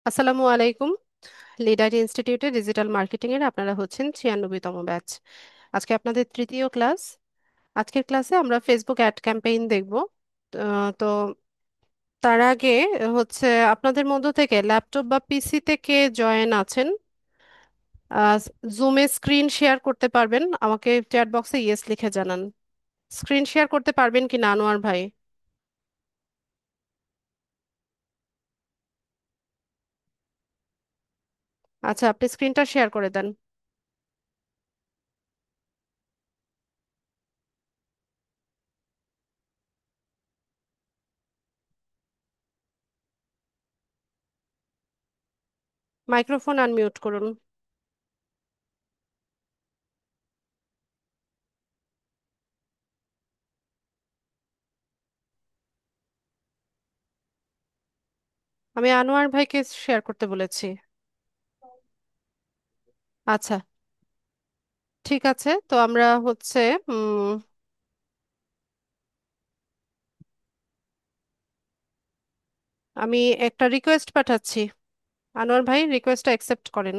আসসালামু আলাইকুম। লিডার ইনস্টিটিউটে ডিজিটাল মার্কেটিং এর আপনারা হচ্ছেন 96তম ব্যাচ। আজকে আপনাদের তৃতীয় ক্লাস। আজকের ক্লাসে আমরা ফেসবুক অ্যাড ক্যাম্পেইন দেখব। তো তার আগে আপনাদের মধ্য থেকে ল্যাপটপ বা পিসিতে কে জয়েন আছেন, জুমে স্ক্রিন শেয়ার করতে পারবেন? আমাকে চ্যাট বক্সে ইয়েস লিখে জানান। স্ক্রিন শেয়ার করতে পারবেন কি না আনোয়ার ভাই? আচ্ছা, আপনি স্ক্রিনটা শেয়ার করে দেন। মাইক্রোফোন আনমিউট করুন। আমি আনোয়ার ভাইকে শেয়ার করতে বলেছি। আচ্ছা, ঠিক আছে। তো আমরা উম, আমি একটা রিকোয়েস্ট পাঠাচ্ছি। আনোয়ার ভাই, রিকোয়েস্টটা অ্যাকসেপ্ট করেন।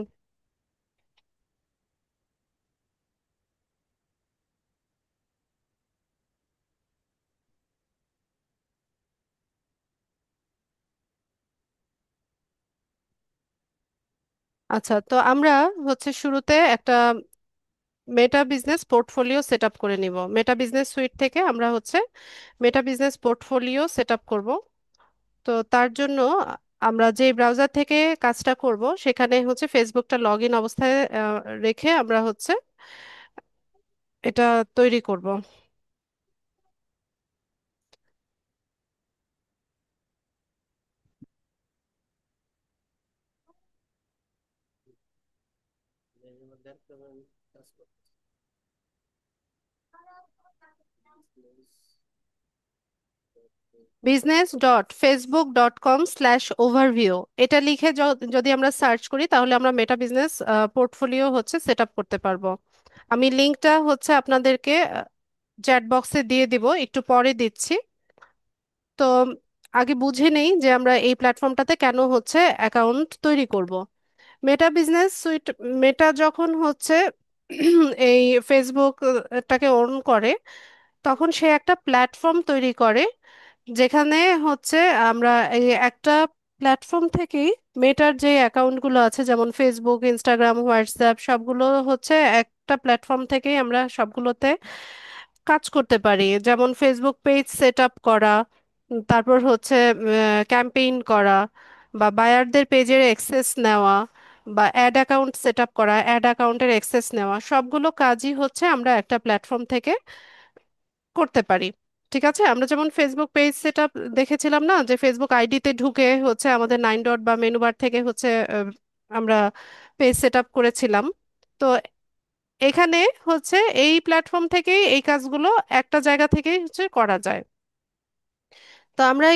আচ্ছা, তো আমরা শুরুতে একটা মেটা বিজনেস পোর্টফোলিও সেট আপ করে নিব। মেটা বিজনেস সুইট থেকে আমরা মেটা বিজনেস পোর্টফোলিও সেট আপ করব। তো তার জন্য আমরা যে ব্রাউজার থেকে কাজটা করব সেখানে ফেসবুকটা লগ ইন অবস্থায় রেখে আমরা এটা তৈরি করব। business.facebook.com/overview এটা লিখে যদি আমরা সার্চ করি তাহলে আমরা মেটা বিজনেস পোর্টফোলিও সেট আপ করতে পারবো। আমি লিংকটা আপনাদেরকে চ্যাট বক্সে দিয়ে দিব, একটু পরে দিচ্ছি। তো আগে বুঝে নেই যে আমরা এই প্ল্যাটফর্মটাতে কেন অ্যাকাউন্ট তৈরি করব। মেটা বিজনেস সুইট, মেটা যখন এই ফেসবুক টাকে ওন করে, তখন সে একটা প্ল্যাটফর্ম তৈরি করে যেখানে হচ্ছে আমরা এই একটা প্ল্যাটফর্ম থেকেই মেটার যে অ্যাকাউন্টগুলো আছে, যেমন ফেসবুক, ইনস্টাগ্রাম, হোয়াটসঅ্যাপ, সবগুলো একটা প্ল্যাটফর্ম থেকেই আমরা সবগুলোতে কাজ করতে পারি। যেমন ফেসবুক পেজ সেট আপ করা, তারপর ক্যাম্পেইন করা, বা বায়ারদের পেজের অ্যাক্সেস নেওয়া, বা অ্যাড অ্যাকাউন্ট সেট আপ করা, অ্যাড অ্যাকাউন্টের অ্যাক্সেস নেওয়া, সবগুলো কাজই আমরা একটা প্ল্যাটফর্ম থেকে করতে পারি। ঠিক আছে, আমরা যেমন ফেসবুক পেজ সেটআপ দেখেছিলাম না, যে ফেসবুক আইডিতে ঢুকে আমাদের 9 ডট বা মেনু বার থেকে আমরা পেজ সেটআপ করেছিলাম। তো এখানে হচ্ছে এই প্ল্যাটফর্ম থেকেই এই কাজগুলো একটা জায়গা থেকেই করা যায়। তো আমরা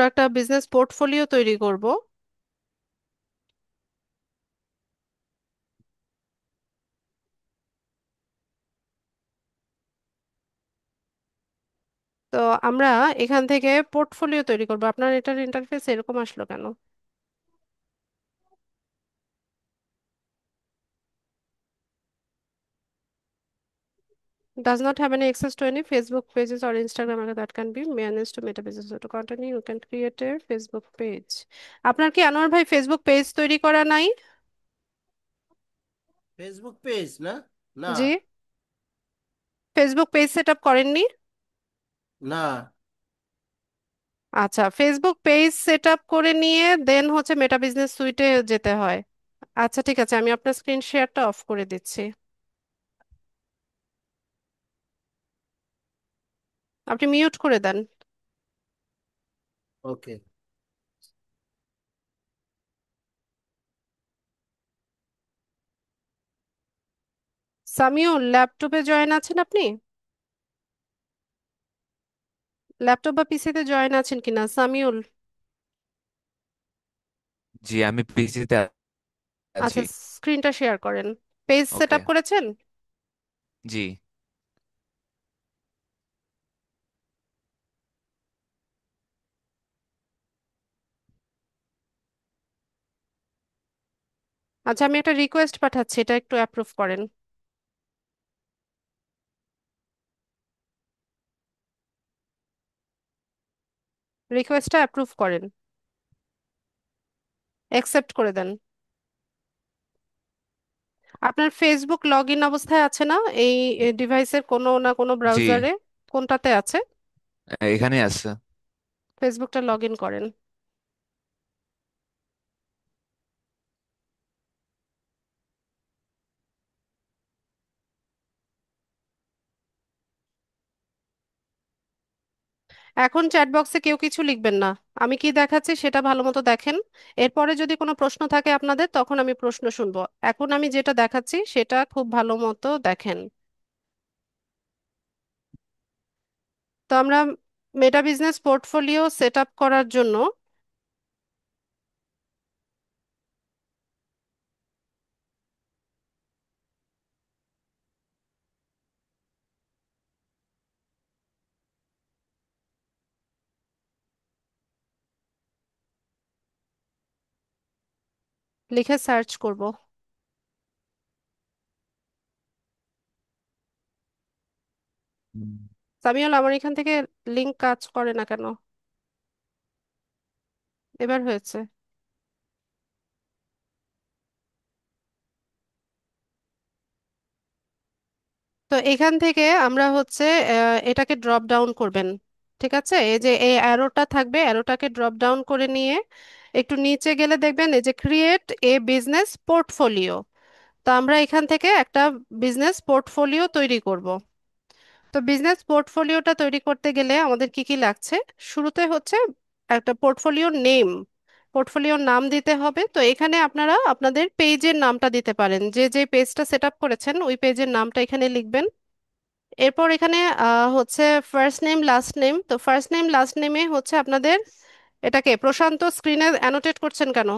একটা বিজনেস পোর্টফোলিও তৈরি করব। তো আমরা এখান থেকে পোর্টফোলিও তৈরি করব। আপনার এটার ইন্টারফেস এরকম আসলো কেন? Does not have any access to any Facebook pages or Instagram account that can be managed to Meta business. So to continue, you can create a Facebook page. আপনার কি আনোয়ার ভাই ফেসবুক পেজ তৈরি করা নাই? Facebook page না? না। জি, Facebook page set up করেননি? না। আচ্ছা, ফেসবুক পেজ সেট আপ করে নিয়ে দেন মেটা বিজনেস সুইটে যেতে হয়। আচ্ছা, ঠিক আছে, আমি আপনার স্ক্রিন শেয়ারটা অফ করে দিচ্ছি। আপনি মিউট করে দেন। ওকে। সামিউল, ল্যাপটপে জয়েন আছেন আপনি? ল্যাপটপ বা পিসিতে জয়েন আছেন কিনা সামিউল? জি, আমি পিসিতে আছি। আচ্ছা, স্ক্রিনটা শেয়ার করেন। পেজ সেট ওকে। আপ করেছেন? জি। আচ্ছা, আমি একটা রিকোয়েস্ট পাঠাচ্ছি, এটা একটু অ্যাপ্রুভ করেন। রিকোয়েস্টটা অ্যাপ্রুভ করেন, অ্যাকসেপ্ট করে দেন। আপনার ফেসবুক লগ ইন অবস্থায় আছে না এই ডিভাইসের কোনো না কোনো জি, ব্রাউজারে? কোনটাতে আছে? এখানে আছে। ফেসবুকটা লগ ইন করেন। এখন চ্যাট বক্সে কেউ কিছু লিখবেন না, আমি কি দেখাচ্ছি সেটা ভালো মতো দেখেন। এরপরে যদি কোনো প্রশ্ন থাকে আপনাদের, তখন আমি প্রশ্ন শুনবো। এখন আমি যেটা দেখাচ্ছি সেটা খুব ভালো মতো দেখেন। তো আমরা মেটা বিজনেস পোর্টফোলিও সেট আপ করার জন্য লিখে সার্চ করব। হুম। সামিউল, আমার এখান থেকে লিংক কাজ করে না কেন? এবার হয়েছে। তো এখান থেকে আমরা হচ্ছে এটাকে ড্রপ ডাউন করবেন। ঠিক আছে, এই যে এই অ্যারোটা থাকবে, অ্যারোটাকে ড্রপ ডাউন করে নিয়ে একটু নিচে গেলে দেখবেন এই যে ক্রিয়েট এ বিজনেস পোর্টফোলিও। তো আমরা এখান থেকে একটা বিজনেস পোর্টফোলিও তৈরি করব। তো বিজনেস পোর্টফোলিওটা তৈরি করতে গেলে আমাদের কি কি লাগছে? শুরুতে হচ্ছে একটা পোর্টফোলিও নেম, পোর্টফোলিওর নাম দিতে হবে। তো এখানে আপনারা আপনাদের পেজের নামটা দিতে পারেন, যে যে পেজটা সেট আপ করেছেন ওই পেজের নামটা এখানে লিখবেন। এরপর এখানে হচ্ছে ফার্স্ট নেম লাস্ট নেম। তো ফার্স্ট নেম লাস্ট নেমে হচ্ছে আপনাদের, এটাকে প্রশান্ত স্ক্রিনে অ্যানোটেট করছেন কেন?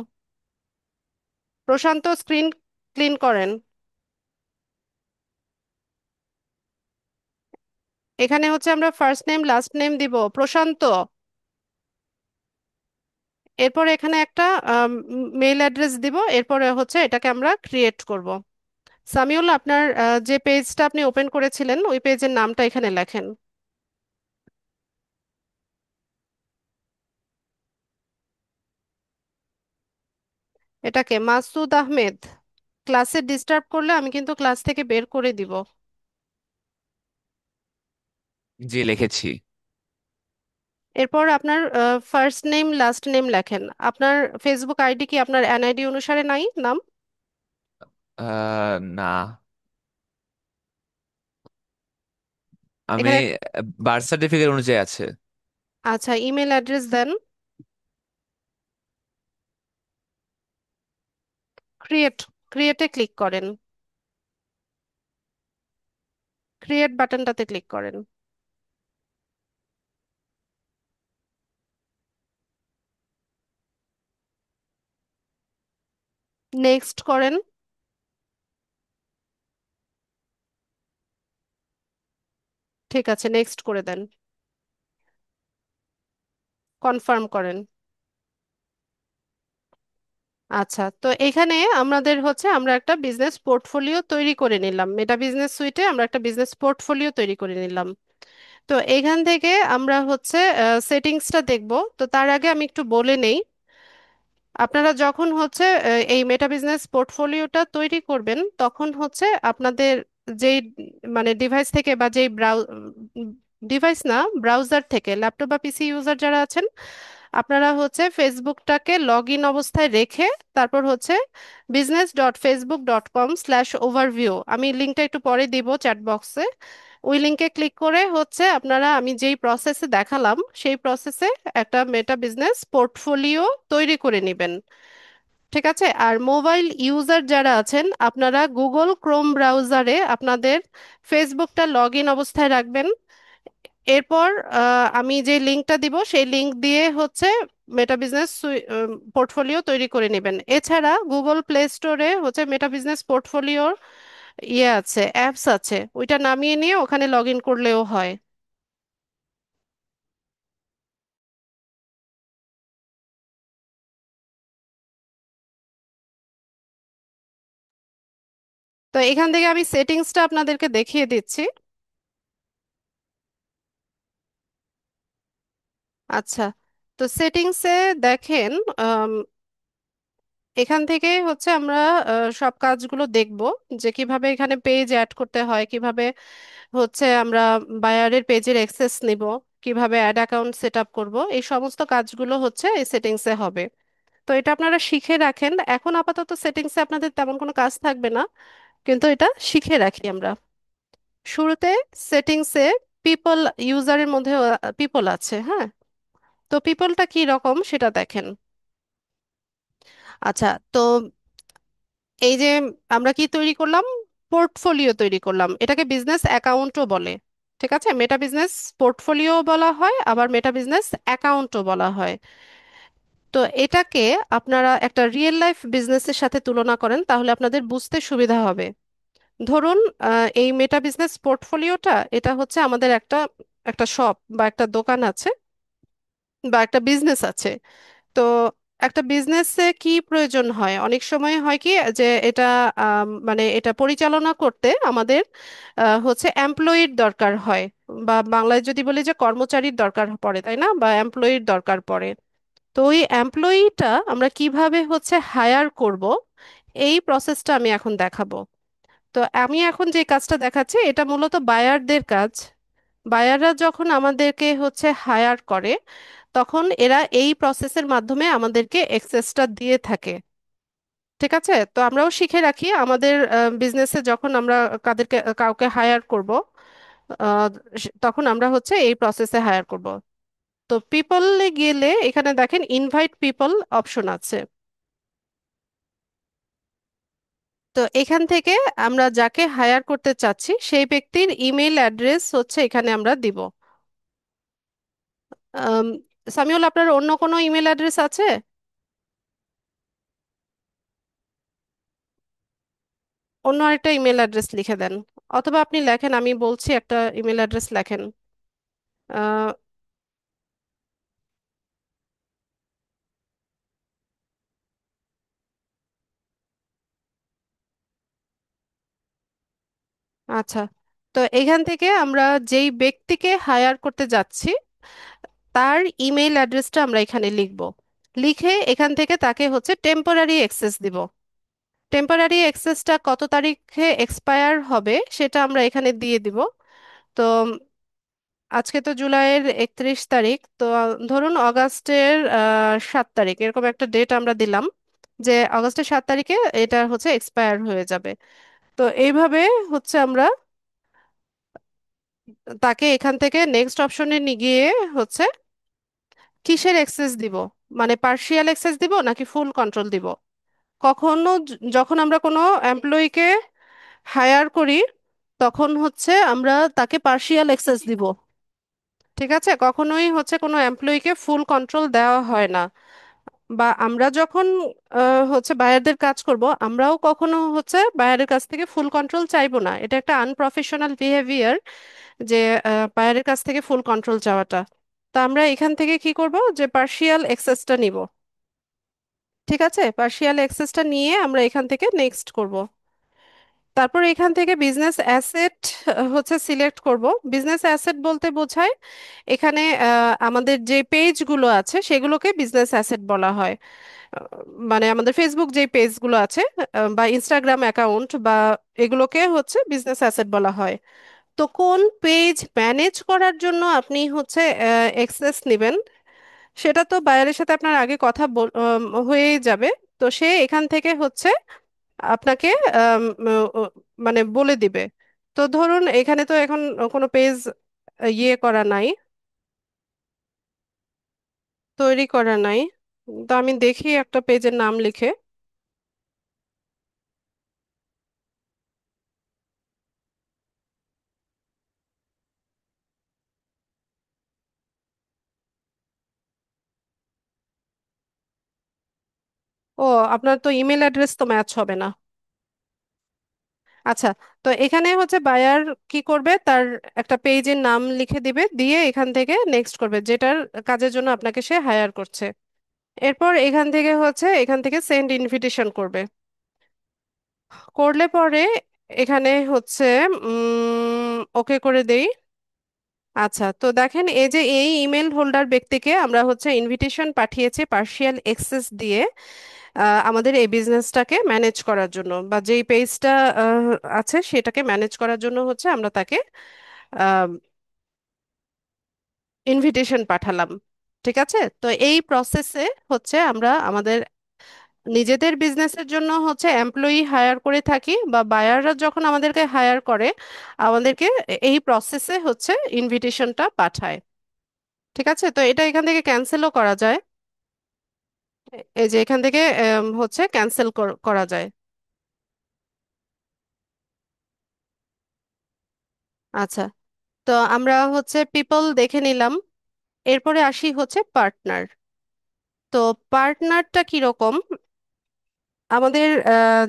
প্রশান্ত স্ক্রিন ক্লিন করেন। এখানে হচ্ছে আমরা ফার্স্ট নেম লাস্ট নেম দিব প্রশান্ত। এরপর এখানে একটা মেইল অ্যাড্রেস দিব। এরপরে হচ্ছে এটাকে আমরা ক্রিয়েট করব। সামিউল, আপনার যে পেজটা আপনি ওপেন করেছিলেন ওই পেজের নামটা এখানে লেখেন। এটাকে মাসুদ আহমেদ। ক্লাসে ডিস্টার্ব করলে আমি কিন্তু ক্লাস থেকে বের করে দিব। জি, লিখেছি। এরপর আপনার ফার্স্ট নেম লাস্ট নেম লেখেন। আপনার ফেসবুক আইডি কি আপনার এনআইডি অনুসারে নাই নাম? না, আমি এখানে বার্থ সার্টিফিকেট অনুযায়ী আছে। আচ্ছা, ইমেল অ্যাড্রেস দেন। ক্রিয়েট, ক্রিয়েটে ক্লিক করেন। ক্রিয়েট বাটনটাতে ক্লিক করেন। নেক্সট করেন। ঠিক আছে, নেক্সট করে দেন। কনফার্ম করেন। আচ্ছা, তো এখানে আমাদের হচ্ছে আমরা একটা বিজনেস পোর্টফোলিও তৈরি করে নিলাম, মেটা বিজনেস সুইটে আমরা একটা বিজনেস পোর্টফোলিও তৈরি করে নিলাম। তো এখান থেকে আমরা হচ্ছে সেটিংসটা দেখব। তো তার আগে আমি একটু বলে নেই, আপনারা যখন হচ্ছে এই মেটা বিজনেস পোর্টফোলিওটা তৈরি করবেন তখন হচ্ছে আপনাদের যেই মানে ডিভাইস থেকে বা যেই ডিভাইস না, ব্রাউজার থেকে, ল্যাপটপ বা পিসি ইউজার যারা আছেন, আপনারা হচ্ছে ফেসবুকটাকে লগ ইন অবস্থায় রেখে তারপর হচ্ছে business.facebook.com/overview, আমি লিঙ্কটা একটু পরে দিব চ্যাট বক্সে, ওই লিঙ্কে ক্লিক করে হচ্ছে আপনারা আমি যেই প্রসেসে দেখালাম সেই প্রসেসে একটা মেটা বিজনেস পোর্টফোলিও তৈরি করে নেবেন। ঠিক আছে, আর মোবাইল ইউজার যারা আছেন আপনারা গুগল ক্রোম ব্রাউজারে আপনাদের ফেসবুকটা লগ ইন অবস্থায় রাখবেন। এরপর আমি যে লিঙ্কটা দিব সেই লিঙ্ক দিয়ে হচ্ছে মেটা বিজনেস পোর্টফোলিও তৈরি করে নেবেন। এছাড়া গুগল প্লে স্টোরে হচ্ছে মেটা বিজনেস পোর্টফোলিওর ইয়ে আছে, অ্যাপস আছে, ওইটা নামিয়ে নিয়ে ওখানে লগ ইন করলেও হয়। তো এখান থেকে আমি সেটিংসটা আপনাদেরকে দেখিয়ে দিচ্ছি। আচ্ছা, তো সেটিংসে দেখেন, এখান থেকে হচ্ছে আমরা সব কাজগুলো দেখব, যে কিভাবে এখানে পেজ অ্যাড করতে হয়, কিভাবে হচ্ছে আমরা বায়ারের পেজের অ্যাক্সেস নিব, কিভাবে অ্যাড অ্যাকাউন্ট সেট আপ করবো, এই সমস্ত কাজগুলো হচ্ছে এই সেটিংসে হবে। তো এটা আপনারা শিখে রাখেন। এখন আপাতত সেটিংসে আপনাদের তেমন কোনো কাজ থাকবে না, কিন্তু এটা শিখে রাখি আমরা। শুরুতে সেটিংসে পিপল, ইউজারের মধ্যে পিপল আছে, হ্যাঁ। তো পিপলটা কি রকম সেটা দেখেন। আচ্ছা, তো এই যে আমরা কি তৈরি করলাম, পোর্টফোলিও তৈরি করলাম, এটাকে বিজনেস অ্যাকাউন্টও বলে। ঠিক আছে, মেটা বিজনেস পোর্টফোলিও বলা হয়, আবার মেটা বিজনেস অ্যাকাউন্টও বলা হয়। তো এটাকে আপনারা একটা রিয়েল লাইফ বিজনেসের সাথে তুলনা করেন, তাহলে আপনাদের বুঝতে সুবিধা হবে। ধরুন এই মেটা বিজনেস পোর্টফোলিওটা, এটা হচ্ছে আমাদের একটা একটা শপ বা একটা দোকান আছে, বা একটা বিজনেস আছে। তো একটা বিজনেসে কি প্রয়োজন হয়, অনেক সময় হয় কি, যে এটা মানে এটা পরিচালনা করতে আমাদের হচ্ছে এমপ্লয়ির দরকার হয়, বা বাংলায় যদি বলি যে কর্মচারীর দরকার পড়ে, তাই না, বা এমপ্লয়ির দরকার পড়ে। তো ওই এমপ্লয়িটা আমরা কিভাবে হচ্ছে হায়ার করব, এই প্রসেসটা আমি এখন দেখাবো। তো আমি এখন যে কাজটা দেখাচ্ছি এটা মূলত বায়ারদের কাজ। বায়াররা যখন আমাদেরকে হচ্ছে হায়ার করে, তখন এরা এই প্রসেসের মাধ্যমে আমাদেরকে এক্সেসটা দিয়ে থাকে। ঠিক আছে, তো আমরাও শিখে রাখি আমাদের বিজনেসে যখন আমরা কাউকে হায়ার করব, আহ, তখন আমরা হচ্ছে এই প্রসেসে হায়ার করব। তো পিপলে গেলে এখানে দেখেন ইনভাইট পিপল অপশন আছে। তো এখান থেকে আমরা যাকে হায়ার করতে চাচ্ছি সেই ব্যক্তির ইমেল অ্যাড্রেস হচ্ছে এখানে আমরা দিব। আম, সামিউল, আপনার অন্য কোনো ইমেল অ্যাড্রেস আছে? অন্য আরেকটা ইমেল অ্যাড্রেস লিখে দেন, অথবা আপনি লেখেন, আমি বলছি একটা ইমেল অ্যাড্রেস লেখেন। আহ, আচ্ছা, তো এখান থেকে আমরা যেই ব্যক্তিকে হায়ার করতে যাচ্ছি তার ইমেল অ্যাড্রেসটা আমরা এখানে লিখব। লিখে এখান থেকে তাকে হচ্ছে টেম্পোরারি অ্যাক্সেস দিব। টেম্পোরারি অ্যাক্সেসটা কত তারিখে এক্সপায়ার হবে সেটা আমরা এখানে দিয়ে দিব। তো আজকে তো জুলাইয়ের 31 তারিখ, তো ধরুন অগাস্টের 7 তারিখ, এরকম একটা ডেট আমরা দিলাম, যে অগাস্টের 7 তারিখে এটা হচ্ছে এক্সপায়ার হয়ে যাবে। তো এইভাবে হচ্ছে আমরা তাকে এখান থেকে নেক্সট অপশনে নিয়ে গিয়ে হচ্ছে কিসের অ্যাক্সেস দিব, মানে পার্শিয়াল অ্যাক্সেস দিব নাকি ফুল কন্ট্রোল দিব। কখনো যখন আমরা কোনো এমপ্লয়িকে হায়ার করি, তখন হচ্ছে আমরা তাকে পার্শিয়াল অ্যাক্সেস দিব। ঠিক আছে, কখনোই হচ্ছে কোনো এমপ্লয়িকে ফুল কন্ট্রোল দেওয়া হয় না। বা আমরা যখন হচ্ছে বায়ারদের কাজ করব, আমরাও কখনো হচ্ছে বায়ারের কাছ থেকে ফুল কন্ট্রোল চাইবো না। এটা একটা আনপ্রফেশনাল বিহেভিয়ার, যে বায়ারের কাছ থেকে ফুল কন্ট্রোল চাওয়াটা। তো আমরা এখান থেকে কি করব, যে পার্শিয়াল অ্যাক্সেসটা নিব। ঠিক আছে, পার্শিয়াল অ্যাক্সেসটা নিয়ে আমরা এখান থেকে নেক্সট করব। তারপর এখান থেকে বিজনেস অ্যাসেট হচ্ছে সিলেক্ট করব। বিজনেস অ্যাসেট বলতে বোঝায় এখানে আমাদের যে পেজগুলো আছে সেগুলোকে বিজনেস অ্যাসেট বলা হয়। আহ, মানে আমাদের ফেসবুক যে পেজগুলো আছে, বা ইনস্টাগ্রাম অ্যাকাউন্ট, বা এগুলোকে হচ্ছে বিজনেস অ্যাসেট বলা হয়। তো কোন পেজ ম্যানেজ করার জন্য আপনি হচ্ছে অ্যাক্সেস নেবেন, সেটা তো বায়ারের সাথে আপনার আগে কথা হয়েই যাবে। তো সে এখান থেকে হচ্ছে আপনাকে আম, মানে বলে দিবে। তো ধরুন এখানে তো এখন কোনো পেজ ইয়ে করা নাই, তৈরি করা নাই। তো আমি দেখি একটা পেজের নাম লিখে। ও, আপনার তো ইমেল অ্যাড্রেস তো ম্যাচ হবে না। আচ্ছা, তো এখানে হচ্ছে বায়ার কি করবে, তার একটা পেজের নাম লিখে দিবে, দিয়ে এখান থেকে নেক্সট করবে যেটার কাজের জন্য আপনাকে সে হায়ার করছে। এরপর এখান থেকে সেন্ড ইনভিটেশন করবে। করলে পরে এখানে হচ্ছে ওকে করে দেই। আচ্ছা, তো দেখেন এই যে এই ইমেল হোল্ডার ব্যক্তিকে আমরা হচ্ছে ইনভিটেশন পাঠিয়েছি পার্শিয়াল এক্সেস দিয়ে আমাদের এই বিজনেসটাকে ম্যানেজ করার জন্য, বা যেই পেজটা আছে সেটাকে ম্যানেজ করার জন্য হচ্ছে আমরা তাকে ইনভিটেশন পাঠালাম। ঠিক আছে, তো এই প্রসেসে হচ্ছে আমরা আমাদের নিজেদের বিজনেসের জন্য হচ্ছে এমপ্লয়ি হায়ার করে থাকি, বা বায়াররা যখন আমাদেরকে হায়ার করে আমাদেরকে এই প্রসেসে হচ্ছে ইনভিটেশনটা পাঠায়। ঠিক আছে, তো এটা এখান থেকে ক্যান্সেলও করা যায়। এই যে এখান থেকে হচ্ছে ক্যান্সেল করা যায়। আচ্ছা, তো আমরা হচ্ছে পিপল দেখে নিলাম। এরপরে আসি হচ্ছে পার্টনার। তো পার্টনারটা কিরকম? আমাদের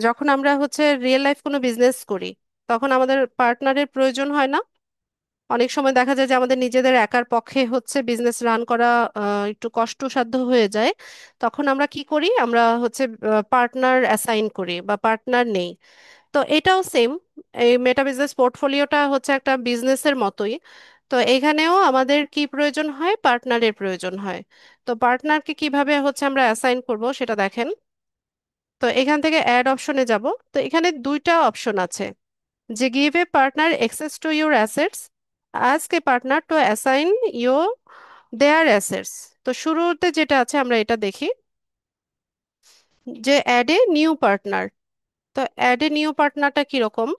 যখন আমরা হচ্ছে রিয়েল লাইফ কোনো বিজনেস করি তখন আমাদের পার্টনারের প্রয়োজন হয় না? অনেক সময় দেখা যায় যে আমাদের নিজেদের একার পক্ষে হচ্ছে বিজনেস রান করা একটু কষ্টসাধ্য হয়ে যায়। তখন আমরা কি করি, আমরা হচ্ছে পার্টনার অ্যাসাইন করি বা পার্টনার নেই। তো এটাও সেম, এই মেটা বিজনেস পোর্টফোলিওটা হচ্ছে একটা বিজনেসের মতোই। তো এখানেও আমাদের কি প্রয়োজন হয়, পার্টনারের প্রয়োজন হয়। তো পার্টনারকে কিভাবে হচ্ছে আমরা অ্যাসাইন করব সেটা দেখেন। তো এখান থেকে অ্যাড অপশনে যাব। তো এখানে দুইটা অপশন আছে, যে give a partner access to your assets, ask a partner to assign you their assets. তো শুরুতে যেটা আছে আমরা এটা দেখি, যে অ্যাড এ নিউ পার্টনার। তো অ্যাড এ নিউ পার্টনারটা কিরকম?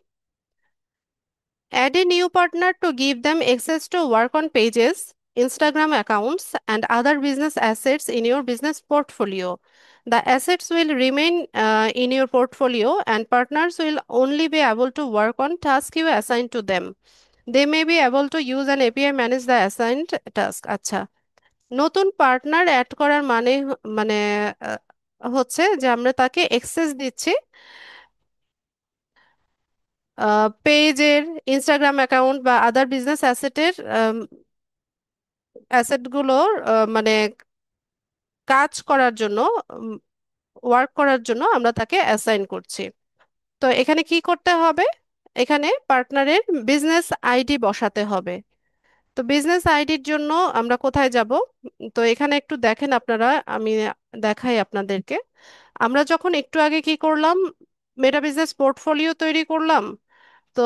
Add a new partner to give them access to work on pages, Instagram accounts, and other business assets in your business portfolio. The assets will remain in your portfolio, and partners will only be able to work on tasks you assign to them. They may be able to use an API manage the assigned task. আচ্ছা, নতুন partner add করার মানে হচ্ছে যে আমরা তাকে access দিচ্ছি পেজের, ইনস্টাগ্রাম অ্যাকাউন্ট বা আদার বিজনেস অ্যাসেটগুলোর মানে কাজ করার জন্য, ওয়ার্ক করার জন্য আমরা তাকে অ্যাসাইন করছি। তো এখানে কি করতে হবে, এখানে পার্টনারের বিজনেস আইডি বসাতে হবে। তো বিজনেস আইডির জন্য আমরা কোথায় যাব? তো এখানে একটু দেখেন আপনারা, আমি দেখাই আপনাদেরকে। আমরা যখন একটু আগে কি করলাম, মেটা বিজনেস পোর্টফোলিও তৈরি করলাম। তো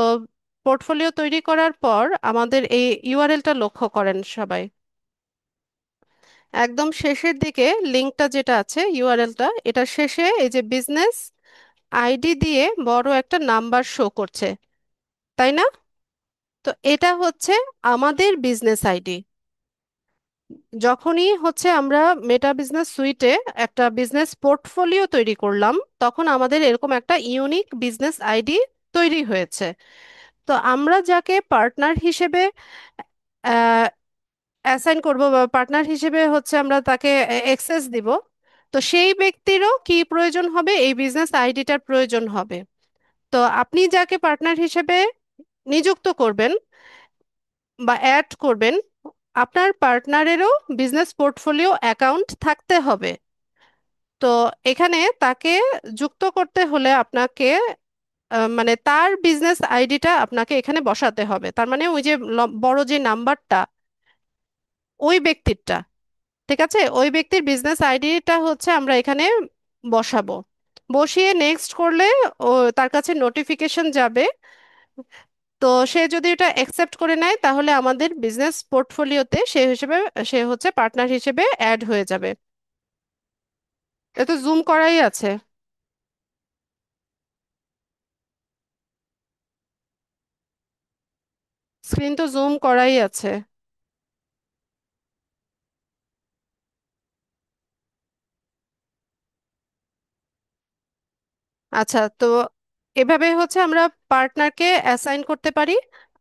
পোর্টফোলিও তৈরি করার পর আমাদের এই ইউআরএলটা লক্ষ্য করেন সবাই। একদম শেষের দিকে লিঙ্কটা যেটা আছে, ইউআরএলটা, এটা শেষে এই যে বিজনেস আইডি দিয়ে বড় একটা নাম্বার শো করছে, তাই না? তো এটা হচ্ছে আমাদের বিজনেস আইডি। যখনই হচ্ছে আমরা মেটা বিজনেস সুইটে একটা বিজনেস পোর্টফোলিও তৈরি করলাম, তখন আমাদের এরকম একটা ইউনিক বিজনেস আইডি তৈরি হয়েছে। তো আমরা যাকে পার্টনার হিসেবে অ্যাসাইন করব বা পার্টনার হিসেবে হচ্ছে আমরা তাকে অ্যাক্সেস দিব, তো সেই ব্যক্তিরও কি প্রয়োজন হবে, এই বিজনেস আইডিটার প্রয়োজন হবে। তো আপনি যাকে পার্টনার হিসেবে নিযুক্ত করবেন বা অ্যাড করবেন, আপনার পার্টনারেরও বিজনেস পোর্টফোলিও অ্যাকাউন্ট থাকতে হবে। তো এখানে তাকে যুক্ত করতে হলে আপনাকে মানে তার বিজনেস আইডিটা আপনাকে এখানে বসাতে হবে। তার মানে ওই যে বড় যে নাম্বারটা, ওই ব্যক্তিরটা। ঠিক আছে, ওই ব্যক্তির বিজনেস আইডিটা হচ্ছে আমরা এখানে বসাবো। বসিয়ে নেক্সট করলে ও তার কাছে নোটিফিকেশন যাবে। তো সে যদি এটা অ্যাকসেপ্ট করে নেয় তাহলে আমাদের বিজনেস পোর্টফোলিওতে সে হচ্ছে পার্টনার হিসেবে অ্যাড হয়ে যাবে। এটা জুম করাই আছে, স্ক্রিন তো জুম করাই আছে। আচ্ছা, তো এভাবে হচ্ছে আমরা পার্টনারকে অ্যাসাইন করতে পারি।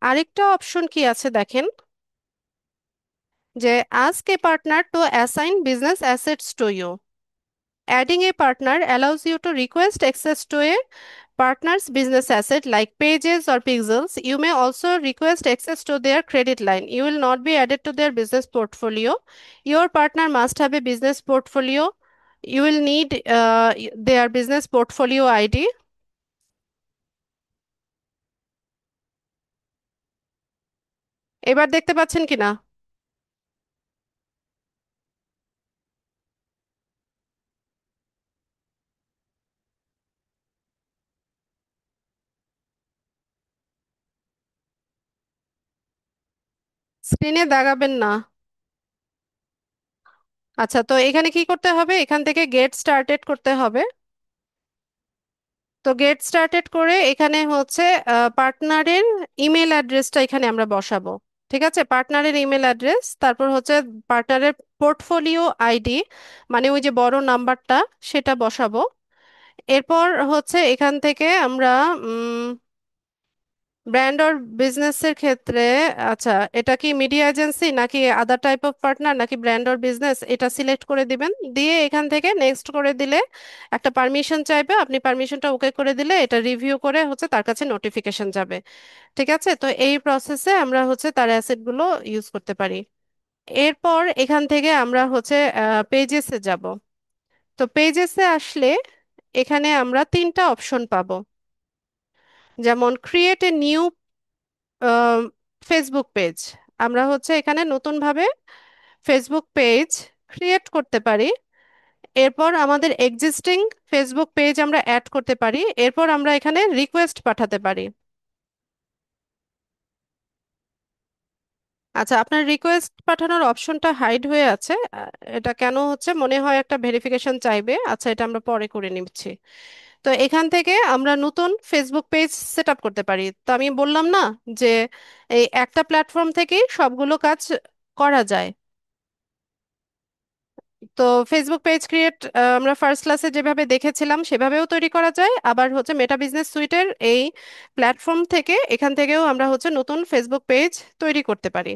আরেকটা অপশন কি আছে দেখেন, যে ask a partner to assign business assets to you. Adding a partner allows you to request access to a partner's business asset like pages or pixels. You may also request access to their credit line. You will not be added to their business portfolio. Your partner must have a business portfolio. You will need their business portfolio ID. এবার দেখতে পাচ্ছেন কিনা? স্ক্রিনে দাগাবেন না। আচ্ছা, তো এখানে কি করতে হবে? এখান থেকে গেট স্টার্টেড করতে হবে। তো গেট স্টার্টেড করে এখানে হচ্ছে পার্টনারের ইমেল অ্যাড্রেসটা এখানে আমরা বসাবো। ঠিক আছে, পার্টনারের ইমেল অ্যাড্রেস, তারপর হচ্ছে পার্টনারের পোর্টফোলিও আইডি, মানে ওই যে বড় নাম্বারটা, সেটা বসাবো। এরপর হচ্ছে এখান থেকে আমরা ব্র্যান্ড অর বিজনেসের ক্ষেত্রে, আচ্ছা, এটা কি মিডিয়া এজেন্সি নাকি আদার টাইপ অফ পার্টনার নাকি ব্র্যান্ড অর বিজনেস, এটা সিলেক্ট করে দিবেন। দিয়ে এখান থেকে নেক্সট করে দিলে একটা পারমিশন চাইবে, আপনি পারমিশনটা ওকে করে দিলে এটা রিভিউ করে হচ্ছে তার কাছে নোটিফিকেশন যাবে। ঠিক আছে, তো এই প্রসেসে আমরা হচ্ছে তার অ্যাসেটগুলো ইউজ করতে পারি। এরপর এখান থেকে আমরা হচ্ছে পেজেসে যাব। তো পেজেসে আসলে এখানে আমরা তিনটা অপশন পাবো, যেমন create a new Facebook page. আমরা হচ্ছে এখানে নতুনভাবে ফেসবুক পেজ ক্রিয়েট করতে পারি। এরপর আমাদের এক্সিস্টিং ফেসবুক পেজ আমরা অ্যাড করতে পারি। এরপর আমরা এখানে রিকোয়েস্ট পাঠাতে পারি। আচ্ছা, আপনার রিকোয়েস্ট পাঠানোর অপশনটা হাইড হয়ে আছে। এটা কেন হচ্ছে, মনে হয় একটা ভেরিফিকেশন চাইবে। আচ্ছা, এটা আমরা পরে করে নিচ্ছি। তো এখান থেকে আমরা নতুন ফেসবুক পেজ সেট আপ করতে পারি। তো আমি বললাম না যে এই একটা প্ল্যাটফর্ম থেকেই সবগুলো কাজ করা যায়। তো ফেসবুক পেজ ক্রিয়েট আমরা ফার্স্ট ক্লাসে যেভাবে দেখেছিলাম সেভাবেও তৈরি করা যায়, আবার হচ্ছে মেটা বিজনেস সুইটের এই প্ল্যাটফর্ম থেকে এখান থেকেও আমরা হচ্ছে নতুন ফেসবুক পেজ তৈরি করতে পারি।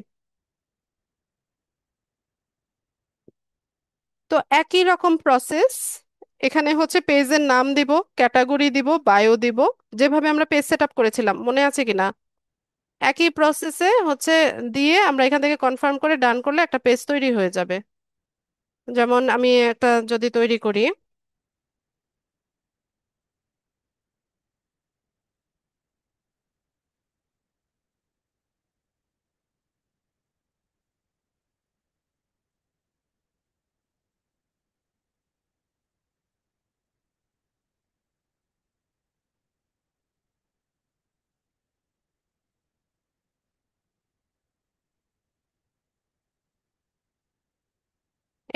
তো একই রকম প্রসেস, এখানে হচ্ছে পেজের নাম দিব, ক্যাটাগরি দিব, বায়ো দিব, যেভাবে আমরা পেজ সেট আপ করেছিলাম, মনে আছে কিনা? একই প্রসেসে হচ্ছে দিয়ে আমরা এখান থেকে কনফার্ম করে ডান করলে একটা পেজ তৈরি হয়ে যাবে। যেমন আমি একটা যদি তৈরি করি,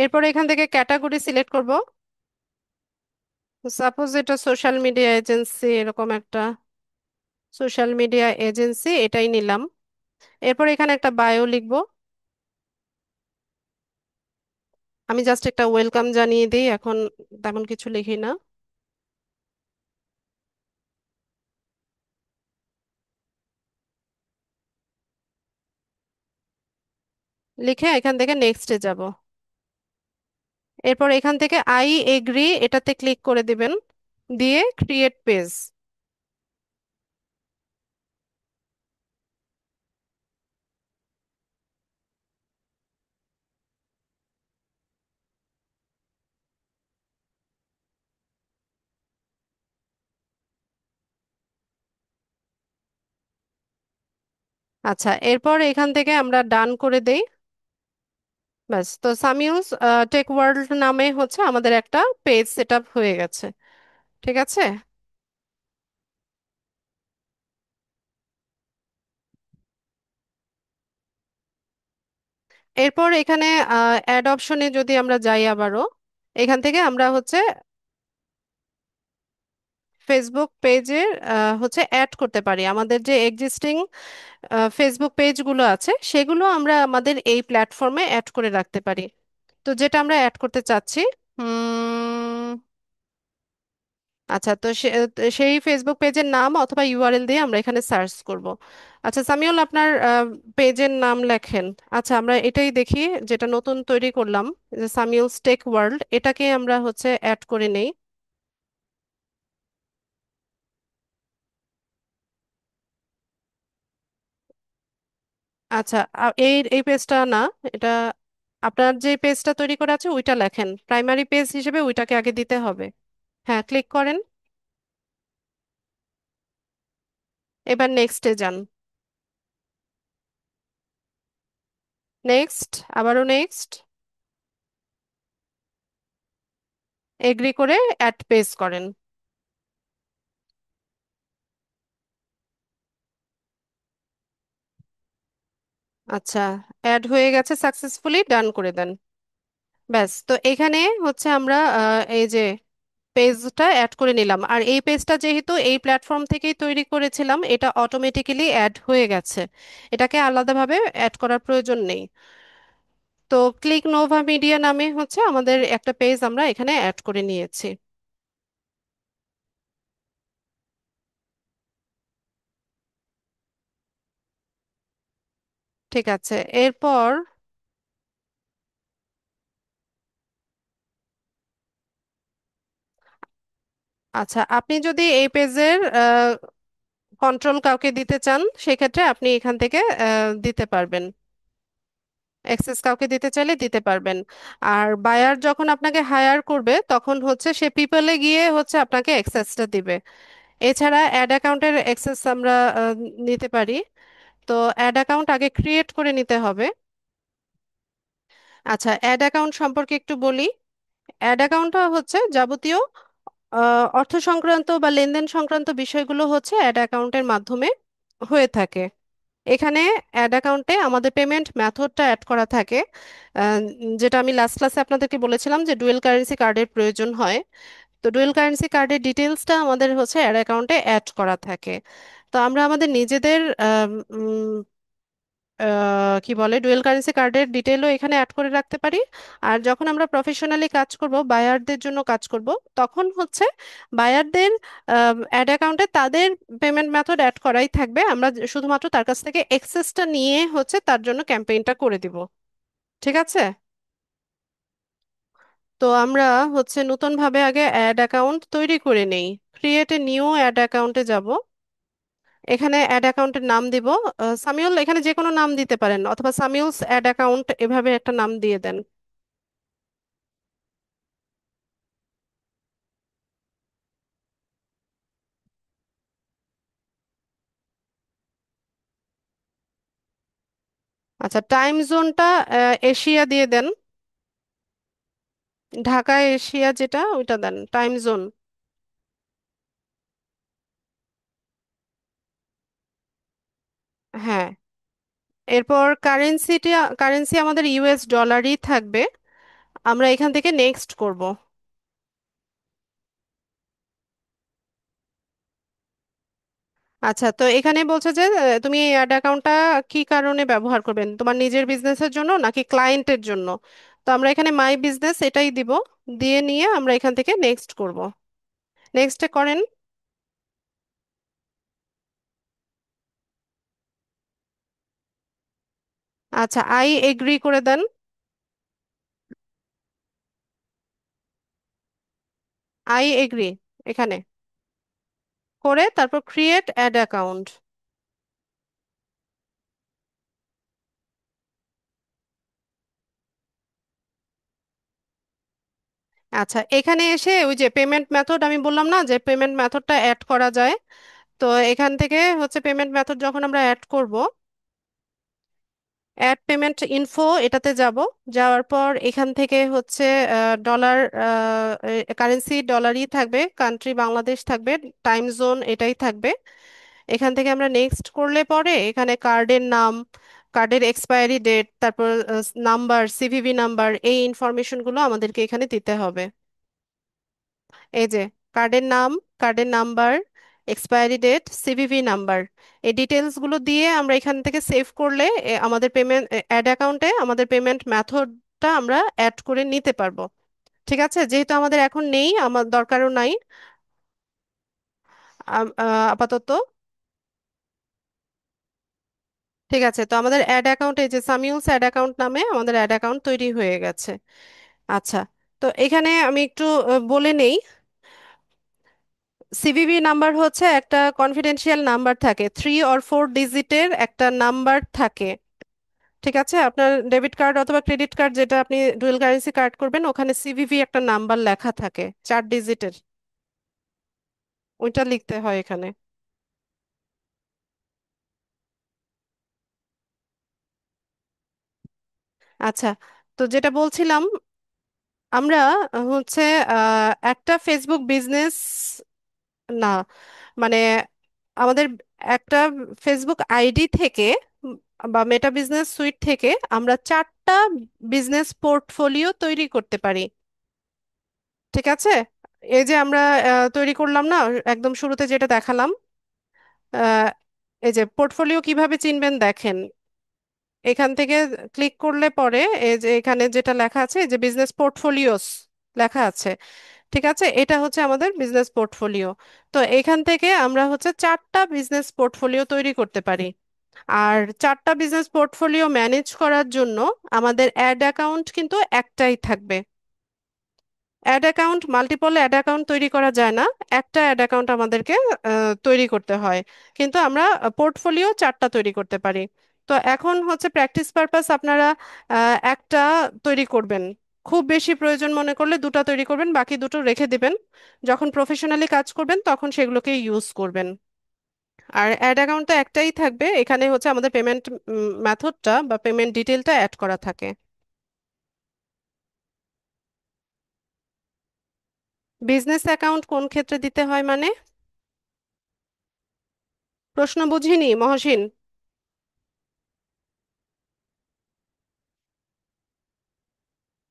এরপর এখান থেকে ক্যাটাগরি সিলেক্ট করব। সাপোজ এটা সোশ্যাল মিডিয়া এজেন্সি, এরকম একটা সোশ্যাল মিডিয়া এজেন্সি, এটাই নিলাম। এরপর এখানে একটা বায়ো লিখব। আমি জাস্ট একটা ওয়েলকাম জানিয়ে দিই, এখন তেমন কিছু লিখি না। লিখে এখান থেকে নেক্সটে যাব। এরপর এখান থেকে আই এগ্রি এটাতে ক্লিক করে দিবেন, দিয়ে ক্রিয়েট পেজ। আচ্ছা, এরপর এখান থেকে আমরা ডান করে দেই। ব্যাস, তো সামিউস টেক ওয়ার্ল্ড নামে হচ্ছে আমাদের একটা পেজ সেট আপ হয়ে গেছে। ঠিক আছে। এরপর এখানে অ্যাড অপশনে যদি আমরা যাই আবারও, এখান থেকে আমরা হচ্ছে ফেসবুক পেজের হচ্ছে অ্যাড করতে পারি। আমাদের যে এক্সিস্টিং ফেসবুক পেজগুলো আছে সেগুলো আমরা আমাদের এই প্ল্যাটফর্মে অ্যাড করে রাখতে পারি। তো যেটা আমরা অ্যাড করতে চাচ্ছি, উম, আচ্ছা, তো সেই ফেসবুক পেজের নাম অথবা ইউআরএল দিয়ে আমরা এখানে সার্চ করব। আচ্ছা সামিউল, আপনার পেজের নাম লেখেন। আচ্ছা, আমরা এটাই দেখি, যেটা নতুন তৈরি করলাম, যে সামিউলস টেক ওয়ার্ল্ড, এটাকে আমরা হচ্ছে অ্যাড করে নেই। আচ্ছা, এই এই পেজটা না, এটা আপনার যে পেজটা তৈরি করা আছে ওইটা লেখেন, প্রাইমারি পেজ হিসেবে ওইটাকে আগে দিতে হবে। হ্যাঁ, ক্লিক করেন। এবার নেক্সটে যান। নেক্সট, আবারও নেক্সট, এগ্রি করে অ্যাড পেজ করেন। আচ্ছা, অ্যাড হয়ে গেছে সাকসেসফুলি, ডান করে দেন। ব্যাস, তো এখানে হচ্ছে আমরা এই যে পেজটা অ্যাড করে নিলাম, আর এই পেজটা যেহেতু এই প্ল্যাটফর্ম থেকেই তৈরি করেছিলাম, এটা অটোমেটিক্যালি অ্যাড হয়ে গেছে, এটাকে আলাদাভাবে অ্যাড করার প্রয়োজন নেই। তো ক্লিক নোভা মিডিয়া নামে হচ্ছে আমাদের একটা পেজ আমরা এখানে অ্যাড করে নিয়েছি। ঠিক আছে, এরপর আচ্ছা, আপনি যদি এই পেজের কন্ট্রোল কাউকে দিতে চান, সেক্ষেত্রে আপনি এখান থেকে দিতে পারবেন, অ্যাক্সেস কাউকে দিতে চাইলে দিতে পারবেন। আর বায়ার যখন আপনাকে হায়ার করবে তখন হচ্ছে সে পিপলে গিয়ে হচ্ছে আপনাকে অ্যাক্সেসটা দিবে। এছাড়া অ্যাড অ্যাকাউন্টের অ্যাক্সেস আমরা নিতে পারি। তো অ্যাড অ্যাকাউন্ট আগে ক্রিয়েট করে নিতে হবে। আচ্ছা, অ্যাড অ্যাকাউন্ট সম্পর্কে একটু বলি। অ্যাড অ্যাকাউন্টটা হচ্ছে যাবতীয় অর্থ সংক্রান্ত বা লেনদেন সংক্রান্ত বিষয়গুলো হচ্ছে অ্যাড অ্যাকাউন্টের মাধ্যমে হয়ে থাকে। এখানে অ্যাড অ্যাকাউন্টে আমাদের পেমেন্ট মেথডটা অ্যাড করা থাকে, যেটা আমি লাস্ট ক্লাসে আপনাদেরকে বলেছিলাম যে ডুয়েল কারেন্সি কার্ডের প্রয়োজন হয়। তো ডুয়েল কারেন্সি কার্ডের ডিটেলসটা আমাদের হচ্ছে অ্যাড অ্যাকাউন্টে অ্যাড করা থাকে। তো আমরা আমাদের নিজেদের কি বলে ডুয়েল কারেন্সি কার্ডের ডিটেলও এখানে অ্যাড করে রাখতে পারি। আর যখন আমরা প্রফেশনালি কাজ করব, বায়ারদের জন্য কাজ করব, তখন হচ্ছে বায়ারদের অ্যাড অ্যাকাউন্টে তাদের পেমেন্ট মেথড অ্যাড করাই থাকবে, আমরা শুধুমাত্র তার কাছ থেকে এক্সেসটা নিয়ে হচ্ছে তার জন্য ক্যাম্পেইনটা করে দিব। ঠিক আছে, তো আমরা হচ্ছে নতুন ভাবে আগে অ্যাড অ্যাকাউন্ট তৈরি করে নেই। ক্রিয়েট এ নিউ অ্যাড অ্যাকাউন্টে যাব। এখানে অ্যাড অ্যাকাউন্টের নাম দিব সামিউল, এখানে যে কোনো নাম দিতে পারেন, অথবা সামিউলস অ্যাড অ্যাকাউন্ট এভাবে একটা নাম দিয়ে দেন। আচ্ছা, টাইম জোনটা এশিয়া দিয়ে দেন, ঢাকা এশিয়া যেটা ওইটা দেন টাইম জোন। হ্যাঁ, এরপর কারেন্সি আমাদের ইউএস ডলারই থাকবে। আমরা এখান থেকে নেক্সট করব। আচ্ছা, তো এখানে বলছে যে তুমি এই অ্যাড অ্যাকাউন্টটা কি কারণে ব্যবহার করবেন, তোমার নিজের বিজনেসের জন্য নাকি ক্লায়েন্টের জন্য? তো আমরা এখানে মাই বিজনেস এটাই দিব, দিয়ে নিয়ে আমরা এখান থেকে নেক্সট করব। নেক্সটে করেন। আচ্ছা, আই এগ্রি করে দেন। আই এগ্রি এখানে করে তারপর ক্রিয়েট অ্যাড অ্যাকাউন্ট। আচ্ছা, এখানে এসে ওই যে পেমেন্ট মেথড আমি বললাম না যে পেমেন্ট মেথডটা অ্যাড করা যায়, তো এখান থেকে হচ্ছে পেমেন্ট মেথড যখন আমরা অ্যাড করব, অ্যাড পেমেন্ট ইনফো এটাতে যাব। যাওয়ার পর এখান থেকে হচ্ছে ডলার, কারেন্সি ডলারই থাকবে, কান্ট্রি বাংলাদেশ থাকবে, টাইম জোন এটাই থাকবে। এখান থেকে আমরা নেক্সট করলে পরে এখানে কার্ডের নাম, কার্ডের এক্সপায়ারি ডেট, তারপর নাম্বার, সিভিভি নাম্বার, এই ইনফরমেশনগুলো আমাদেরকে এখানে দিতে হবে। এই যে কার্ডের নাম, কার্ডের number, expiry date, CVV number, এই ডিটেলসগুলো দিয়ে আমরা এখান থেকে সেভ করলে আমাদের পেমেন্ট অ্যাড অ্যাকাউন্টে আমাদের পেমেন্ট মেথডটা আমরা অ্যাড করে নিতে পারবো। ঠিক আছে, যেহেতু আমাদের এখন নেই, আমার দরকারও নাই আপাতত। ঠিক আছে, তো আমাদের অ্যাড অ্যাকাউন্ট, এই যে সামিউলস অ্যাড অ্যাকাউন্ট নামে আমাদের অ্যাড অ্যাকাউন্ট তৈরি হয়ে গেছে। আচ্ছা, তো এখানে আমি একটু বলে নেই। সিভিভি নাম্বার হচ্ছে একটা কনফিডেন্সিয়াল নাম্বার থাকে, 3 or 4 ডিজিটের একটা নাম্বার থাকে। ঠিক আছে, আপনার ডেবিট কার্ড অথবা ক্রেডিট কার্ড যেটা আপনি ডুয়াল কারেন্সি কার্ড করবেন, ওখানে সিভিভি একটা নাম্বার লেখা থাকে 4 ডিজিটের, ওইটা লিখতে হয় এখানে। আচ্ছা, তো যেটা বলছিলাম, আমরা হচ্ছে একটা ফেসবুক বিজনেস না, মানে আমাদের একটা ফেসবুক আইডি থেকে উম, বা মেটা বিজনেস সুইট থেকে আমরা 4টা বিজনেস পোর্টফোলিও তৈরি করতে পারি। ঠিক আছে, এই যে আমরা তৈরি করলাম না, একদম শুরুতে যেটা দেখালাম, আহ, এই যে পোর্টফোলিও কিভাবে চিনবেন দেখেন, এখান থেকে ক্লিক করলে পরে এই যে এখানে যেটা লেখা আছে, এই যে বিজনেস পোর্টফোলিওস লেখা আছে, ঠিক আছে, এটা হচ্ছে আমাদের বিজনেস পোর্টফোলিও। তো এখান থেকে আমরা হচ্ছে 4টা বিজনেস পোর্টফোলিও তৈরি করতে পারি। আর 4টা বিজনেস পোর্টফোলিও ম্যানেজ করার জন্য আমাদের অ্যাড অ্যাকাউন্ট কিন্তু একটাই থাকবে। Ad account, multiple ad account তৈরি করা যায় না, একটা অ্যাড অ্যাকাউন্ট আমাদেরকে তৈরি করতে হয়। কিন্তু আমরা পোর্টফোলিও 4টা তৈরি করতে পারি। তো এখন হচ্ছে প্র্যাকটিস পারপাস আপনারা একটা তৈরি করবেন, খুব বেশি প্রয়োজন মনে করলে 2টা তৈরি করবেন, বাকি 2টো রেখে দিবেন, যখন প্রফেশনালি কাজ করবেন তখন সেগুলোকে ইউজ করবেন। আর অ্যাড অ্যাকাউন্ট তো একটাই থাকবে, এখানে হচ্ছে আমাদের পেমেন্ট মেথডটা বা পেমেন্ট ডিটেলটা অ্যাড করা থাকে। বিজনেস অ্যাকাউন্ট কোন ক্ষেত্রে দিতে হয় মানে? প্রশ্ন বুঝিনি মহসিন।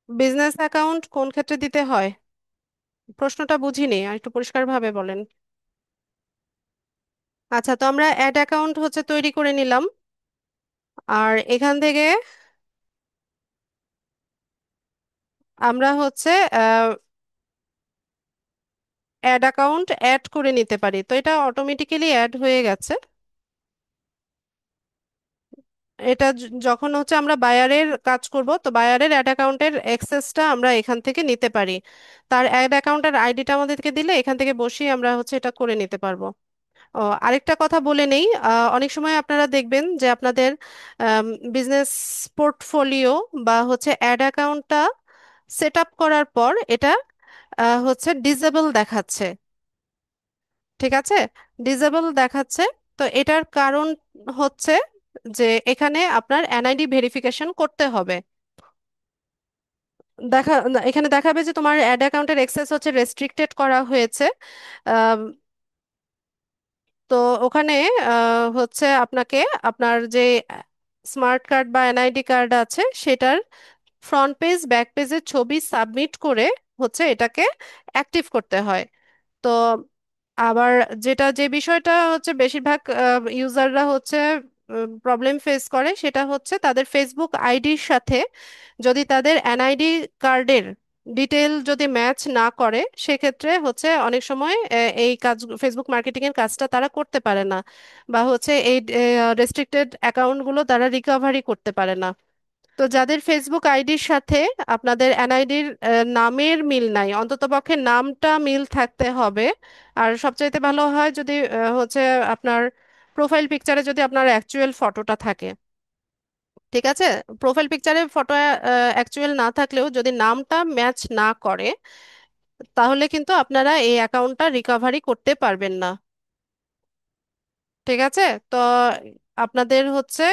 বিজনেস অ্যাকাউন্ট কোন ক্ষেত্রে দিতে হয়, প্রশ্নটা বুঝিনি, আর একটু পরিষ্কারভাবে বলেন। আচ্ছা, তো আমরা অ্যাড অ্যাকাউন্ট হচ্ছে তৈরি করে নিলাম, আর এখান থেকে আমরা হচ্ছে অ্যাড অ্যাকাউন্ট অ্যাড করে নিতে পারি। তো এটা অটোমেটিক্যালি অ্যাড হয়ে গেছে। এটা যখন হচ্ছে আমরা বায়ারের কাজ করব, তো বায়ারের অ্যাড অ্যাকাউন্টের অ্যাক্সেসটা আমরা এখান থেকে নিতে পারি। তার অ্যাড অ্যাকাউন্টের আইডিটা আমাদেরকে দিলে এখান থেকে বসেই আমরা হচ্ছে এটা করে নিতে পারবো। ও, আরেকটা কথা বলে নেই, অনেক সময় আপনারা দেখবেন যে আপনাদের বিজনেস পোর্টফোলিও বা হচ্ছে অ্যাড অ্যাকাউন্টটা সেট আপ করার পর এটা হচ্ছে ডিসেবল দেখাচ্ছে। ঠিক আছে, ডিসেবল দেখাচ্ছে। তো এটার কারণ হচ্ছে যে এখানে আপনার এনআইডি ভেরিফিকেশন করতে হবে। এখানে দেখাবে যে তোমার অ্যাড অ্যাকাউন্টের অ্যাক্সেস হচ্ছে রেস্ট্রিক্টেড করা হয়েছে। আম, তো ওখানে হচ্ছে আপনাকে আপনার যে স্মার্ট কার্ড বা এনআইডি কার্ড আছে সেটার ফ্রন্ট পেজ ব্যাক পেজের ছবি সাবমিট করে হচ্ছে এটাকে অ্যাক্টিভ করতে হয়। তো আবার যে বিষয়টা হচ্ছে বেশিরভাগ ইউজাররা হচ্ছে প্রবলেম ফেস করে, সেটা হচ্ছে তাদের ফেসবুক আইডির সাথে যদি তাদের এনআইডি কার্ডের ডিটেল যদি ম্যাচ না করে, সেক্ষেত্রে হচ্ছে অনেক সময় এই কাজ, ফেসবুক মার্কেটিং এর কাজটা তারা করতে পারে না, বা হচ্ছে এই রেস্ট্রিক্টেড অ্যাকাউন্টগুলো তারা রিকভারি করতে পারে না। তো যাদের ফেসবুক আইডির সাথে আপনাদের এনআইডির নামের মিল নাই, অন্ততপক্ষে নামটা মিল থাকতে হবে। আর সবচাইতে ভালো হয় যদি হচ্ছে আপনার প্রোফাইল পিকচারে যদি আপনার অ্যাকচুয়াল ফটোটা থাকে। ঠিক আছে, প্রোফাইল পিকচারে ফটো অ্যাকচুয়াল না থাকলেও যদি নামটা ম্যাচ না করে, তাহলে কিন্তু আপনারা এই অ্যাকাউন্টটা রিকভারি করতে পারবেন না। ঠিক আছে, তো আপনাদের হচ্ছে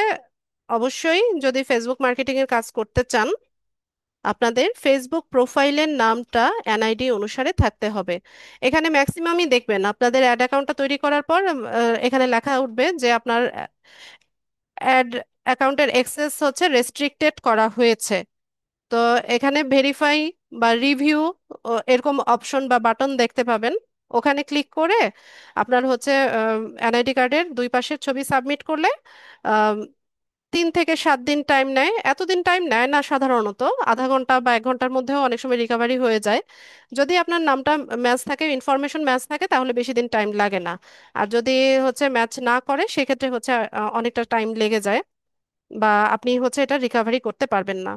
অবশ্যই যদি ফেসবুক মার্কেটিং এর কাজ করতে চান, আপনাদের ফেসবুক প্রোফাইলের নামটা এনআইডি অনুসারে থাকতে হবে। এখানে ম্যাক্সিমামই দেখবেন আপনাদের অ্যাড অ্যাকাউন্টটা তৈরি করার পর এখানে লেখা উঠবে যে আপনার অ্যাড অ্যাকাউন্টের অ্যাক্সেস হচ্ছে রেস্ট্রিক্টেড করা হয়েছে। তো এখানে ভেরিফাই বা রিভিউ এরকম অপশন বা বাটন দেখতে পাবেন। ওখানে ক্লিক করে আপনার হচ্ছে এনআইডি কার্ডের দুই পাশের ছবি সাবমিট করলে 3 থেকে 7 দিন টাইম নেয়, এতদিন টাইম নেয় না সাধারণত, আধা ঘন্টা বা 1 ঘন্টার মধ্যেও অনেক সময় রিকভারি হয়ে যায়। যদি আপনার নামটা ম্যাচ থাকে, ইনফরমেশন ম্যাচ থাকে, তাহলে বেশি দিন টাইম লাগে না। আর যদি হচ্ছে ম্যাচ না করে সেক্ষেত্রে হচ্ছে অনেকটা টাইম লেগে যায়, বা আপনি হচ্ছে এটা রিকভারি করতে পারবেন না।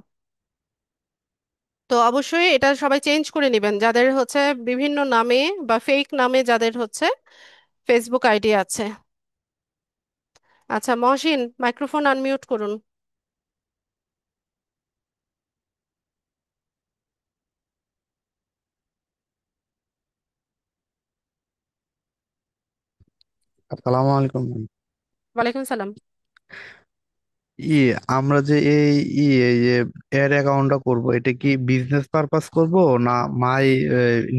তো অবশ্যই এটা সবাই চেঞ্জ করে নেবেন যাদের হচ্ছে বিভিন্ন নামে বা ফেক নামে যাদের হচ্ছে ফেসবুক আইডি আছে। আচ্ছা মহসিন, মাইক্রোফোন আনমিউট করুন। আসসালামু আলাইকুম। ওয়ালাইকুম সালাম। ই আমরা যে এই যে এর অ্যাকাউন্টটা করব, এটা কি বিজনেস পারপাস করব না মাই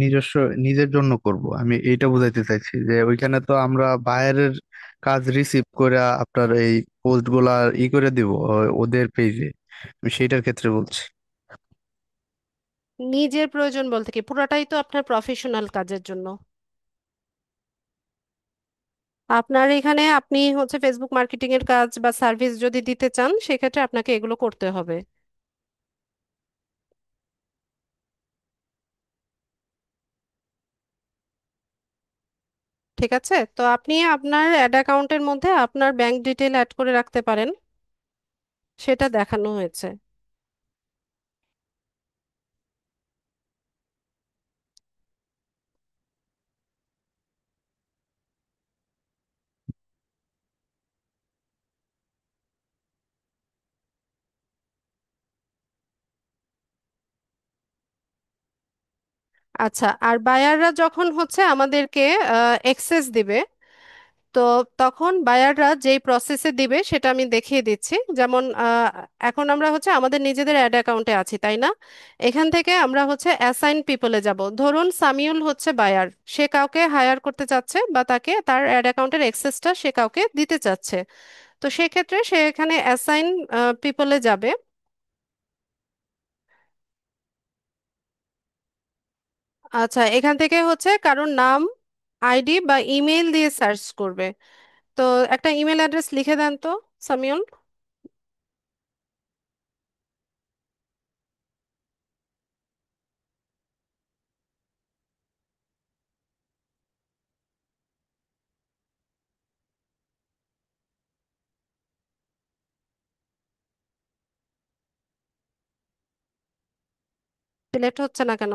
নিজস্ব নিজের জন্য করব? আমি এইটা বুঝাইতে চাইছি যে ওইখানে তো আমরা বাইরের কাজ রিসিভ করে আপনার এই পোস্ট গুলা করে দিব ওদের পেজে। আমি সেইটার ক্ষেত্রে বলছি। নিজের প্রয়োজন বলতে কি, পুরোটাই তো আপনার প্রফেশনাল কাজের জন্য। আপনার এখানে আপনি হচ্ছে ফেসবুক মার্কেটিং এর কাজ বা সার্ভিস যদি দিতে চান, সেক্ষেত্রে আপনাকে এগুলো করতে হবে। ঠিক আছে, তো আপনি আপনার অ্যাড অ্যাকাউন্টের মধ্যে আপনার ব্যাংক ডিটেল অ্যাড করে রাখতে পারেন, সেটা দেখানো হয়েছে। আচ্ছা, আর বায়াররা যখন হচ্ছে আমাদেরকে এক্সেস দিবে, তো তখন বায়াররা যেই প্রসেসে দিবে সেটা আমি দেখিয়ে দিচ্ছি। যেমন এখন আমরা হচ্ছে আমাদের নিজেদের অ্যাড অ্যাকাউন্টে আছি, তাই না? এখান থেকে আমরা হচ্ছে অ্যাসাইন পিপলে যাব। ধরুন সামিউল হচ্ছে বায়ার, সে কাউকে হায়ার করতে চাচ্ছে বা তাকে তার অ্যাড অ্যাকাউন্টের অ্যাক্সেসটা সে কাউকে দিতে চাচ্ছে। তো সেক্ষেত্রে সে এখানে অ্যাসাইন পিপলে যাবে। আচ্ছা, এখান থেকে হচ্ছে কারোর নাম, আইডি বা ইমেল দিয়ে সার্চ করবে। তো একটা ইমেল অ্যাড্রেস লিখে দেন তো, সামিউল। সিলেক্ট হচ্ছে না কেন?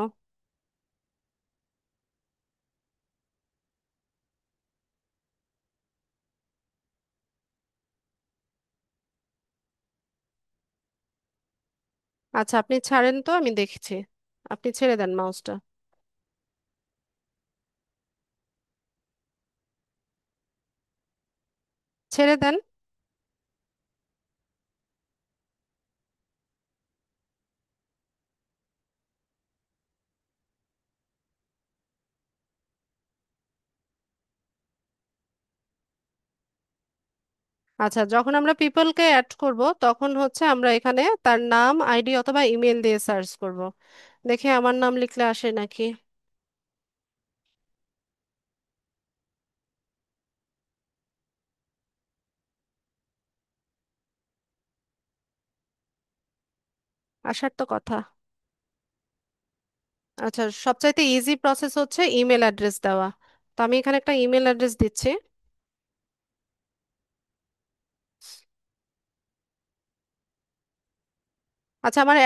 আচ্ছা, আপনি ছাড়েন তো, আমি দেখছি। আপনি ছেড়ে দেন মাউসটা, ছেড়ে দেন। আচ্ছা, যখন আমরা পিপলকে অ্যাড করব, তখন হচ্ছে আমরা এখানে তার নাম, আইডি অথবা ইমেল দিয়ে সার্চ করব। দেখি আমার নাম লিখলে আসে নাকি। আসার তো কথা। আচ্ছা, সবচাইতে ইজি প্রসেস হচ্ছে ইমেল অ্যাড্রেস দেওয়া। তো আমি এখানে একটা ইমেল অ্যাড্রেস দিচ্ছি। আচ্ছা, আমার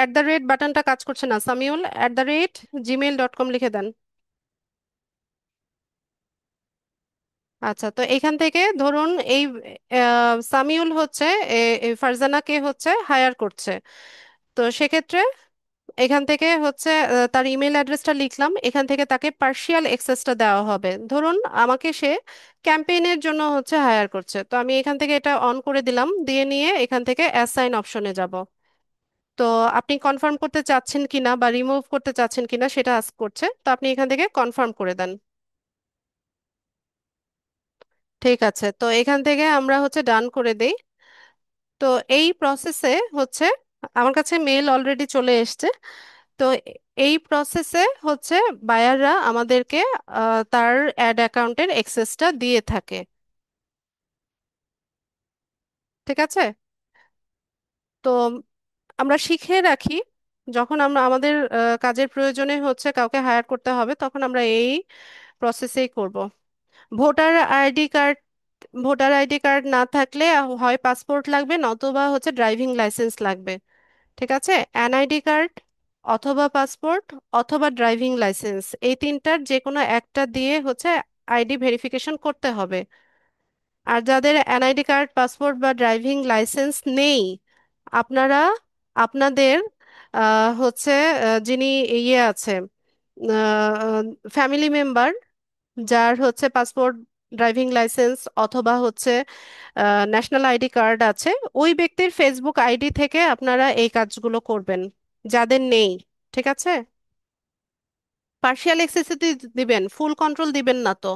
@ বাটনটা কাজ করছে না, সামিউল @gmail.com লিখে দেন। আচ্ছা, তো এখান থেকে ধরুন এই সামিউল হচ্ছে এই ফারজানাকে হচ্ছে হায়ার করছে। তো সেক্ষেত্রে এখান থেকে হচ্ছে তার ইমেল অ্যাড্রেসটা লিখলাম, এখান থেকে তাকে পার্শিয়াল অ্যাক্সেসটা দেওয়া হবে। ধরুন আমাকে সে ক্যাম্পেইনের জন্য হচ্ছে হায়ার করছে, তো আমি এখান থেকে এটা অন করে দিলাম, দিয়ে নিয়ে এখান থেকে অ্যাসাইন অপশনে যাব। তো আপনি কনফার্ম করতে চাচ্ছেন কিনা বা রিমুভ করতে চাচ্ছেন কিনা সেটা আস্ক করছে, তো আপনি এখান থেকে কনফার্ম করে দেন। ঠিক আছে, তো এখান থেকে আমরা হচ্ছে ডান করে দেই। তো এই প্রসেসে হচ্ছে আমার কাছে মেল অলরেডি চলে এসেছে। তো এই প্রসেসে হচ্ছে বায়াররা আমাদেরকে তার অ্যাড অ্যাকাউন্টের অ্যাক্সেসটা দিয়ে থাকে। ঠিক আছে, তো আমরা শিখে রাখি, যখন আমরা আমাদের কাজের প্রয়োজনে হচ্ছে কাউকে হায়ার করতে হবে, তখন আমরা এই প্রসেসেই করব। Voter ID card voter ID card না থাকলে হয় পাসপোর্ট লাগবে, নতুবা হচ্ছে ড্রাইভিং লাইসেন্স লাগবে। ঠিক আছে, এনআইডি কার্ড অথবা পাসপোর্ট অথবা ড্রাইভিং লাইসেন্স, এই তিনটার যে কোনো একটা দিয়ে হচ্ছে আইডি ভেরিফিকেশন করতে হবে। আর যাদের এনআইডি কার্ড, পাসপোর্ট বা ড্রাইভিং লাইসেন্স নেই, আপনারা আপনাদের হচ্ছে যিনি ইয়ে আছে, ফ্যামিলি মেম্বার যার হচ্ছে পাসপোর্ট ড্রাইভিং লাইসেন্স অথবা হচ্ছে ন্যাশনাল আইডি কার্ড আছে, ওই ব্যক্তির ফেসবুক আইডি থেকে আপনারা এই কাজগুলো করবেন, যাদের নেই। ঠিক আছে? পার্শিয়াল অ্যাক্সেস দিবেন, ফুল কন্ট্রোল দিবেন না তো।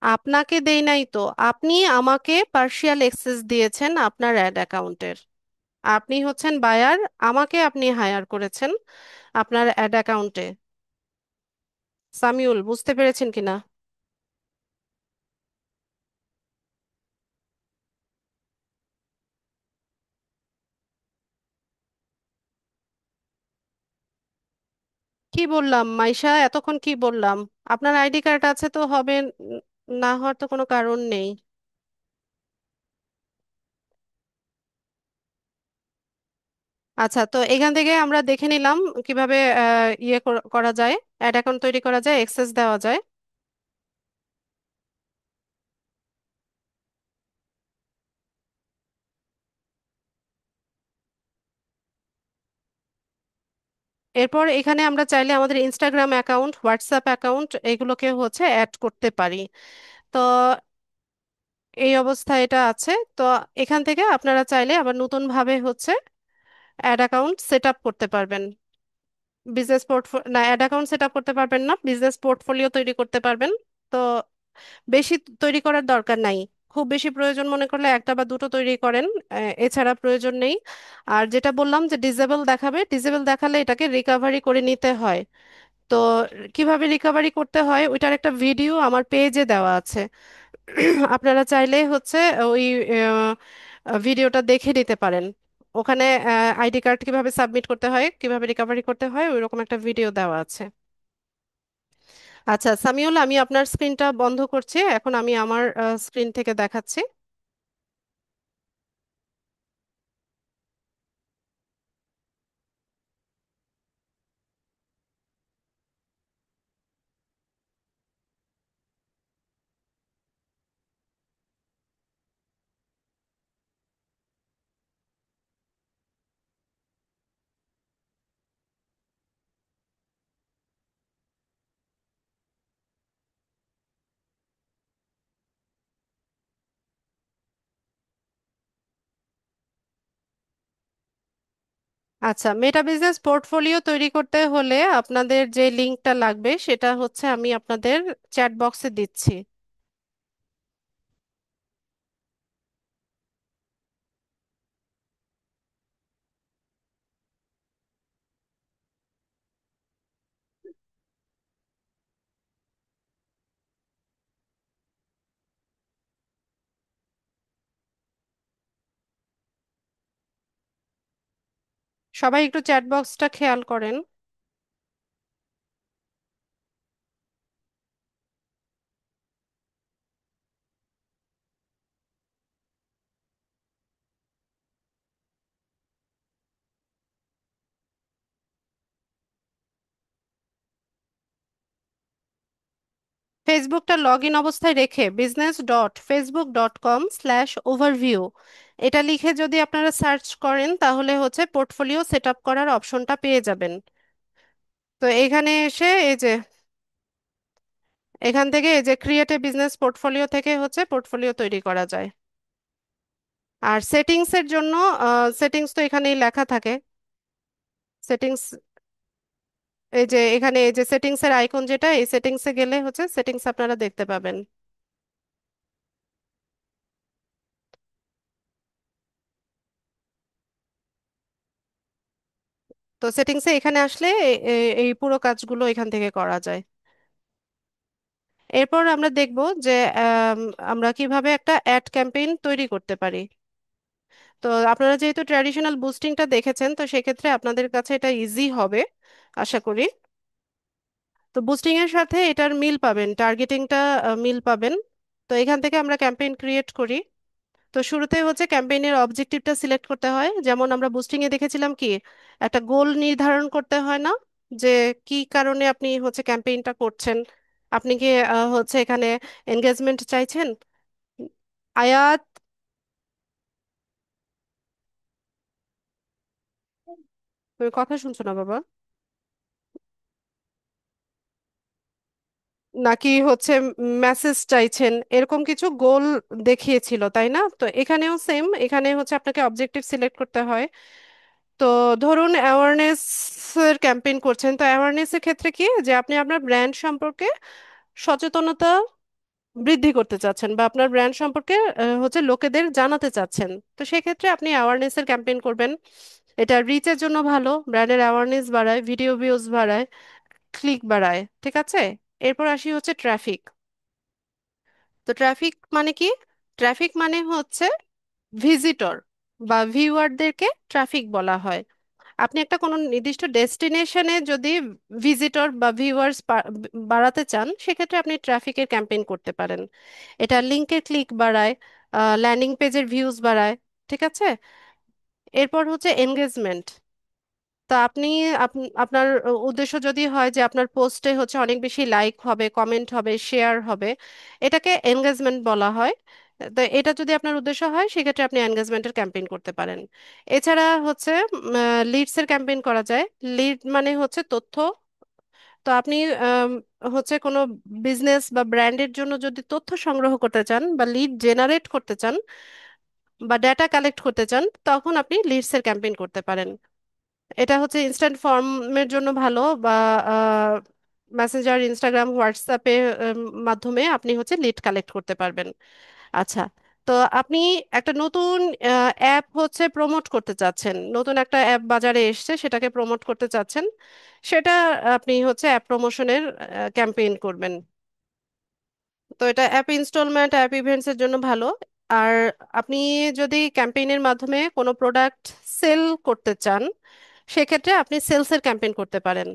আপনাকে দেই নাই তো, আপনি আমাকে পার্শিয়াল অ্যাক্সেস দিয়েছেন আপনার অ্যাড অ্যাকাউন্টের। আপনি হচ্ছেন বায়ার, আমাকে আপনি হায়ার করেছেন আপনার অ্যাড অ্যাকাউন্টে। সামিউল, বুঝতে পেরেছেন কিনা? কি বললাম মাইশা, এতক্ষণ কি বললাম? আপনার আইডি কার্ড আছে তো হবে, না হওয়ার তো কোনো কারণ নেই। আচ্ছা, তো এখান থেকে আমরা দেখে নিলাম কিভাবে করা যায়, অ্যাড অ্যাকাউন্ট তৈরি করা যায়, অ্যাক্সেস দেওয়া যায়। এরপর এখানে আমরা চাইলে আমাদের ইনস্টাগ্রাম অ্যাকাউন্ট, হোয়াটসঅ্যাপ অ্যাকাউন্ট এগুলোকে হচ্ছে অ্যাড করতে পারি। তো এই অবস্থায় এটা আছে। তো এখান থেকে আপনারা চাইলে আবার নতুন ভাবে হচ্ছে অ্যাড অ্যাকাউন্ট সেট আপ করতে পারবেন। বিজনেস পোর্টফোলিও না, অ্যাড অ্যাকাউন্ট সেট আপ করতে পারবেন না, বিজনেস পোর্টফোলিও তৈরি করতে পারবেন। তো বেশি তৈরি করার দরকার নাই। খুব বেশি প্রয়োজন মনে করলে একটা বা দুটো তৈরি করেন, এছাড়া প্রয়োজন নেই। আর যেটা বললাম যে ডিজেবল দেখাবে, ডিজেবল দেখালে এটাকে রিকভারি করে নিতে হয়। তো কিভাবে রিকভারি করতে হয় ওইটার একটা ভিডিও আমার পেজে দেওয়া আছে। আপনারা চাইলে হচ্ছে ওই ভিডিওটা দেখে নিতে পারেন। ওখানে আইডি কার্ড কিভাবে সাবমিট করতে হয়, কিভাবে রিকভারি করতে হয়, ওইরকম একটা ভিডিও দেওয়া আছে। আচ্ছা সামিউল, আমি আপনার স্ক্রিনটা বন্ধ করছি, এখন আমি আমার স্ক্রিন থেকে দেখাচ্ছি। আচ্ছা, মেটা বিজনেস পোর্টফোলিও তৈরি করতে হলে আপনাদের যে লিঙ্কটা লাগবে সেটা হচ্ছে আমি আপনাদের চ্যাট বক্সে দিচ্ছি। সবাই একটু চ্যাট বক্সটা খেয়াল করেন। ফেসবুকটা লগ ইন অবস্থায় রেখে business.facebook.com/overview এটা লিখে যদি আপনারা সার্চ করেন তাহলে হচ্ছে পোর্টফোলিও সেট আপ করার অপশনটা পেয়ে যাবেন। তো এখানে এসে এই যে এখান থেকে এই যে ক্রিয়েট এ বিজনেস পোর্টফোলিও থেকে হচ্ছে পোর্টফোলিও তৈরি করা যায়। আর সেটিংস এর জন্য সেটিংস তো এখানেই লেখা থাকে। সেটিংস, এই যে এখানে এই যে সেটিংস এর আইকন, যেটা এই সেটিংস এ গেলে হচ্ছে সেটিংস আপনারা দেখতে পাবেন। তো সেটিংসে এখানে আসলে এই পুরো কাজগুলো এখান থেকে করা যায়। এরপর আমরা দেখব যে আম, আমরা কিভাবে একটা অ্যাড ক্যাম্পেইন তৈরি করতে পারি। তো আপনারা যেহেতু ট্র্যাডিশনাল বুস্টিংটা দেখেছেন, তো সেক্ষেত্রে আপনাদের কাছে এটা ইজি হবে আশা করি। তো বুস্টিং এর সাথে এটার মিল পাবেন, টার্গেটিংটা মিল পাবেন। তো এখান থেকে আমরা ক্যাম্পেইন ক্রিয়েট করি। তো শুরুতে হচ্ছে ক্যাম্পেইনের অবজেক্টিভটা সিলেক্ট করতে হয়, যেমন আমরা বুস্টিং এ দেখেছিলাম কি একটা গোল নির্ধারণ করতে হয় না, যে কি কারণে আপনি হচ্ছে ক্যাম্পেইনটা করছেন। আপনি কি হচ্ছে এখানে এনগেজমেন্ট চাইছেন? আয়াত, তুমি কথা শুনছো না বাবা? নাকি হচ্ছে মেসেজ চাইছেন এরকম কিছু গোল দেখিয়েছিল, তাই না? তো এখানেও সেম, এখানে হচ্ছে আপনাকে অবজেক্টিভ সিলেক্ট করতে হয়। তো ধরুন অ্যাওয়ারনেস এর ক্যাম্পেইন করছেন, তো অ্যাওয়ারনেস এর ক্ষেত্রে কি যে আপনি আপনার ব্র্যান্ড সম্পর্কে সচেতনতা বৃদ্ধি করতে চাচ্ছেন, বা আপনার ব্র্যান্ড সম্পর্কে হচ্ছে লোকেদের জানাতে চাচ্ছেন। তো সেক্ষেত্রে আপনি অ্যাওয়ারনেস এর ক্যাম্পেইন করবেন। এটা রিচের জন্য ভালো, ব্র্যান্ডের অ্যাওয়ারনেস বাড়ায়, ভিডিও ভিউজ বাড়ায়, ক্লিক বাড়ায়, ঠিক আছে? এরপর আসি হচ্ছে ট্রাফিক। তো ট্রাফিক মানে কি? ট্রাফিক মানে হচ্ছে ভিজিটর বা ভিউয়ারদেরকে ট্রাফিক বলা হয়। আপনি একটা কোনো নির্দিষ্ট ডেস্টিনেশনে যদি ভিজিটর বা ভিউয়ার্স বাড়াতে চান, সেক্ষেত্রে আপনি ট্রাফিকের ক্যাম্পেইন করতে পারেন। এটা লিঙ্কের ক্লিক বাড়ায়, ল্যান্ডিং পেজের ভিউজ বাড়ায়, ঠিক আছে? এরপর হচ্ছে এনগেজমেন্ট। তা আপনি আপনার উদ্দেশ্য যদি হয় যে আপনার পোস্টে হচ্ছে অনেক বেশি লাইক হবে, কমেন্ট হবে, শেয়ার হবে, এটাকে এনগেজমেন্ট বলা হয়। তো এটা যদি আপনার উদ্দেশ্য হয়, সেক্ষেত্রে আপনি এনগেজমেন্টের ক্যাম্পেইন করতে পারেন। এছাড়া হচ্ছে লিডসের ক্যাম্পেইন করা যায়। লিড মানে হচ্ছে তথ্য। তো আপনি হচ্ছে কোনো বিজনেস বা ব্র্যান্ডের জন্য যদি তথ্য সংগ্রহ করতে চান বা লিড জেনারেট করতে চান বা ডেটা কালেক্ট করতে চান, তখন আপনি লিডসের ক্যাম্পেইন করতে পারেন। এটা হচ্ছে ইনস্ট্যান্ট ফর্মের জন্য ভালো, বা মেসেঞ্জার, ইনস্টাগ্রাম, হোয়াটসঅ্যাপে মাধ্যমে আপনি হচ্ছে লিড কালেক্ট করতে পারবেন। আচ্ছা, তো আপনি একটা নতুন অ্যাপ হচ্ছে প্রমোট করতে চাচ্ছেন, নতুন একটা অ্যাপ বাজারে এসছে, সেটাকে প্রমোট করতে চাচ্ছেন। সেটা আপনি হচ্ছে অ্যাপ প্রমোশনের ক্যাম্পেইন করবেন। তো এটা অ্যাপ ইনস্টলমেন্ট, অ্যাপ ইভেন্টস এর জন্য ভালো। আর আপনি যদি ক্যাম্পেইনের মাধ্যমে কোনো প্রোডাক্ট সেল করতে চান, সেক্ষেত্রে আপনি সেলসের ক্যাম্পেইন করতে পারেন।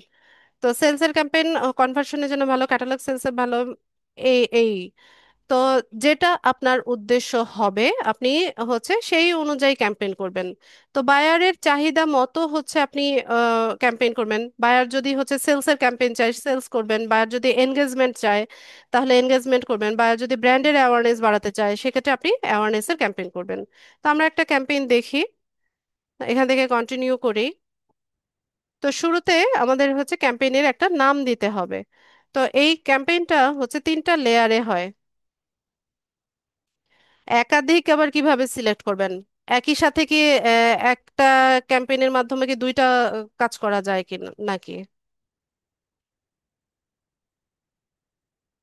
তো সেলসের ক্যাম্পেইন কনভার্সনের জন্য ভালো, ক্যাটালগ সেলসের ভালো। এই তো যেটা আপনার উদ্দেশ্য হবে, আপনি হচ্ছে সেই অনুযায়ী ক্যাম্পেইন করবেন। তো বায়ারের চাহিদা মতো হচ্ছে আপনি ক্যাম্পেইন করবেন। বায়ার যদি হচ্ছে সেলসের ক্যাম্পেইন চায়, সেলস করবেন। বায়ার যদি এনগেজমেন্ট চায়, তাহলে এনগেজমেন্ট করবেন। বায়ার যদি ব্র্যান্ডের অ্যাওয়ারনেস বাড়াতে চায়, সেক্ষেত্রে আপনি অ্যাওয়ারনেসের ক্যাম্পেইন করবেন। তো আমরা একটা ক্যাম্পেইন দেখি, এখান থেকে কন্টিনিউ করি। তো শুরুতে আমাদের হচ্ছে ক্যাম্পেইনের একটা নাম দিতে হবে। তো এই ক্যাম্পেইনটা হচ্ছে তিনটা লেয়ারে হয়। একাধিক আবার কিভাবে সিলেক্ট করবেন? একই সাথে কি একটা ক্যাম্পেইনের মাধ্যমে কি দুইটা কাজ করা যায় কি নাকি?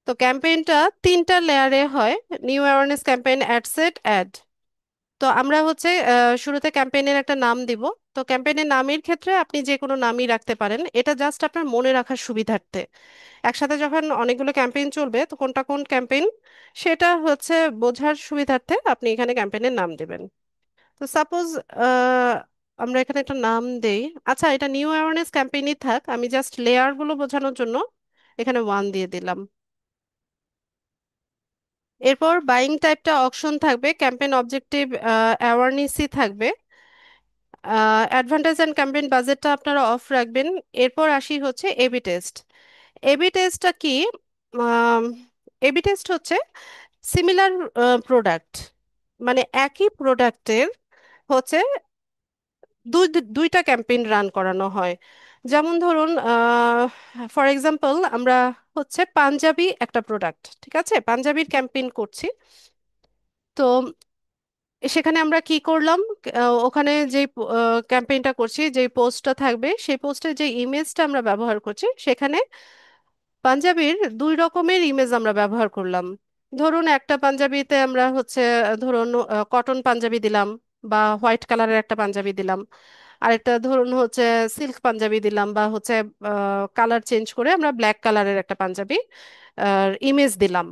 তো ক্যাম্পেইনটা তিনটা লেয়ারে হয়। New awareness campaign, ad set, ad. তো আমরা হচ্ছে শুরুতে ক্যাম্পেইনের একটা নাম দিব। তো ক্যাম্পেইনের নামের ক্ষেত্রে আপনি যে কোনো নামই রাখতে পারেন, এটা জাস্ট আপনার মনে রাখার সুবিধার্থে। একসাথে যখন অনেকগুলো ক্যাম্পেইন চলবে, তো কোনটা কোন ক্যাম্পেইন সেটা হচ্ছে বোঝার সুবিধার্থে আপনি এখানে ক্যাম্পেইনের নাম দেবেন। তো সাপোজ আমরা এখানে একটা নাম দেই। আচ্ছা, এটা নিউ অ্যাওয়ারনেস ক্যাম্পেইনই থাক, আমি জাস্ট লেয়ার গুলো বোঝানোর জন্য এখানে 1 দিয়ে দিলাম। এরপর বাইং টাইপটা অপশন থাকবে, ক্যাম্পেইন অবজেক্টিভ অ্যাওয়ারনেসই থাকবে। অ্যাডভান্টেজ অ্যান্ড ক্যাম্পেইন বাজেটটা আপনারা অফ রাখবেন। এরপর আসি হচ্ছে এবি টেস্ট। এবি টেস্টটা কি? এবি টেস্ট হচ্ছে সিমিলার প্রোডাক্ট, মানে একই প্রোডাক্টের হচ্ছে দুইটা ক্যাম্পেইন রান করানো হয়। যেমন ধরুন, ফর এক্সাম্পল, আমরা হচ্ছে পাঞ্জাবি একটা প্রোডাক্ট, ঠিক আছে, পাঞ্জাবির ক্যাম্পেইন করছি। তো সেখানে আমরা কি করলাম, ওখানে যে ক্যাম্পেইনটা করছি, যে পোস্টটা থাকবে, সেই পোস্টের যে ইমেজটা আমরা ব্যবহার করছি, সেখানে পাঞ্জাবির দুই রকমের ইমেজ আমরা ব্যবহার করলাম। ধরুন একটা পাঞ্জাবিতে আমরা হচ্ছে ধরুন কটন পাঞ্জাবি দিলাম, বা হোয়াইট কালারের একটা পাঞ্জাবি দিলাম। আরেকটা ধরুন হচ্ছে সিল্ক পাঞ্জাবি দিলাম, বা হচ্ছে কালার চেঞ্জ করে আমরা ব্ল্যাক কালারের একটা পাঞ্জাবি ইমেজ দিলাম।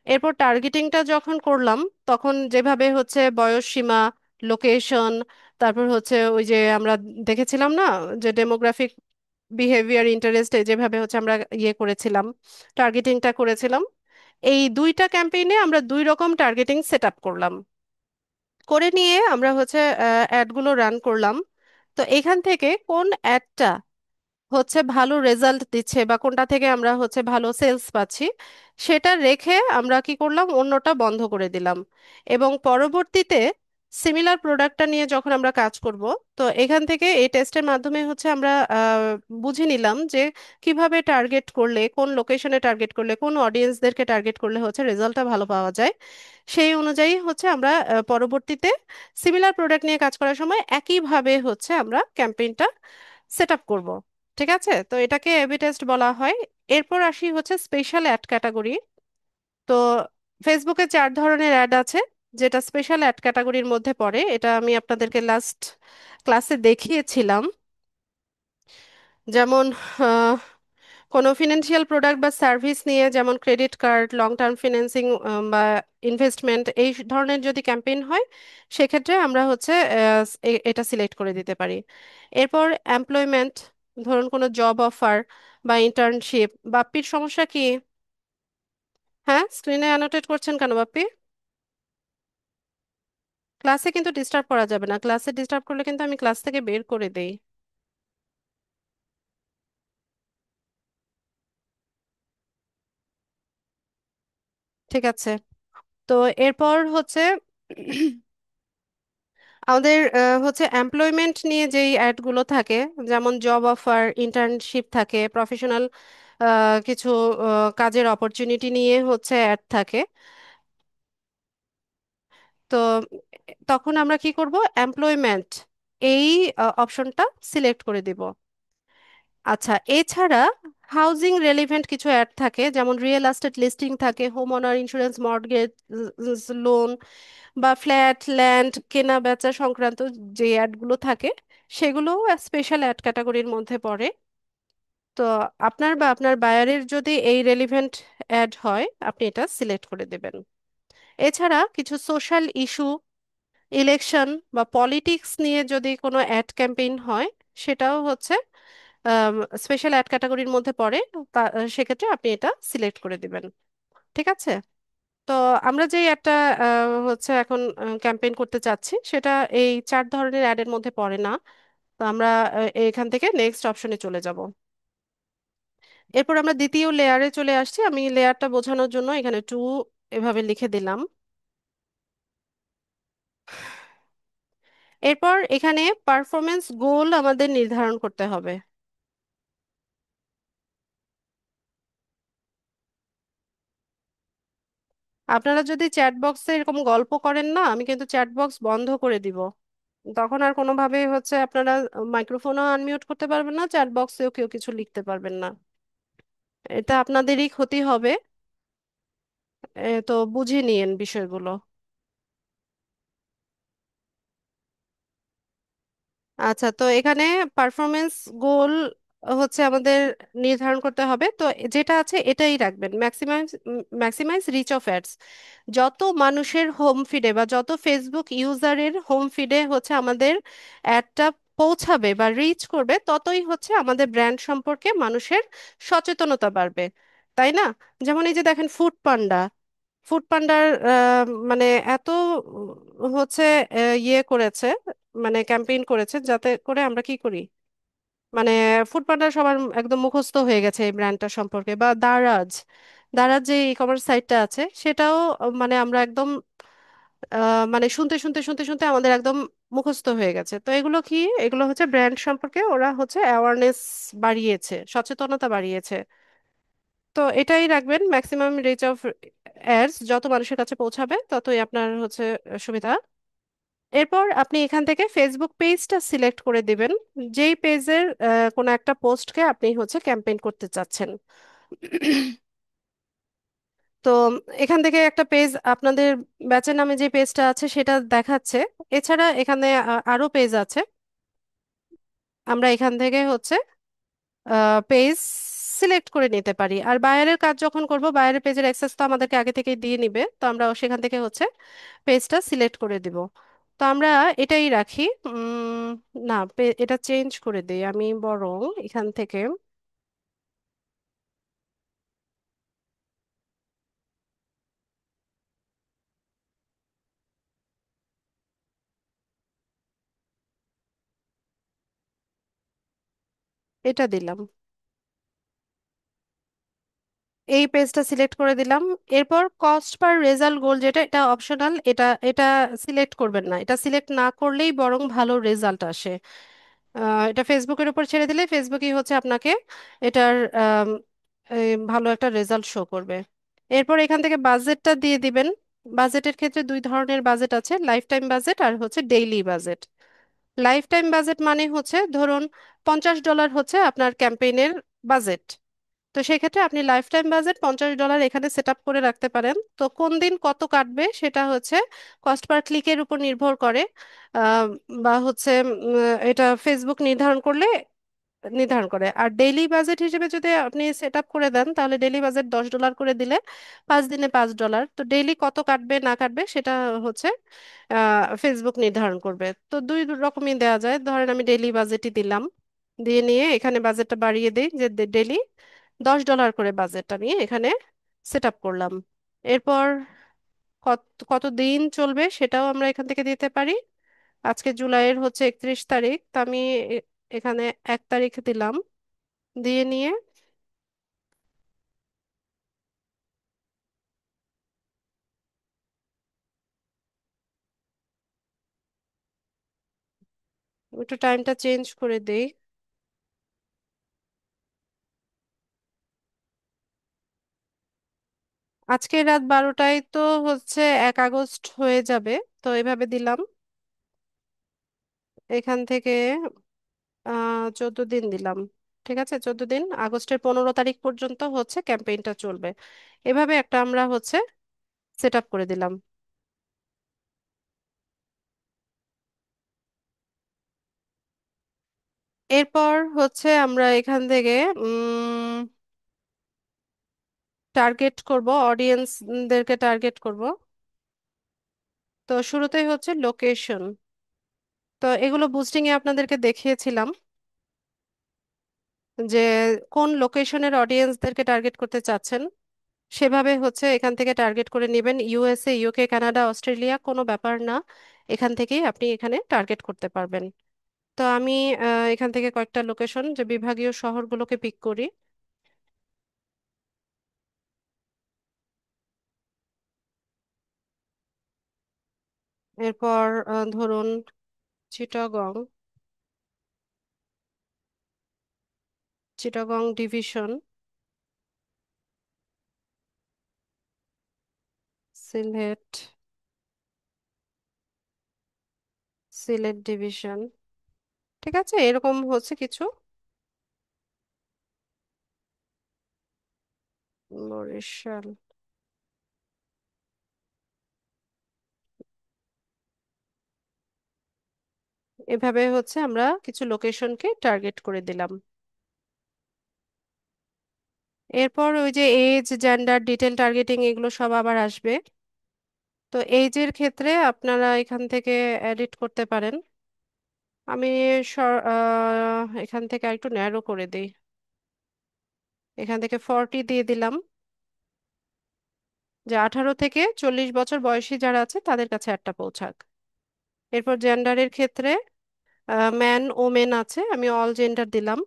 এরপর টার্গেটিংটা যখন করলাম, তখন যেভাবে হচ্ছে বয়স সীমা, লোকেশন, তারপর হচ্ছে ওই যে আমরা দেখেছিলাম না, যে ডেমোগ্রাফিক, বিহেভিয়ার, ইন্টারেস্ট, যেভাবে হচ্ছে আমরা ইয়ে করেছিলাম, টার্গেটিংটা করেছিলাম। এই দুইটা ক্যাম্পেইনে আমরা দুই রকম টার্গেটিং সেট আপ করলাম। করে নিয়ে আমরা হচ্ছে অ্যাডগুলো রান করলাম। তো এখান থেকে কোন অ্যাডটা হচ্ছে ভালো রেজাল্ট দিচ্ছে, বা কোনটা থেকে আমরা হচ্ছে ভালো সেলস পাচ্ছি, সেটা রেখে আমরা কি করলাম, অন্যটা বন্ধ করে দিলাম। এবং পরবর্তীতে সিমিলার প্রোডাক্টটা নিয়ে যখন আমরা কাজ করব, তো এখান থেকে এই টেস্টের মাধ্যমে হচ্ছে আমরা বুঝে নিলাম যে কিভাবে টার্গেট করলে, কোন লোকেশনে টার্গেট করলে, কোন অডিয়েন্সদেরকে টার্গেট করলে হচ্ছে রেজাল্টটা ভালো পাওয়া যায়। সেই অনুযায়ী হচ্ছে আমরা পরবর্তীতে সিমিলার প্রোডাক্ট নিয়ে কাজ করার সময় একইভাবে হচ্ছে আমরা ক্যাম্পেইনটা সেট আপ করবো। ঠিক আছে, তো এটাকে এবি টেস্ট বলা হয়। এরপর আসি হচ্ছে স্পেশাল অ্যাড ক্যাটাগরি। তো ফেসবুকে 4 ধরনের অ্যাড আছে, যেটা স্পেশাল অ্যাড ক্যাটাগরির মধ্যে পড়ে। এটা আমি আপনাদেরকে লাস্ট ক্লাসে দেখিয়েছিলাম। যেমন আহ, কোনো ফিনান্সিয়াল প্রোডাক্ট বা সার্ভিস নিয়ে, যেমন credit card, long term financing বা ইনভেস্টমেন্ট, এই ধরনের যদি ক্যাম্পেইন হয়, সেক্ষেত্রে আমরা হচ্ছে এটা সিলেক্ট করে দিতে পারি। এরপর এমপ্লয়মেন্ট, ধরুন কোনো জব অফার বা ইন্টার্নশিপ। বাপ্পির সমস্যা কি? হ্যাঁ, স্ক্রিনে অ্যানোটেট করছেন কেন বাপ্পি? ক্লাসে কিন্তু ডিস্টার্ব করা যাবে না, ক্লাসে ডিস্টার্ব করলে কিন্তু আমি ক্লাস থেকে বের করে দেই। ঠিক আছে, তো এরপর হচ্ছে আমাদের হচ্ছে এমপ্লয়মেন্ট নিয়ে যেই অ্যাডগুলো থাকে, যেমন জব অফার, ইন্টার্নশিপ থাকে, প্রফেশনাল কিছু কাজের অপরচুনিটি নিয়ে হচ্ছে অ্যাড থাকে। তো তখন আমরা কি করব? এমপ্লয়মেন্ট এই অপশনটা সিলেক্ট করে দিব। আচ্ছা, এছাড়া হাউজিং রেলিভেন্ট কিছু অ্যাড থাকে, যেমন রিয়েল এস্টেট লিস্টিং থাকে, হোম ওনার ইন্স্যুরেন্স, মর্টগেজ লোন বা ফ্ল্যাট ল্যান্ড কেনা বেচা সংক্রান্ত যে অ্যাডগুলো থাকে, সেগুলো স্পেশাল অ্যাড ক্যাটাগরির মধ্যে পড়ে। তো আপনার বা আপনার বায়ারের যদি এই রেলিভেন্ট অ্যাড হয়, আপনি এটা সিলেক্ট করে দেবেন। এছাড়া কিছু সোশ্যাল ইস্যু, ইলেকশন বা পলিটিক্স নিয়ে যদি কোনো অ্যাড ক্যাম্পেইন হয়, সেটাও হচ্ছে স্পেশাল অ্যাড ক্যাটাগরির মধ্যে পড়ে। সেক্ষেত্রে আপনি এটা সিলেক্ট করে দিবেন। ঠিক আছে, তো আমরা যে একটা হচ্ছে এখন ক্যাম্পেইন করতে চাচ্ছি, সেটা এই 4 ধরনের অ্যাডের মধ্যে পড়ে না। তো আমরা এখান থেকে নেক্সট অপশনে চলে যাব। এরপর আমরা দ্বিতীয় লেয়ারে চলে আসছি। আমি লেয়ারটা বোঝানোর জন্য এখানে 2 এভাবে লিখে দিলাম। এরপর এখানে পারফরমেন্স গোল আমাদের নির্ধারণ করতে হবে। আপনারা যদি চ্যাট বক্সে এরকম গল্প করেন না, আমি কিন্তু চ্যাট বক্স বন্ধ করে দিব। তখন আর কোনোভাবে হচ্ছে আপনারা মাইক্রোফোনও আনমিউট করতে পারবেন না, চ্যাট বক্সেও কেউ কিছু লিখতে পারবেন না। এটা আপনাদেরই ক্ষতি হবে। তো বুঝে নিয়েন বিষয়গুলো। আচ্ছা, তো এখানে পারফরমেন্স গোল হচ্ছে আমাদের নির্ধারণ করতে হবে। তো যেটা আছে এটাই রাখবেন, maximise maximise reach of ads. যত মানুষের হোম ফিডে বা যত ফেসবুক ইউজারের হোম ফিডে হচ্ছে আমাদের অ্যাডটা পৌঁছাবে বা রিচ করবে, ততই হচ্ছে আমাদের ব্র্যান্ড সম্পর্কে মানুষের সচেতনতা বাড়বে। তাই না? যেমন এই যে দেখেন, ফুড পান্ডা, ফুড পান্ডার মানে এত হচ্ছে ইয়ে করেছে, মানে ক্যাম্পেইন করেছে, যাতে করে আমরা কি করি, মানে ফুড পান্ডা সবার একদম মুখস্থ হয়ে গেছে এই ব্র্যান্ডটা সম্পর্কে। বা দারাজ, দারাজ যে ই কমার্স সাইটটা আছে, সেটাও মানে আমরা একদম মানে শুনতে শুনতে শুনতে শুনতে আমাদের একদম মুখস্থ হয়ে গেছে। তো এগুলো কি? এগুলো হচ্ছে ব্র্যান্ড সম্পর্কে ওরা হচ্ছে অ্যাওয়ারনেস বাড়িয়েছে, সচেতনতা বাড়িয়েছে। তো এটাই রাখবেন, ম্যাক্সিমাম রিচ অফ অ্যাডস, যত মানুষের কাছে পৌঁছাবে ততই আপনার হচ্ছে সুবিধা। এরপর আপনি এখান থেকে ফেসবুক পেজটা সিলেক্ট করে দিবেন, যেই পেজের কোনো একটা পোস্টকে আপনি হচ্ছে ক্যাম্পেইন করতে চাচ্ছেন। তো এখান থেকে একটা পেজ, আপনাদের ব্যাচের নামে যে পেজটা আছে সেটা দেখাচ্ছে। এছাড়া এখানে আরো পেজ আছে। আমরা এখান থেকে হচ্ছে পেজ সিলেক্ট করে নিতে পারি। আর বায়ারের কাজ যখন করব, বায়ারের পেজের অ্যাক্সেস তো আমাদেরকে আগে থেকেই দিয়ে নিবে, তো আমরা সেখান থেকে হচ্ছে পেজটা সিলেক্ট করে দিব। তো আমরা এটাই রাখি। না, এটা চেঞ্জ করে দিই আমি, বরং এখান থেকে এটা দিলাম। এই পেজটা সিলেক্ট করে দিলাম। এরপর কস্ট পার রেজাল্ট গোল, যেটা এটা অপশনাল, এটা এটা সিলেক্ট করবেন না, এটা সিলেক্ট না করলেই বরং ভালো রেজাল্ট আসে। এটা ফেসবুকের উপর ছেড়ে দিলে ফেসবুকই হচ্ছে আপনাকে এটার ভালো একটা রেজাল্ট শো করবে। এরপর এখান থেকে বাজেটটা দিয়ে দিবেন। বাজেটের ক্ষেত্রে দুই ধরনের বাজেট আছে, লাইফ টাইম বাজেট আর হচ্ছে daily budget. Life time budget মানে হচ্ছে ধরুন $50 হচ্ছে আপনার ক্যাম্পেইনের বাজেট। তো সেই ক্ষেত্রে আপনি লাইফ টাইম বাজেট $50 এখানে সেট আপ করে রাখতে পারেন। তো কোন দিন কত কাটবে সেটা হচ্ছে কস্ট পার ক্লিকের উপর নির্ভর করে। আহ, বা হচ্ছে এটা ফেসবুক নির্ধারণ করে। আর ডেইলি বাজেট হিসেবে যদি আপনি সেট আপ করে দেন তাহলে ডেইলি বাজেট $10 করে দিলে 5 দিনে $5। তো ডেইলি কত কাটবে না কাটবে সেটা হচ্ছে ফেসবুক নির্ধারণ করবে। তো দুই রকমই দেওয়া যায়, ধরেন আমি ডেইলি বাজেটই দিলাম, দিয়ে নিয়ে এখানে বাজেটটা বাড়িয়ে দিই যে ডেইলি $10 করে বাজেট আমি এখানে সেট আপ করলাম। এরপর কত কত দিন চলবে সেটাও আমরা এখান থেকে দিতে পারি। আজকে জুলাইয়ের হচ্ছে 31 তারিখ, তো আমি এখানে 1 তারিখ দিলাম, দিয়ে নিয়ে একটু টাইমটা চেঞ্জ করে দেই। আজকে রাত 12টায় তো হচ্ছে 1 আগস্ট হয়ে যাবে। তো এভাবে দিলাম, এখান থেকে 14 দিন দিলাম। ঠিক আছে, 14 দিন, আগস্টের 15 তারিখ পর্যন্ত হচ্ছে ক্যাম্পেইনটা চলবে। এভাবে একটা আমরা হচ্ছে সেট আপ করে দিলাম। এরপর হচ্ছে আমরা এখান থেকে টার্গেট করব, অডিয়েন্সদেরকে টার্গেট করব। তো শুরুতেই হচ্ছে লোকেশন। তো এগুলো বুস্টিং এ আপনাদেরকে দেখিয়েছিলাম যে কোন লোকেশনের অডিয়েন্সদেরকে টার্গেট করতে চাচ্ছেন। সেভাবে হচ্ছে এখান থেকে টার্গেট করে নেবেন। ইউএসএ, ইউকে, কানাডা, অস্ট্রেলিয়া কোনো ব্যাপার না, এখান থেকেই আপনি এখানে টার্গেট করতে পারবেন। তো আমি এখান থেকে কয়েকটা লোকেশন, যে বিভাগীয় শহরগুলোকে পিক করি। এরপর ধরুন চিটাগং, চিটাগং ডিভিশন, সিলেট, সিলেট ডিভিশন। ঠিক আছে, এরকম হচ্ছে কিছু। বরিশাল। এভাবে হচ্ছে আমরা কিছু লোকেশনকে টার্গেট করে দিলাম। এরপর ওই যে এজ, জেন্ডার, ডিটেল টার্গেটিং এগুলো সব আবার আসবে। তো এজের ক্ষেত্রে আপনারা এখান থেকে এডিট করতে পারেন। আমি এখান থেকে একটু ন্যারো করে দিই, এখান থেকে 40 দিয়ে দিলাম, যে 18 থেকে 40 বছর বয়সী যারা আছে তাদের কাছে একটা পৌঁছাক। এরপর জেন্ডারের ক্ষেত্রে ম্যান ওমেন আছে, আমি অল জেন্ডার দিলাম।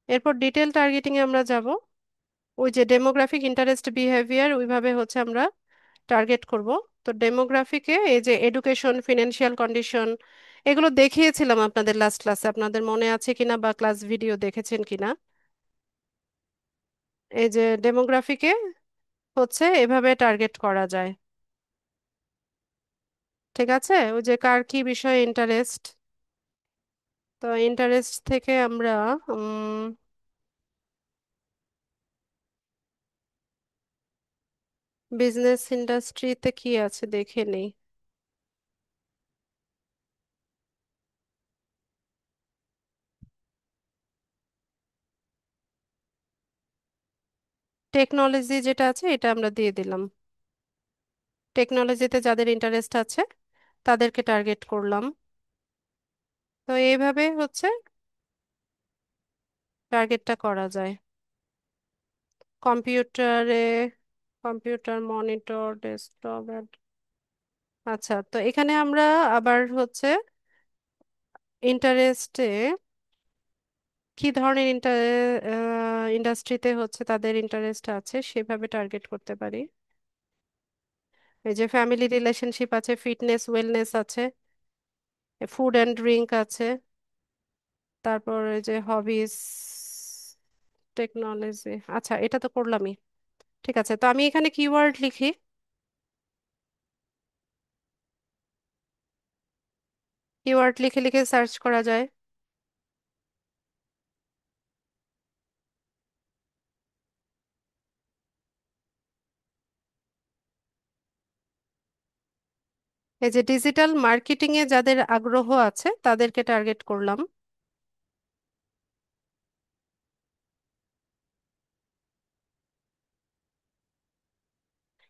এরপর ডিটেল টার্গেটিং এ আমরা যাব, ওই যে ডেমোগ্রাফিক, ইন্টারেস্ট, বিহেভিয়ার, ওইভাবে হচ্ছে আমরা টার্গেট করব। তো ডেমোগ্রাফিকে এই যে এডুকেশন, ফিনান্সিয়াল কন্ডিশন, এগুলো দেখিয়েছিলাম আপনাদের লাস্ট ক্লাসে, আপনাদের মনে আছে কিনা বা ক্লাস ভিডিও দেখেছেন কিনা। এই যে ডেমোগ্রাফিকে হচ্ছে এভাবে টার্গেট করা যায়। ঠিক আছে, ওই যে কার কি বিষয়ে ইন্টারেস্ট। তো ইন্টারেস্ট থেকে আমরা বিজনেস ইন্ডাস্ট্রিতে কি আছে দেখে নেই। টেকনোলজি যেটা আছে এটা আমরা দিয়ে দিলাম, টেকনোলজিতে যাদের ইন্টারেস্ট আছে তাদেরকে টার্গেট করলাম। তো এইভাবে হচ্ছে টার্গেটটা করা যায়। কম্পিউটারে, কম্পিউটার মনিটর, ডেস্কটপ। আচ্ছা, তো এখানে আমরা আবার হচ্ছে ইন্টারেস্টে কি ধরনের ইন্ডাস্ট্রিতে হচ্ছে তাদের ইন্টারেস্ট আছে সেভাবে টার্গেট করতে পারি। এই যে ফ্যামিলি রিলেশনশিপ আছে, ফিটনেস ওয়েলনেস আছে, ফুড অ্যান্ড ড্রিঙ্ক আছে, তারপর এই যে হবিস, টেকনোলজি। আচ্ছা, এটা তো করলামই। ঠিক আছে, তো আমি এখানে কিওয়ার্ড লিখি। কিওয়ার্ড লিখে লিখে সার্চ করা যায়। এই যে ডিজিটাল মার্কেটিং এ যাদের আগ্রহ আছে তাদেরকে টার্গেট করলাম।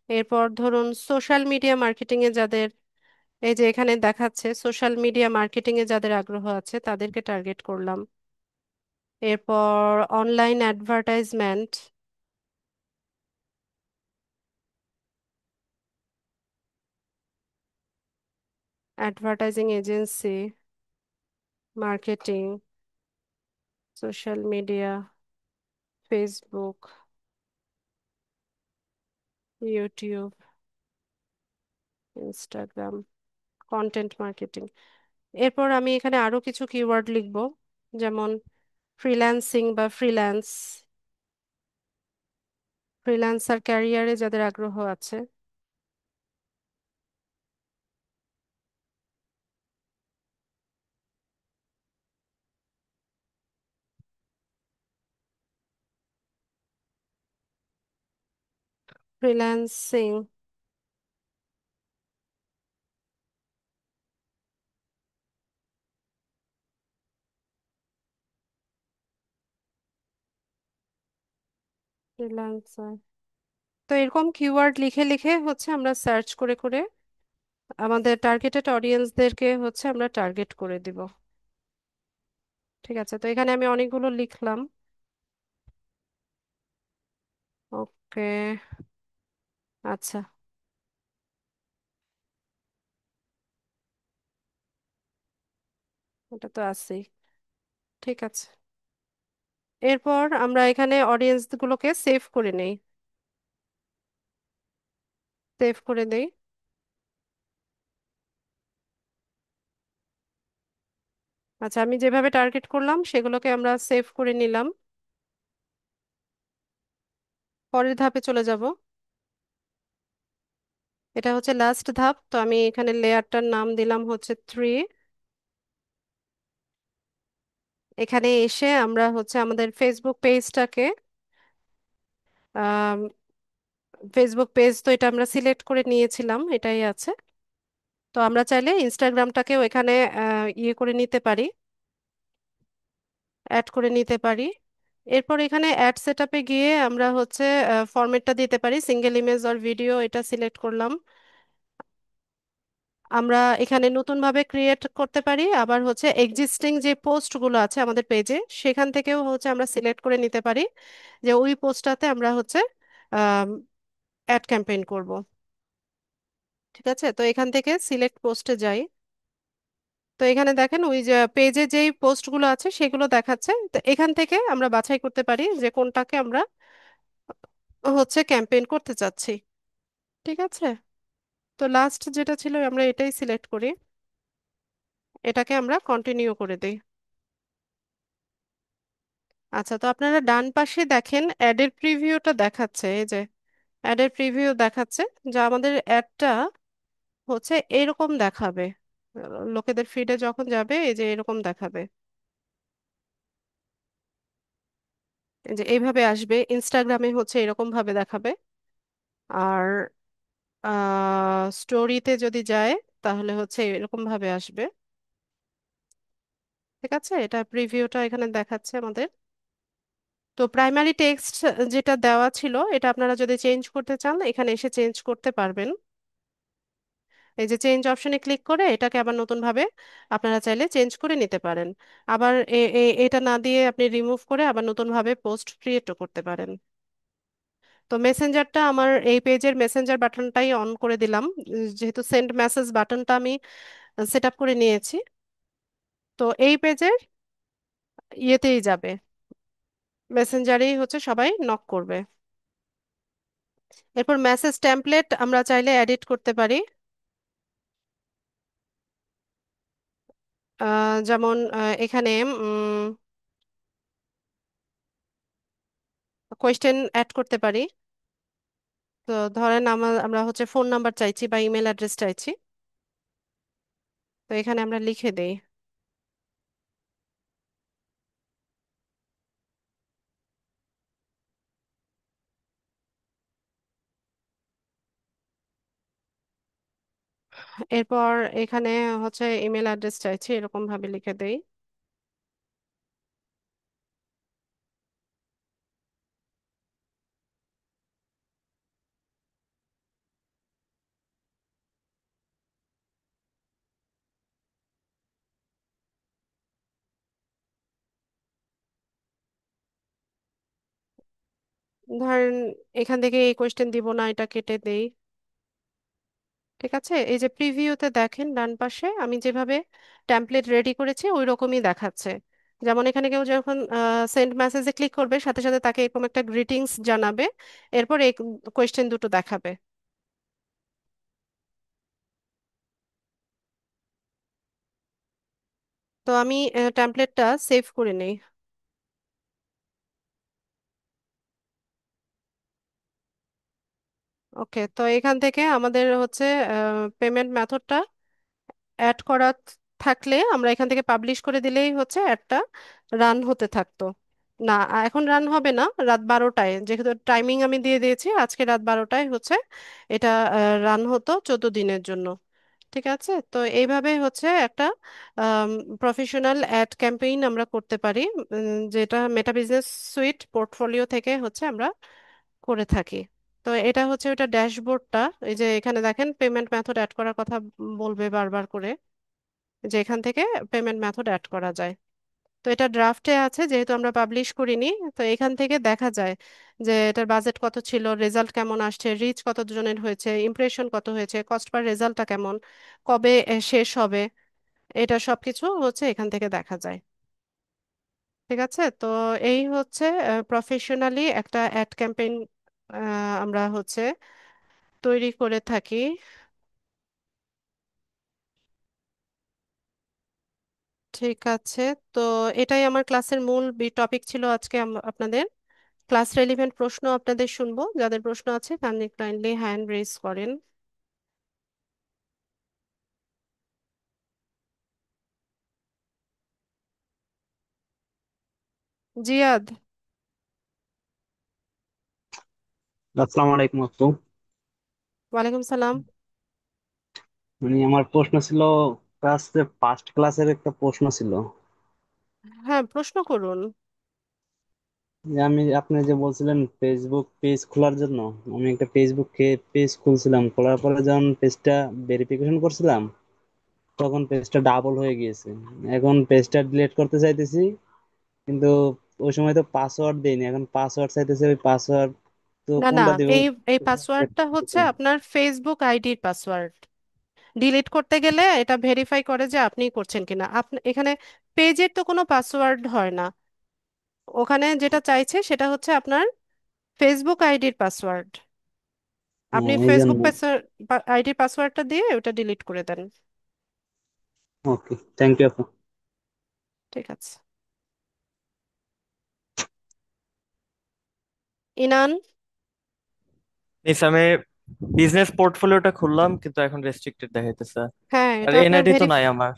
এরপর ধরুন সোশ্যাল মিডিয়া মার্কেটিং এ যাদের, এই যে এখানে দেখাচ্ছে সোশ্যাল মিডিয়া মার্কেটিং এ যাদের আগ্রহ আছে তাদেরকে টার্গেট করলাম। এরপর online advertisement, advertising agency, marketing, social media, Facebook, YouTube, Instagram, content marketing. এরপর আমি এখানে আরো কিছু কিওয়ার্ড লিখব, যেমন ফ্রিল্যান্সিং বা ফ্রিল্যান্সার ক্যারিয়ারে যাদের আগ্রহ আছে। Freelancing, freelancer. তো এরকম কিওয়ার্ড লিখে লিখে হচ্ছে আমরা সার্চ করে করে আমাদের টার্গেটেড অডিয়েন্সদেরকে হচ্ছে আমরা টার্গেট করে দিব। ঠিক আছে, তো এখানে আমি অনেকগুলো লিখলাম। ওকে। আচ্ছা, এটা তো আছেই। ঠিক আছে, এরপর আমরা এখানে অডিয়েন্স গুলোকে সেভ করে নেই। সেভ করে দেই। আচ্ছা, আমি যেভাবে টার্গেট করলাম সেগুলোকে আমরা সেভ করে নিলাম। পরের ধাপে চলে যাব। এটা হচ্ছে লাস্ট ধাপ, তো আমি এখানে লেয়ারটার নাম দিলাম হচ্ছে 3। এখানে এসে আমরা হচ্ছে আমাদের ফেসবুক পেজটাকে, ফেসবুক পেজ তো এটা আমরা সিলেক্ট করে নিয়েছিলাম, এটাই আছে। তো আমরা চাইলে ইনস্টাগ্রামটাকেও এখানে ইয়ে করে নিতে পারি, অ্যাড করে নিতে পারি। এরপর এখানে অ্যাড সেটআপে গিয়ে আমরা হচ্ছে ফরম্যাটটা দিতে পারি, সিঙ্গেল ইমেজ অর ভিডিও, এটা সিলেক্ট করলাম। আমরা এখানে নতুন ভাবে ক্রিয়েট করতে পারি, আবার হচ্ছে এক্সিস্টিং যে পোস্টগুলো আছে আমাদের পেজে সেখান থেকেও হচ্ছে আমরা সিলেক্ট করে নিতে পারি যে ওই পোস্টটাতে আমরা হচ্ছে অ্যাড ক্যাম্পেইন করব। ঠিক আছে, তো এখান থেকে সিলেক্ট পোস্টে যাই। তো এখানে দেখেন ওই যে পেজে যেই পোস্টগুলো আছে সেগুলো দেখাচ্ছে, তো এখান থেকে আমরা বাছাই করতে পারি যে কোনটাকে আমরা হচ্ছে ক্যাম্পেইন করতে চাচ্ছি। ঠিক আছে, তো লাস্ট যেটা ছিল আমরা এটাই সিলেক্ট করি, এটাকে আমরা কন্টিনিউ করে দিই। আচ্ছা, তো আপনারা ডান পাশে দেখেন অ্যাডের প্রিভিউটা দেখাচ্ছে, এই যে অ্যাডের প্রিভিউ দেখাচ্ছে, যা আমাদের অ্যাডটা হচ্ছে এরকম দেখাবে। লোকেদের ফিডে যখন যাবে এই যে এরকম দেখাবে, এই যে এইভাবে আসবে। ইনস্টাগ্রামে হচ্ছে এরকম ভাবে দেখাবে। আর স্টোরিতে যদি যায় তাহলে হচ্ছে এরকম ভাবে আসবে। ঠিক আছে, এটা প্রিভিউটা এখানে দেখাচ্ছে আমাদের। তো প্রাইমারি টেক্সট যেটা দেওয়া ছিল এটা আপনারা যদি চেঞ্জ করতে চান এখানে এসে চেঞ্জ করতে পারবেন। এই যে চেঞ্জ অপশনে ক্লিক করে এটাকে আবার নতুন ভাবে আপনারা চাইলে চেঞ্জ করে নিতে পারেন। আবার এটা না দিয়ে আপনি রিমুভ করে আবার নতুন ভাবে পোস্ট ক্রিয়েটও করতে পারেন। তো মেসেঞ্জারটা আমার এই পেজের মেসেঞ্জার বাটনটাই অন করে দিলাম, যেহেতু সেন্ড মেসেজ বাটনটা আমি সেট আপ করে নিয়েছি। তো এই পেজের ইয়েতেই যাবে, মেসেঞ্জারেই হচ্ছে সবাই নক করবে। এরপর মেসেজ টেমপ্লেট আমরা চাইলে এডিট করতে পারি। যেমন এখানে কোয়েশ্চেন অ্যাড করতে পারি। তো ধরেন আমরা হচ্ছে ফোন নাম্বার চাইছি বা ইমেল অ্যাড্রেস চাইছি, তো এখানে আমরা লিখে দেই। এরপর এখানে হচ্ছে ইমেল অ্যাড্রেস চাইছি, এরকম ভাবে লিখে দেই। ধরেন এখান থেকে এই কোয়েশ্চেন দিব না, এটা কেটে দেই। ঠিক আছে, এই যে প্রিভিউতে দেখেন ডান পাশে আমি যেভাবে টেমপ্লেট রেডি করেছি ওই রকমই দেখাচ্ছে। যেমন এখানে কেউ যখন সেন্ড মেসেজে ক্লিক করবে, সাথে সাথে তাকে এরকম একটা গ্রিটিংস জানাবে, এরপর এই কোয়েশ্চেন দুটো দেখাবে। তো আমি টেমপ্লেটটা সেভ করে নেই। ওকে, তো এখান থেকে আমাদের হচ্ছে পেমেন্ট মেথডটা অ্যাড করা থাকলে আমরা এখান থেকে পাবলিশ করে দিলেই হচ্ছে অ্যাডটা রান হতে থাকতো। না, এখন রান হবে না, রাত 12টায় যেহেতু টাইমিং আমি দিয়ে দিয়েছি, আজকে রাত 12টায় হচ্ছে এটা রান হতো 14 দিনের জন্য। ঠিক আছে, তো এইভাবে হচ্ছে একটা প্রফেশনাল অ্যাড ক্যাম্পেইন আমরা করতে পারি, যেটা মেটা বিজনেস সুইট পোর্টফোলিও থেকে হচ্ছে আমরা করে থাকি। তো এটা হচ্ছে ওটা ড্যাশবোর্ডটা। এই যে এখানে দেখেন পেমেন্ট মেথড অ্যাড করার কথা বলবে বারবার করে, যে এখান থেকে পেমেন্ট মেথড অ্যাড করা যায়। তো এটা ড্রাফটে আছে যেহেতু আমরা পাবলিশ করিনি, তো এখান থেকে দেখা যায় যে এটার বাজেট কত ছিল, রেজাল্ট কেমন আসছে, রিচ কত জনের হয়েছে, ইমপ্রেশন কত হয়েছে, কস্ট পার রেজাল্টটা কেমন, কবে শেষ হবে, এটা সবকিছু হচ্ছে এখান থেকে দেখা যায়। ঠিক আছে, তো এই হচ্ছে প্রফেশনালি একটা অ্যাড ক্যাম্পেইন আমরা হচ্ছে তৈরি করে থাকি। ঠিক আছে, তো এটাই আমার ক্লাসের মূল টপিক ছিল আজকে। আপনাদের ক্লাস রেলিভেন্ট প্রশ্ন আপনাদের শুনবো, যাদের প্রশ্ন আছে কাইন্ডলি হ্যান্ড রেজ করেন। জিয়াদ। আসসালামু আলাইকুম আপু। ওয়ালাইকুম সালাম। আমার প্রশ্ন ছিল, ক্লাসে ফার্স্ট ক্লাসের একটা প্রশ্ন ছিল হ্যাঁ, প্রশ্ন করুন। যে আপনি যে বলছিলেন ফেসবুক পেজ খোলার জন্য। আমি একটা ফেসবুক পেজ খুলছিলাম, খোলার পরে যখন পেজটা ভেরিফিকেশন করছিলাম তখন পেজটা ডাবল হয়ে গিয়েছে। এখন পেজটা ডিলিট করতে চাইতেছি, কিন্তু ওই সময় তো পাসওয়ার্ড দেইনি, এখন পাসওয়ার্ড চাইতেছে। ওই পাসওয়ার্ড তো না না, কোনটা দিব? এই এই পাসওয়ার্ডটা হচ্ছে আপনার ফেসবুক আইডির পাসওয়ার্ড। ডিলিট করতে গেলে এটা ভেরিফাই করে যে আপনি করছেন কিনা। আপনি এখানে পেজের তো কোনো পাসওয়ার্ড হয় না, ওখানে যেটা চাইছে সেটা হচ্ছে আপনার ফেসবুক আইডির পাসওয়ার্ড। আপনি এই ফেসবুক জন্য। আইডির পাসওয়ার্ডটা দিয়ে ওটা ডিলিট করে দেন। ওকে, থ্যাংক ইউ আপু। ঠিক আছে। ইনান। মিস আমি বিজনেস পোর্টফোলিওটা খুললাম কিন্তু এখন রেস্ট্রিক্টেড দেখাইতেছে। হ্যাঁ, আর এটা আপনার এনআইডি তো নাই আমার।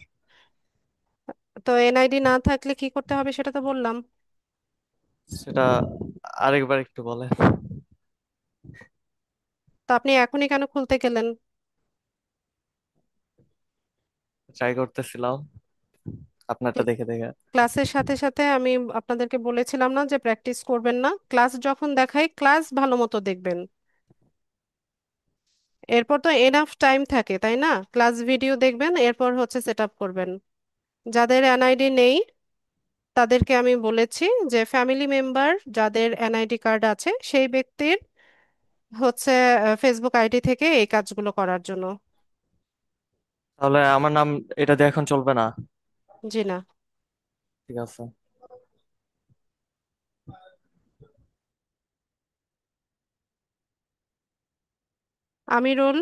তো এনআইডি না থাকলে কি করতে হবে সেটা তো বললাম। সেটা আরেকবার একটু বলে। তো আপনি এখনই কেন খুলতে গেলেন? ট্রাই করতেছিলাম আপনারটা দেখে দেখে। ক্লাসের সাথে সাথে আমি আপনাদেরকে বলেছিলাম না যে প্র্যাকটিস করবেন না? ক্লাস যখন দেখাই ক্লাস ভালো মতো দেখবেন, এরপর তো এনাফ টাইম থাকে তাই না? ক্লাস ভিডিও দেখবেন, এরপর হচ্ছে সেট আপ করবেন। যাদের এনআইডি নেই তাদেরকে আমি বলেছি যে ফ্যামিলি মেম্বার যাদের এনআইডি কার্ড আছে সেই ব্যক্তির হচ্ছে ফেসবুক আইডি থেকে এই কাজগুলো করার জন্য। তাহলে আমার নাম এটা দিয়ে এখন চলবে না? জি না। ঠিক আছে। আমিরুল।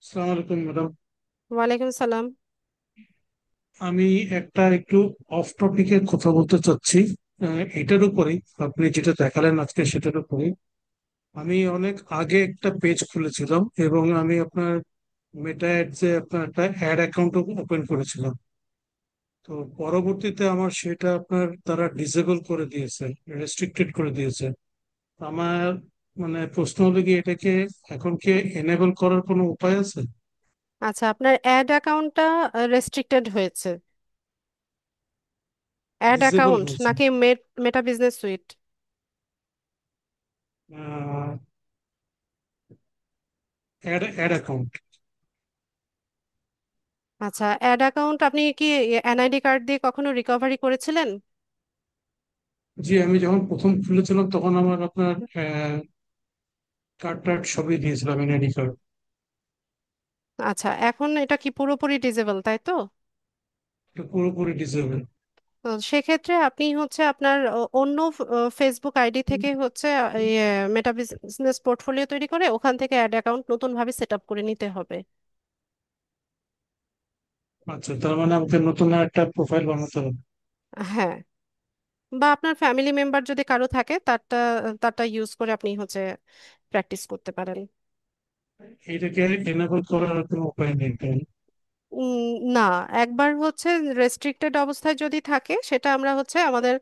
আসসালামু আলাইকুম ম্যাডাম। ওয়ালাইকুম সালাম। আমি একটা একটু অফ টপিকে কথা বলতে চাচ্ছি, এটার উপরেই আপনি যেটা দেখালেন আজকে সেটার উপরেই। আমি অনেক আগে একটা পেজ খুলেছিলাম এবং আমি আপনার মেটা অ্যাডসে আপনার একটা অ্যাড অ্যাকাউন্ট ওপেন করেছিলাম। তো পরবর্তীতে আমার সেটা আপনার তারা ডিসেবল করে দিয়েছে, রেস্ট্রিক্টেড করে দিয়েছে। আমার মানে প্রশ্ন হলো কি, এটাকে এখন কি এনেবল করার কোনো উপায় আছে? আচ্ছা, আপনার অ্যাড অ্যাকাউন্টটা রেস্ট্রিক্টেড হয়েছে। অ্যাড ডিসেবল অ্যাকাউন্ট হয়েছে। নাকি Meta business suite? Ad ad account. আচ্ছা, অ্যাড অ্যাকাউন্ট আপনি কি এনআইডি কার্ড দিয়ে কখনো রিকভারি করেছিলেন? জি, আমি যখন প্রথম খুলেছিলাম তখন আমার আপনার কার্ড টার্ড সবই দিয়েছিলাম, এনআইডি কার্ড। আচ্ছা, এখন এটা কি পুরোপুরি ডিজেবল, তাই তো? পুরোপুরি ডিসেবল। তো সেক্ষেত্রে আপনি হচ্ছে আপনার অন্য ফেসবুক আইডি থেকে হচ্ছে মেটা বিজনেস পোর্টফোলিও তৈরি করে ওখান থেকে অ্যাড অ্যাকাউন্ট নতুন ভাবে সেট আপ করে নিতে হবে। আচ্ছা, তার মানে আমাকে নতুন একটা প্রোফাইল বানাতে হবে। হ্যাঁ, বা আপনার ফ্যামিলি মেম্বার যদি কারো থাকে তারটা তারটা ইউজ করে আপনি হচ্ছে প্র্যাকটিস করতে পারেন। এটাকে এনেবল করার আর কোনো উপায় নেই, তাই না? না, একবার হচ্ছে রেস্ট্রিক্টেড অবস্থায় যদি থাকে সেটা আমরা হচ্ছে আমাদের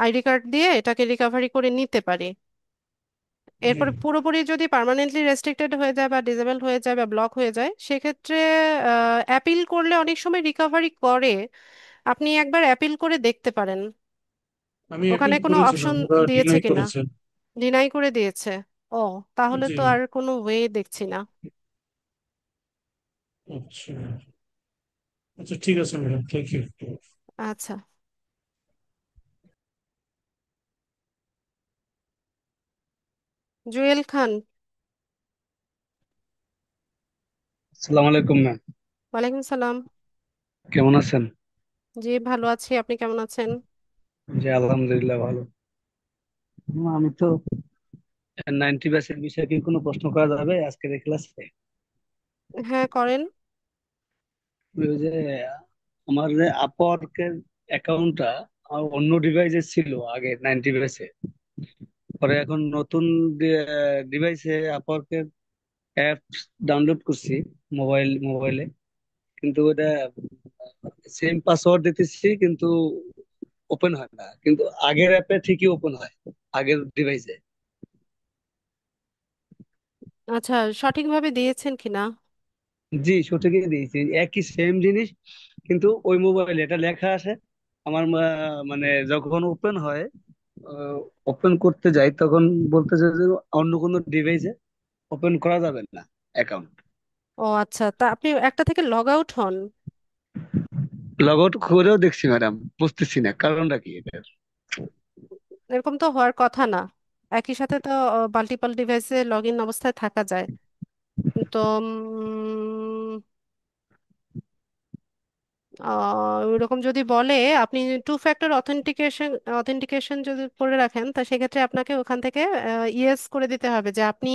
আইডি কার্ড দিয়ে এটাকে রিকভারি করে নিতে পারি। জি। এরপর পুরোপুরি যদি পার্মানেন্টলি রেস্ট্রিক্টেড হয়ে যায় বা ডিসেবল হয়ে যায় বা ব্লক হয়ে যায় সেক্ষেত্রে অ্যাপিল করলে অনেক সময় রিকভারি করে। আপনি একবার অ্যাপিল করে দেখতে পারেন আমি ওখানে অ্যাপিল কোনো করেছিলাম, অপশন ওরা দিয়েছে ডিনাই কিনা। করেছে। ডিনাই করে দিয়েছে? ও, তাহলে জি। তো আর কোনো ওয়ে দেখছি না। আচ্ছা। আচ্ছা, ঠিক আছে ম্যাডাম, থ্যাংক ইউ। আচ্ছা, জুয়েল খান। আসসালামু আলাইকুম ম্যাম। ওয়ালাইকুম সালাম। কেমন আছেন? জি, ভালো আছি, আপনি কেমন আছেন? জি আলহামদুলিল্লাহ ভালো। আমি তো 90 ব্যাচের বিষয়ে কি কোনো প্রশ্ন করা যাবে আজকের এই ক্লাসে? হ্যাঁ, করেন। ওই যে আমার যে আপওয়ার্কের অ্যাকাউন্টটা অন্য ডিভাইসে ছিল আগে 90 ব্যাচে, পরে এখন নতুন ডিভাইসে আপওয়ার্কের অ্যাপস ডাউনলোড করছি মোবাইলে, কিন্তু ওটা সেম পাসওয়ার্ড দিতেছি কিন্তু ওপেন হয় না, কিন্তু আগের অ্যাপে ঠিকই ওপেন হয়, আগের ডিভাইসে। আচ্ছা, সঠিকভাবে দিয়েছেন কিনা? জি সঠিকই দিয়েছি, একই সেম জিনিস, কিন্তু ওই মোবাইলে এটা লেখা আছে আমার মানে যখন ওপেন হয়, ওপেন করতে যাই তখন বলতেছে যে অন্য কোনো ডিভাইসে ওপেন করা যাবে না অ্যাকাউন্ট। ও আচ্ছা, তা আপনি একটা থেকে লগ আউট হন। লগ আউট করেও দেখছি ম্যাডাম, বুঝতেছি না কারণটা কি এটার। এরকম তো হওয়ার কথা না। একই সাথে তো মাল্টিপল ডিভাইসে লগ ইন অবস্থায় থাকা যায়। তো ওইরকম যদি বলে, আপনি টু ফ্যাক্টর অথেন্টিকেশন যদি করে রাখেন তা সেক্ষেত্রে আপনাকে ওখান থেকে ইয়েস করে দিতে হবে যে আপনি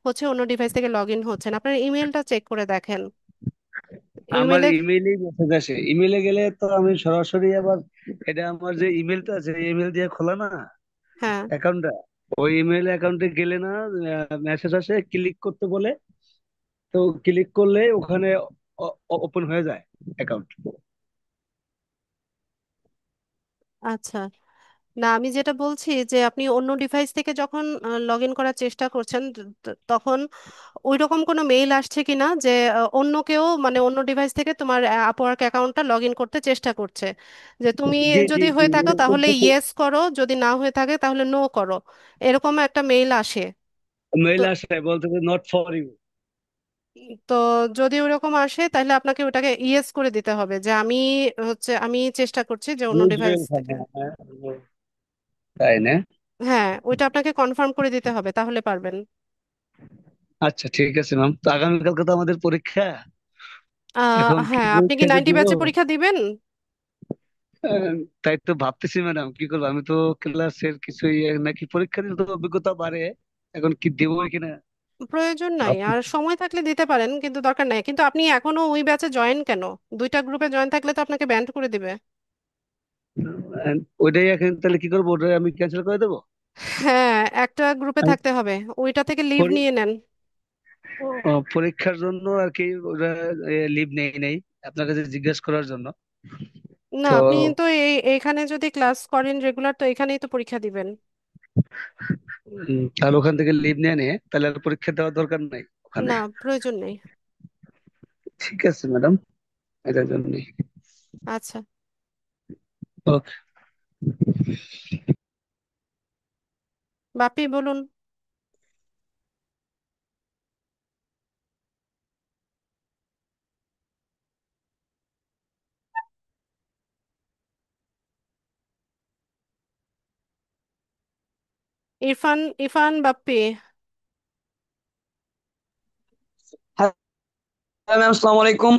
হচ্ছে অন্য ডিভাইস থেকে লগ ইন হচ্ছেন। আপনার ইমেলটা চেক করে দেখেন। আমার ইমেলে। ইমেইলেই মেসেজ আসে, ইমেইলে গেলে তো আমি সরাসরি আবার এটা আমার যে ইমেলটা আছে ইমেল দিয়ে খোলা না হ্যাঁ। অ্যাকাউন্টটা, ওই ইমেল অ্যাকাউন্টে গেলে না মেসেজ আসে ক্লিক করতে বলে, তো ক্লিক করলে ওখানে ওপেন হয়ে যায় অ্যাকাউন্ট। আচ্ছা, না, আমি যেটা বলছি যে আপনি অন্য ডিভাইস থেকে যখন লগ ইন করার চেষ্টা করছেন তখন ওই রকম কোনো মেইল আসছে কিনা যে অন্য কেউ মানে অন্য ডিভাইস থেকে তোমার আপওয়ার্ক অ্যাকাউন্টটা লগ ইন করতে চেষ্টা করছে, যে তুমি জি জি যদি জি, হয়ে থাকো এরকম তাহলে ইয়েস করো, যদি না হয়ে থাকে তাহলে নো করো, এরকম একটা মেইল আসে। তো মেইল আসে বলতে নট ফর ইউ। তো যদি ওরকম আসে তাহলে আপনাকে ওটাকে ইয়েস করে দিতে হবে যে আমি চেষ্টা করছি যে অন্য ডিভাইস থেকে। তাই না? হ্যাঁ, ওইটা আপনাকে কনফার্ম করে দিতে হবে, তাহলে পারবেন। আচ্ছা ঠিক আছে ম্যাম, তো আগামীকালকে তো আমাদের পরীক্ষা, এখন কি হ্যাঁ, বই আপনি কি থেকে 90 দিব? ব্যাচে পরীক্ষা দিবেন? আহ, তাই তো ভাবতেছি ম্যাডাম কি করবো। আমি তো ক্লাসের কিছুই নাকি পরীক্ষা দিলে তো অভিজ্ঞতা বাড়ে, এখন কি দেবো কিনা প্রয়োজন নাই, আর ভাবতেছি। সময় থাকলে দিতে পারেন, কিন্তু দরকার নাই। কিন্তু আপনি এখনো ওই ব্যাচে জয়েন কেন? দুইটা গ্রুপে জয়েন থাকলে তো আপনাকে ব্যান্ড করে দিবে। ওইটাই এখন তাহলে কি করবো, ওটাই আমি ক্যান্সেল করে দেবো। হ্যাঁ, একটা গ্রুপে আমি থাকতে হবে, ওইটা থেকে লিভ পরি- নিয়ে নেন। পরীক্ষার জন্য আর কি ওরা লিভ নেই নেই আপনার কাছে জিজ্ঞেস করার জন্য। না, তো আপনি তো এইখানে যদি ক্লাস করেন রেগুলার, তো এখানেই তো পরীক্ষা দিবেন। তাহলে ওখান থেকে লিভ নিয়ে নিয়ে তাহলে আর পরীক্ষা দেওয়ার দরকার নাই ওখানে। না, প্রয়োজন নেই। ঠিক আছে ম্যাডাম, এটার জন্যই। আচ্ছা, ওকে। বাপি বলুন। ইরফান, ইরফান বাপ্পি। হ্যাঁ ম্যাম, আসসালামু আলাইকুম।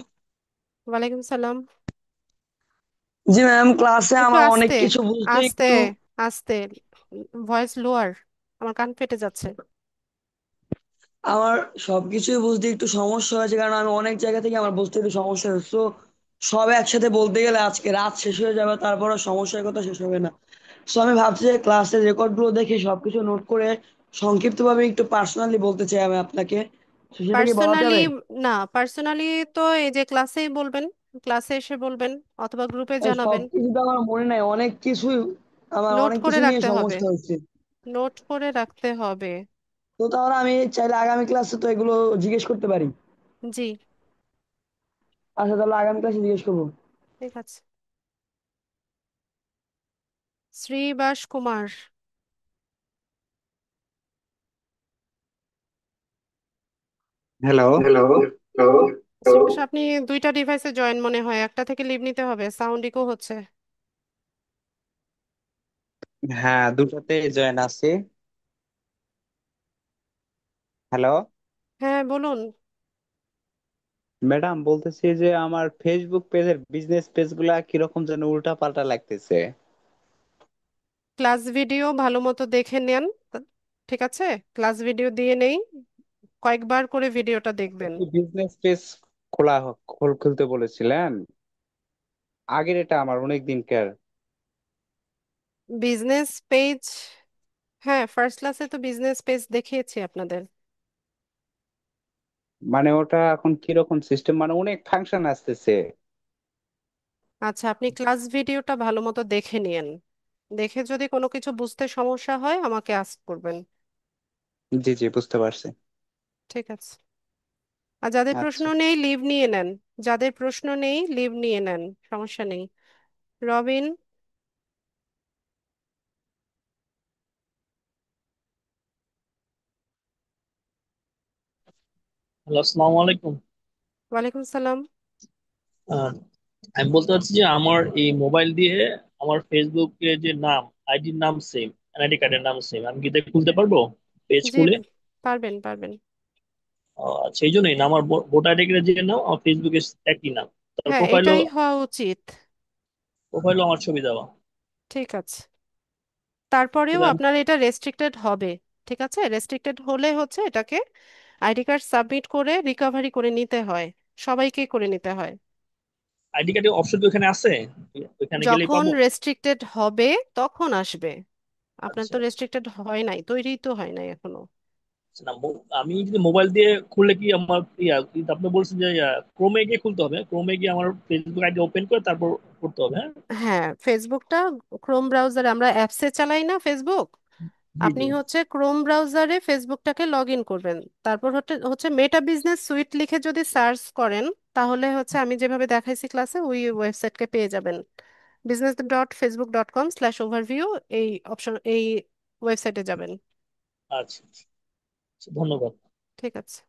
ওয়ালাইকুম সালাম। জি ম্যাম, ক্লাসে একটু আমার অনেক আস্তে, কিছু বুঝতে আস্তে, একটু আস্তে, ভয়েস লোয়ার, আমার কান ফেটে যাচ্ছে। আমার সবকিছুই বুঝতে একটু সমস্যা হয়েছে, কারণ আমি অনেক জায়গা থেকে আমার বুঝতে একটু সমস্যা হচ্ছে। তো সব একসাথে বলতে গেলে আজকে রাত শেষ হয়ে যাবে, তারপরে সমস্যার কথা শেষ হবে না। তো আমি ভাবছি যে ক্লাসের রেকর্ড গুলো দেখে সবকিছু নোট করে সংক্ষিপ্ত ভাবে একটু পার্সোনালি বলতে চাই আমি আপনাকে। তো সেটা কি বলা পার্সোনালি? যাবে? না, পার্সোনালি তো এই যে ক্লাসেই বলবেন, ক্লাসে এসে বলবেন, অথবা গ্রুপে জানাবেন। সবকিছু তো আমার মনে নাই, অনেক কিছুই আমার নোট অনেক করে কিছু নিয়ে রাখতে হবে, সমস্যা হচ্ছে। নোট করে রাখতে হবে। তো তাহলে আমি চাইলে আগামী ক্লাসে তো এগুলো জিজ্ঞেস করতে পারি। জি, আচ্ছা, তাহলে আগামী ক্লাসে জিজ্ঞেস করবো। ঠিক আছে। Shribas Kumar. Hello. Hello. Hello. Shribas, আপনি দুইটা ডিভাইসে জয়েন মনে হয়, একটা থেকে লিভ নিতে হবে, সাউন্ড ইকো হচ্ছে। হ্যাঁ, দুটোতে জয়েন আছি। হ্যালো হ্যাঁ, বলুন। ম্যাডাম, বলতেছি যে আমার ফেসবুক পেজের বিজনেস পেজ গুলা কিরকম যেন উল্টা পাল্টা লাগতেছে। ক্লাস ভিডিও ভালো মতো দেখে নেন, ঠিক আছে? ক্লাস ভিডিও দিয়ে নেই, কয়েকবার করে ভিডিওটা দেখবেন। বিজনেস পেজ খুলতে বলেছিলেন, আগের এটা আমার অনেক দিনকার। Business page? হ্যাঁ, ফার্স্ট ক্লাসে তো বিজনেস পেজ দেখিয়েছি আপনাদের। মানে ওটা এখন কিরকম সিস্টেম, মানে অনেক ফাংশন আসতেছে। আচ্ছা, আপনি ক্লাস ভিডিওটা ভালো মতো দেখে নিয়েন, দেখে যদি কোনো কিছু বুঝতে সমস্যা হয় আমাকে আস্ক করবেন। জি জি, বুঝতে পারছি। ঠিক আছে। আর যাদের প্রশ্ন আচ্ছা। নেই লিভ নিয়ে নেন, যাদের প্রশ্ন নেই লিভ নিয়ে নেন, সমস্যা নেই। রবিন। হ্যালো, আসসালামু আলাইকুম। ওয়ালাইকুম সালাম। আহ, আমি বলতে চাচ্ছি যে আমার এই মোবাইল দিয়ে আমার ফেসবুকে যে নাম, আইডির নাম সেম, এনআইডি কার্ডের নাম সেম, আমি কি এটা খুলতে পারবো পেজ জি, খুলে? পারবেন, পারবেন। সেই জন্যই না, আমার ভোটার আইডি কার্ডের যে নাম আমার ফেসবুকে একই নাম, তার হ্যাঁ, প্রোফাইলও এটাই হওয়া উচিত। প্রোফাইলও আমার ছবি দেওয়া। ঠিক আছে। তারপরেও কিন্তু আমি আপনার এটা রেস্ট্রিক্টেড হবে, ঠিক আছে? রেস্ট্রিক্টেড হলে হচ্ছে এটাকে আইডি কার্ড সাবমিট করে রিকভারি করে নিতে হয়, সবাইকে করে নিতে হয়। আইডি কার্ডের অপশন তো এখানে আছে, ওইখানে গেলেই যখন পাবো? রেস্ট্রিক্টেড হবে তখন আসবে। আপনার আচ্ছা তো আচ্ছা। রেস্ট্রিক্টেড হয় নাই, তৈরি তো হয় নাই এখনো। আচ্ছা, না আমি যদি মোবাইল দিয়ে খুললে কি আমার কিন্তু আপনি বলছেন যে ক্রোমে গিয়ে খুলতে হবে, ক্রোমে গিয়ে আমার ফেসবুক আইডি ওপেন করে তারপর করতে হবে, হ্যাঁ? হ্যাঁ, ফেসবুকটা ক্রোম ব্রাউজারে, আমরা অ্যাপসে চালাই না ফেসবুক, জি আপনি জি। হচ্ছে ক্রোম ব্রাউজারে ফেসবুকটাকে লগ ইন করবেন। তারপর হচ্ছে হচ্ছে মেটা বিজনেস সুইট লিখে যদি সার্চ করেন, তাহলে হচ্ছে আমি যেভাবে দেখাইছি ক্লাসে ওই ওয়েবসাইটকে পেয়ে যাবেন। business.facebook.com/overview, এই অপশন, এই ওয়েবসাইটে যাবেন। আচ্ছা আচ্ছা, ধন্যবাদ। ঠিক আছে।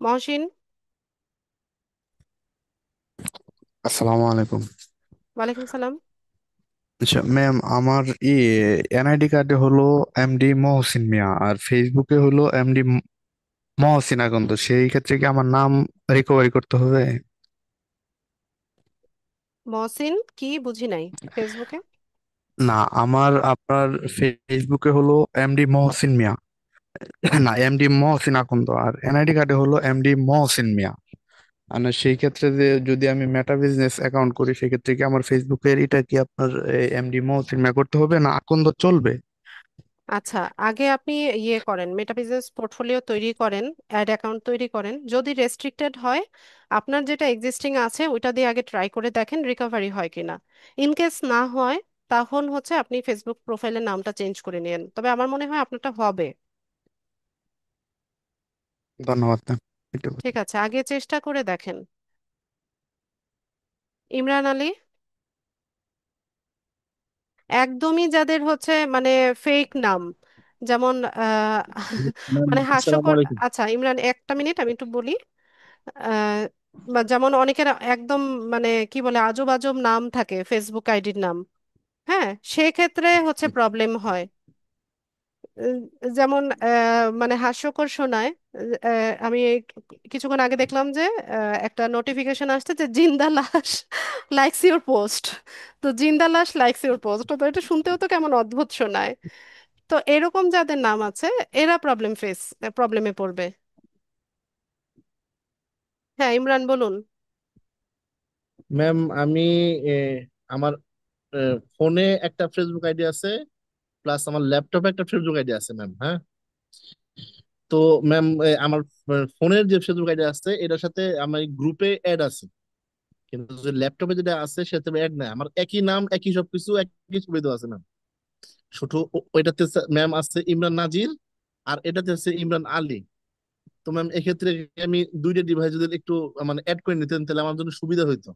মহসিন। আসসালামু আলাইকুম। ওয়ালাইকুম সালাম। আচ্ছা ম্যাম, আমার এনআইডি কার্ডে হলো এমডি মহসিন মিয়া, আর ফেসবুকে হলো এমডি মহসিন আগন্ত। সেই ক্ষেত্রে কি আমার নাম রিকভারি করতে হবে? মহসিন কি বুঝি নাই ফেসবুকে। না, আপনার ফেসবুকে হলো এমডি মহসিন মিয়া। না, এমডি মহসিন আকন্দ, আর এনআইডি কার্ডে হলো এমডি মহসিন মিয়া। মানে সেই ক্ষেত্রে যে যদি আমি মেটা বিজনেস অ্যাকাউন্ট করি, সেক্ষেত্রে কি আমার ফেসবুকের এটা কি আপনার এমডি মহসিন মিয়া করতে হবে, না আকন্দ চলবে? আচ্ছা, আগে আপনি ইয়ে করেন, মেটা বিজনেস পোর্টফোলিও তৈরি করেন, অ্যাড অ্যাকাউন্ট তৈরি করেন। যদি রেস্ট্রিক্টেড হয়, আপনার যেটা এক্সিস্টিং আছে ওইটা দিয়ে আগে ট্রাই করে দেখেন রিকভারি হয় কিনা। ইন কেস না হয়, তখন হচ্ছে আপনি ফেসবুক প্রোফাইলের নামটা চেঞ্জ করে নিন, তবে আমার মনে হয় আপনারটা হবে। ধন্যবাদ ম্যাম। এটুকু। ঠিক আছে, আগে চেষ্টা করে দেখেন। ইমরান আলী, একদমই যাদের হচ্ছে মানে ফেক নাম, যেমন ম্যাম মানে আসসালামু হাস্যকর। আলাইকুম। আচ্ছা ইমরান, একটা মিনিট আমি একটু বলি। আহ, যেমন অনেকের একদম মানে কি বলে আজব আজব নাম থাকে ফেসবুক আইডির নাম। হ্যাঁ, সেক্ষেত্রে হচ্ছে প্রবলেম হয়। উম, যেমন মানে হাস্যকর শোনায়। আমি কিছুক্ষণ আগে দেখলাম যে একটা নোটিফিকেশন আসছে যে জিন্দা লাশ লাইকস ইউর পোস্ট। তো জিন্দা লাশ লাইকস ইউর পোস্ট, তো এটা শুনতেও তো কেমন অদ্ভুত শোনায়। তো এরকম যাদের নাম আছে এরা প্রবলেমে পড়বে। হ্যাঁ ইমরান বলুন। ম্যাম আমি এ, আমার ফোনে একটা ফেসবুক আইডি আছে, প্লাস আমার ল্যাপটপে একটা ফেসবুক আইডি আছে ম্যাম। হ্যাঁ, তো ম্যাম আমার ফোনের যে ফেসবুক আইডি আছে এটার সাথে আমার গ্রুপে অ্যাড আছে, কিন্তু যে ল্যাপটপে যেটা আছে সেটাতে অ্যাড নাই। আমার একই নাম, একই সবকিছু, একই ছবি দেওয়া আছে ম্যাম। শুধু ওইটাতে ম্যাম আছে ইমরান নাজির, আর এটাতে আছে ইমরান আলী। তো ম্যাম এক্ষেত্রে আমি দুইটা ডিভাইস যদি একটু মানে অ্যাড করে নিতেন তাহলে আমার জন্য সুবিধা হইতো।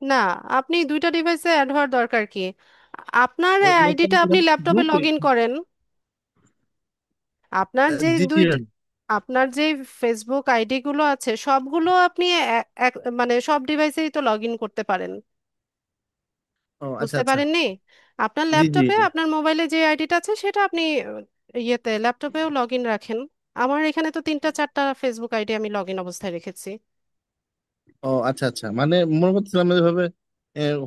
না, আপনি দুইটা ডিভাইসে অ্যাড হওয়ার দরকার কি? আপনার আইডিটা আপনি ল্যাপটপে গ্রুপে। লগ ইন করেন। আপনার যে জি জি দুই ম্যাম। আপনার যে ফেসবুক আইডি গুলো আছে সবগুলো আপনি মানে সব ডিভাইসেই তো লগ ইন করতে পারেন। ও আচ্ছা বুঝতে আচ্ছা। পারেননি? আপনার জি জি। ল্যাপটপে আপনার মোবাইলে যে আইডিটা আছে সেটা আপনি ইয়েতে ল্যাপটপেও লগ ইন রাখেন। আমার এখানে তো তিনটা চারটা ফেসবুক আইডি আমি লগ ইন অবস্থায় রেখেছি। ও আচ্ছা আচ্ছা, মানে মনে করছিলাম এভাবে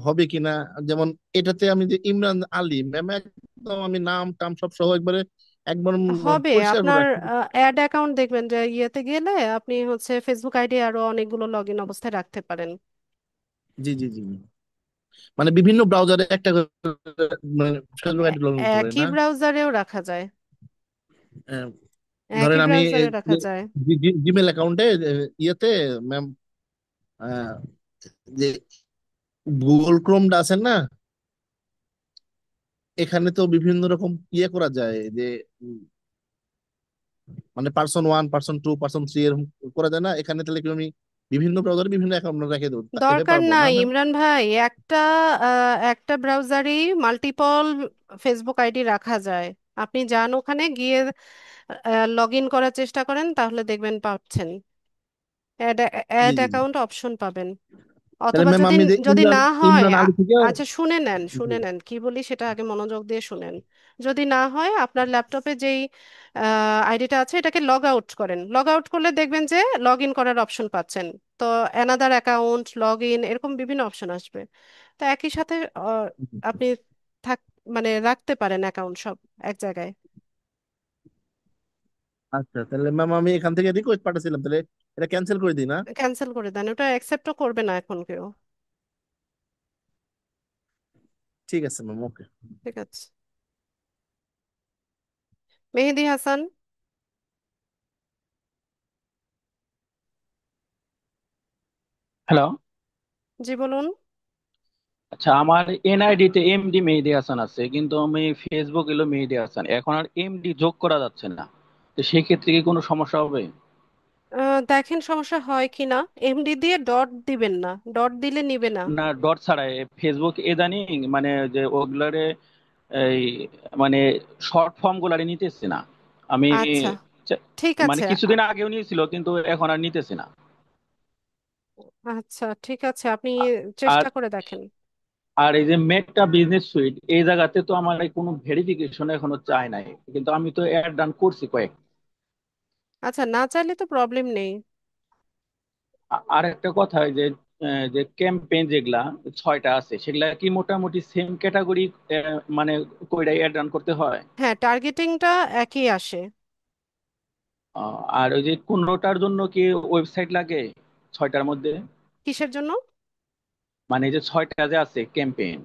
হবে কিনা। যেমন এটাতে আমি যে ইমরান আলী ম্যাম, একদম আমি নাম টাম সব সহ একবারে একবার হবে, পরিষ্কার করে আপনার রাখছি। অ্যাড অ্যাকাউন্ট দেখবেন যে ইয়েতে গেলে আপনি হচ্ছে ফেসবুক আইডি আরো অনেকগুলো লগ ইন অবস্থায় রাখতে পারেন। জি জি জি। মানে বিভিন্ন ব্রাউজারে একটা করে মানে Facebook A- ID log in করতে পারি একই না? ব্রাউজারেও রাখা যায়। আহ, একই ধরেন আমি ব্রাউজারে রাখা যায়। জিমেল অ্যাকাউন্টে ইয়েতে ম্যাম যে গুগল ক্রোমটা আছে না, এখানে তো বিভিন্ন রকম ইয়ে করা যায় যে মানে person one, person to, person three এরকম করা যায় না এখানে? তাহলে কি আমি বিভিন্ন ব্রাউজারে বিভিন্ন অ্যাকাউন্ট রেখে দেবো, এভাবে দরকার পারবো না নাই ম্যাম? ইমরান ভাই, একটা ব্রাউজারেই মাল্টিপল ফেসবুক আইডি রাখা যায়। আপনি যান ওখানে গিয়ে লগ ইন করার চেষ্টা করেন, তাহলে দেখবেন পাচ্ছেন অ্যাড জি অ্যাড জি জি। অ্যাকাউন্ট অপশন পাবেন। তাহলে অথবা ম্যাম যদি আমি যে যদি ইমরান না হয় ইমরান আলী থেকেও। আচ্ছা শুনে নেন, জি। শুনে নেন কি বলি সেটা আগে মনোযোগ দিয়ে শুনেন। যদি না হয় আপনার ল্যাপটপে যেই আইডিটা আছে এটাকে লগ আউট করেন। লগ আউট করলে দেখবেন যে লগ ইন করার অপশন পাচ্ছেন। তো অ্যানাদার অ্যাকাউন্ট, লগ ইন, এরকম বিভিন্ন অপশন আসবে। তো একই সাথে আপনি থাক মানে রাখতে পারেন অ্যাকাউন্ট সব এক জায়গায়। আচ্ছা, তাহলে ম্যাম আমি এখান থেকে রিকোয়েস্ট পাঠাচ্ছিলাম, তাহলে এটা ক্যান্সেল করে দিই না? ক্যান্সেল করে দেন, ওটা অ্যাকসেপ্টও করবে না এখন কেউ। ঠিক আছে ম্যাম, ওকে। ঠিক আছে। মেহেদি হাসান, হ্যালো। জি বলুন। আচ্ছা, আমার এনআইডি তে এমডি মেহেদি হাসান আছে, কিন্তু আমি ফেসবুক এলো মেহেদি হাসান, এখন আর এমডি যোগ করা যাচ্ছে না। তো সেক্ষেত্রে কি কোনো সমস্যা হবে? দেখেন সমস্যা হয় কি না। এমডি দিয়ে ডট দিবেন না, ডট দিলে নিবে না। না, ডট ছাড়াই ফেসবুক ইদানিং মানে যে ওগুলারে এই মানে শর্ট ফর্ম গুলারে নিতেছে না। আমি আচ্ছা ঠিক মানে আছে। কিছুদিন আগেও নিয়েছিল, কিন্তু এখন আর নিতেছে না। আচ্ছা ঠিক আছে, আপনি আর চেষ্টা করে দেখেন। আর এই যে মেটা বিজনেস সুইট, এই জায়গাতে তো আমার এই কোনো ভেরিফিকেশন এখনো চাই নাই, কিন্তু আমি তো অ্যাড রান করছি কয়েক। আচ্ছা, না চাইলে তো প্রবলেম নেই। আর একটা কথা, এই যে যে ক্যাম্পেইন যেগুলা 6টা আছে সেগুলা কি মোটামুটি সেম ক্যাটাগরি মানে কইরাই অ্যাড রান করতে হয়? হ্যাঁ, টার্গেটিংটা একই আসে। আর ওই যে কোনোটার জন্য কি ওয়েবসাইট লাগে 6টার মধ্যে? কিসের জন্য? মানে এই যে 6টা যে আছে ক্যাম্পেইন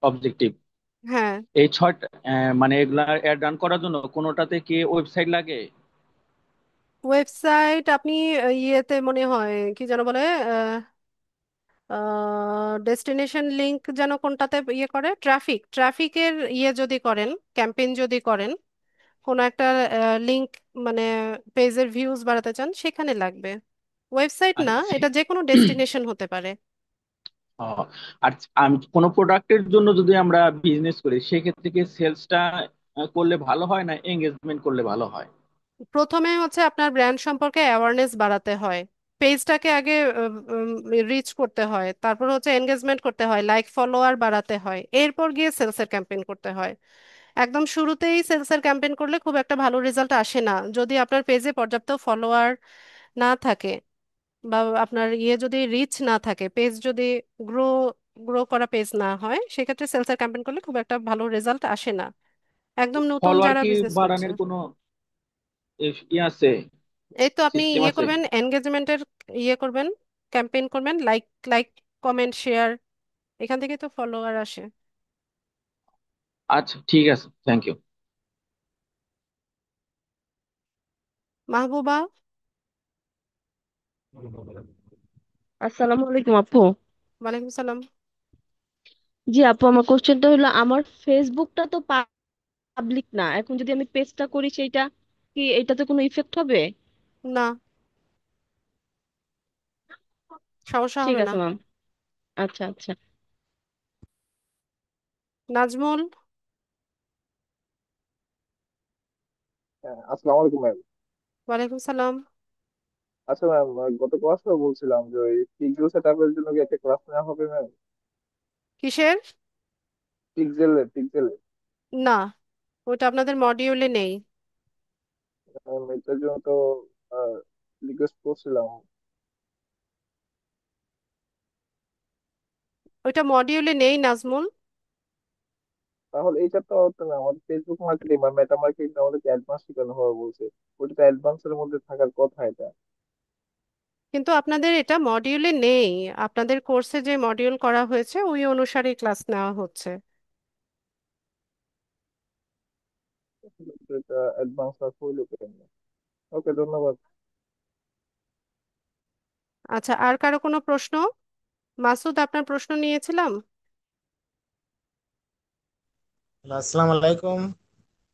অবজেক্টিভ, হ্যাঁ, এই 6টা মানে এগুলা অ্যাড রান করার জন্য কোনোটাতে কি ওয়েবসাইট লাগে? ওয়েবসাইট আপনি ইয়েতে মনে হয় কি যেন বলে, ডেস্টিনেশন লিংক যেন কোনটাতে ইয়ে করে, ট্রাফিকের ইয়ে যদি করেন, ক্যাম্পেইন যদি করেন, কোনো একটা লিংক মানে পেজের ভিউজ বাড়াতে চান, সেখানে লাগবে। ওয়েবসাইট না, আচ্ছা। এটা যে কোনো ডেস্টিনেশন হতে পারে। ও, আর আমি কোনো প্রোডাক্টের জন্য যদি আমরা বিজনেস করি সেক্ষেত্রে কি সেলসটা করলে ভালো হয় না এঙ্গেজমেন্ট করলে ভালো হয়? প্রথমে হচ্ছে আপনার ব্র্যান্ড সম্পর্কে অ্যাওয়ারনেস বাড়াতে হয়, পেজটাকে আগে রিচ করতে হয়, তারপর হচ্ছে এনগেজমেন্ট করতে হয়, লাইক ফলোয়ার বাড়াতে হয়, এরপর গিয়ে সেলসের ক্যাম্পেইন করতে হয়। একদম শুরুতেই সেলসের ক্যাম্পেইন করলে খুব একটা ভালো রেজাল্ট আসে না, যদি আপনার পেজে পর্যাপ্ত ফলোয়ার না থাকে বা আপনার ইয়ে যদি রিচ না থাকে, পেজ যদি গ্রো গ্রো করা পেজ না হয়, সেক্ষেত্রে সেলসের ক্যাম্পেইন করলে খুব একটা ভালো রেজাল্ট আসে না, একদম নতুন ফলোয়ার যারা কি বিজনেস করছে। বাড়ানোর কোনো ই আছে, এই তো আপনি সিস্টেম ইয়ে আছে? করবেন, এনগেজমেন্টের ইয়ে করবেন, ক্যাম্পেইন করবেন, লাইক লাইক কমেন্ট শেয়ার, এখান থেকে তো ফলোয়ার আসে। আচ্ছা, ঠিক আছে, থ্যাংক ইউ। মাহবুবা। আসসালামু আলাইকুম আপু। ওয়ালাইকুম সালাম। জি আপু, আমার কোশ্চেনটা হলো, আমার ফেসবুকটা তো পাবলিক না, এখন যদি আমি পেজটা করি সেইটা কি, এইটাতে কোনো ইফেক্ট হবে? না, সমস্যা ঠিক হবে না। আছে ম্যাম। আচ্ছা আচ্ছা। নাজমুল। হ্যাঁ, আসসালামু আলাইকুম ম্যাম। ওয়ালাইকুম সালাম। আচ্ছা ম্যাম, গত ক্লাসে বলছিলাম যে ওই পিক্সেল সেটআপের জন্য কি একটা ক্লাস নেওয়া হবে ম্যাম? কিসের? পিক্সেলের না, ওটা আপনাদের মডিউলে নেই। এটার জন্য তো রিকোয়েস্ট করছিলাম। ওইটা মডিউলে নেই নাজমুল। তাহলে এইটা তো হতো না, আমাদের ফেসবুক মার্কেটিং বা মেটা মার্কেটিং আমাদেরকে অ্যাডভান্স শেখানো হবে বলছে। ওটা তো অ্যাডভান্সের মধ্যে থাকার কথা এটা। কিন্তু আপনাদের এটা মডিউলে নেই, আপনাদের কোর্সে যে মডিউল করা হয়েছে ওই অনুসারে ক্লাস নেওয়া হচ্ছে। তো এটা অ্যাডভান্স আর হইলো কেন? ওকে, ধন্যবাদ। আচ্ছা, আর কারো কোনো প্রশ্ন? মাসুদ, আপনার প্রশ্ন নিয়েছিলাম। আসসালামু আলাইকুম।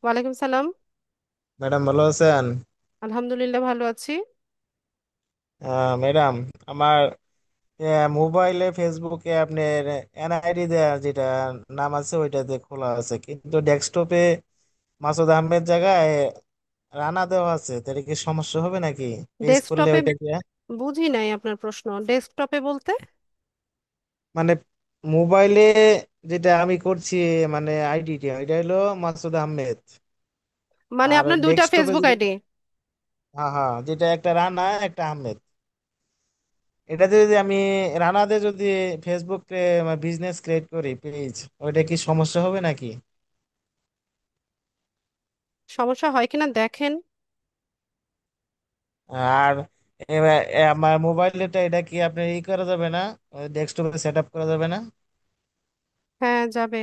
ওয়ালাইকুম সালাম। ম্যাডাম ভালো আছেন? আলহামদুলিল্লাহ, ভালো আছি। ম্যাডাম, আমার মোবাইলে ফেসবুকে আপনার এনআইডি দেওয়া যেটা নাম আছে ওইটাতে খোলা আছে, কিন্তু ডেস্কটপে মাসুদ আহমেদ জায়গায় রানা দেওয়া আছে, তাহলে কি সমস্যা হবে নাকি পেজ করলে ডেস্কটপে? ওইটাকে? বুঝি নাই আপনার প্রশ্ন, ডেস্কটপে বলতে? মানে মোবাইলে যেটা আমি করছি, মানে আইডিটা ওইটা হলো মাসুদ আহমেদ, মানে আর আপনার দুইটা ডেস্কটপে ফেসবুক যেটা, আইডি? হ্যাঁ হ্যাঁ, যেটা একটা রানা একটা আহমেদ, এটাতে যদি আমি রানাতে যদি ফেসবুক বিজনেস ক্রিয়েট করি পেজ, ওইটা কি সমস্যা হবে নাকি? সমস্যা হয় কিনা দেখেন। আর আমার মোবাইলটা এটা কি আপনি ই করা যাবে না, ডেস্কটপে সেট আপ করা যাবে না? হ্যাঁ, যাবে।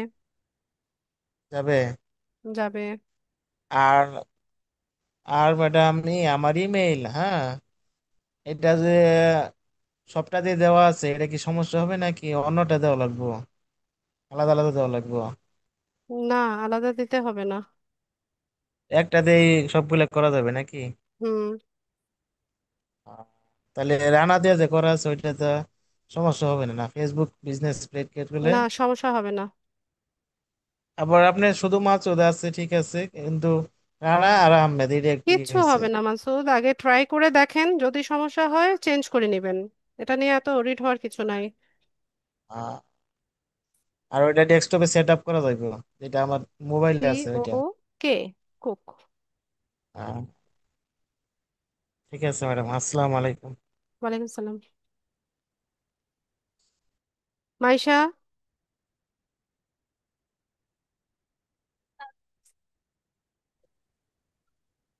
যাবে। যাবে। আর আর ম্যাডাম আমার ইমেইল, হ্যাঁ, এটা যে সবটা দিয়ে দেওয়া আছে, এটা কি সমস্যা হবে নাকি অন্যটা দেওয়া লাগবে, আলাদা আলাদা দেওয়া লাগবে? না, আলাদা দিতে হবে না। একটা দিয়েই সবগুলা করা যাবে নাকি? হুম। আহ, তাহলে রানা দিয়ে যে করা আছে ওইটা তো সমস্যা হবে না, না ফেসবুক বিজনেস ক্রিয়েট করলে? না, সমস্যা হবে না। আবার আপনি শুধু মাসুদ আছে ঠিক আছে, কিন্তু রানা আর আহমেদ এটা একটু ই কিচ্ছু হয়েছে। হবে না মাসুদ, আগে ট্রাই করে দেখেন, যদি সমস্যা হয় চেঞ্জ করে নেবেন। এটা নিয়ে এত ওরিড হওয়ার কিছু নাই। আহ, আর ওইটা ডেস্কটপে সেট আপ করা যাবে, যেটা আমার মোবাইলে সি আছে ও ওইটা। ও কে কুক। আহ, ঠিক আছে ম্যাডাম, আসসালামু আলাইকুম। ওয়ালাইকুম সালাম। মাইশা?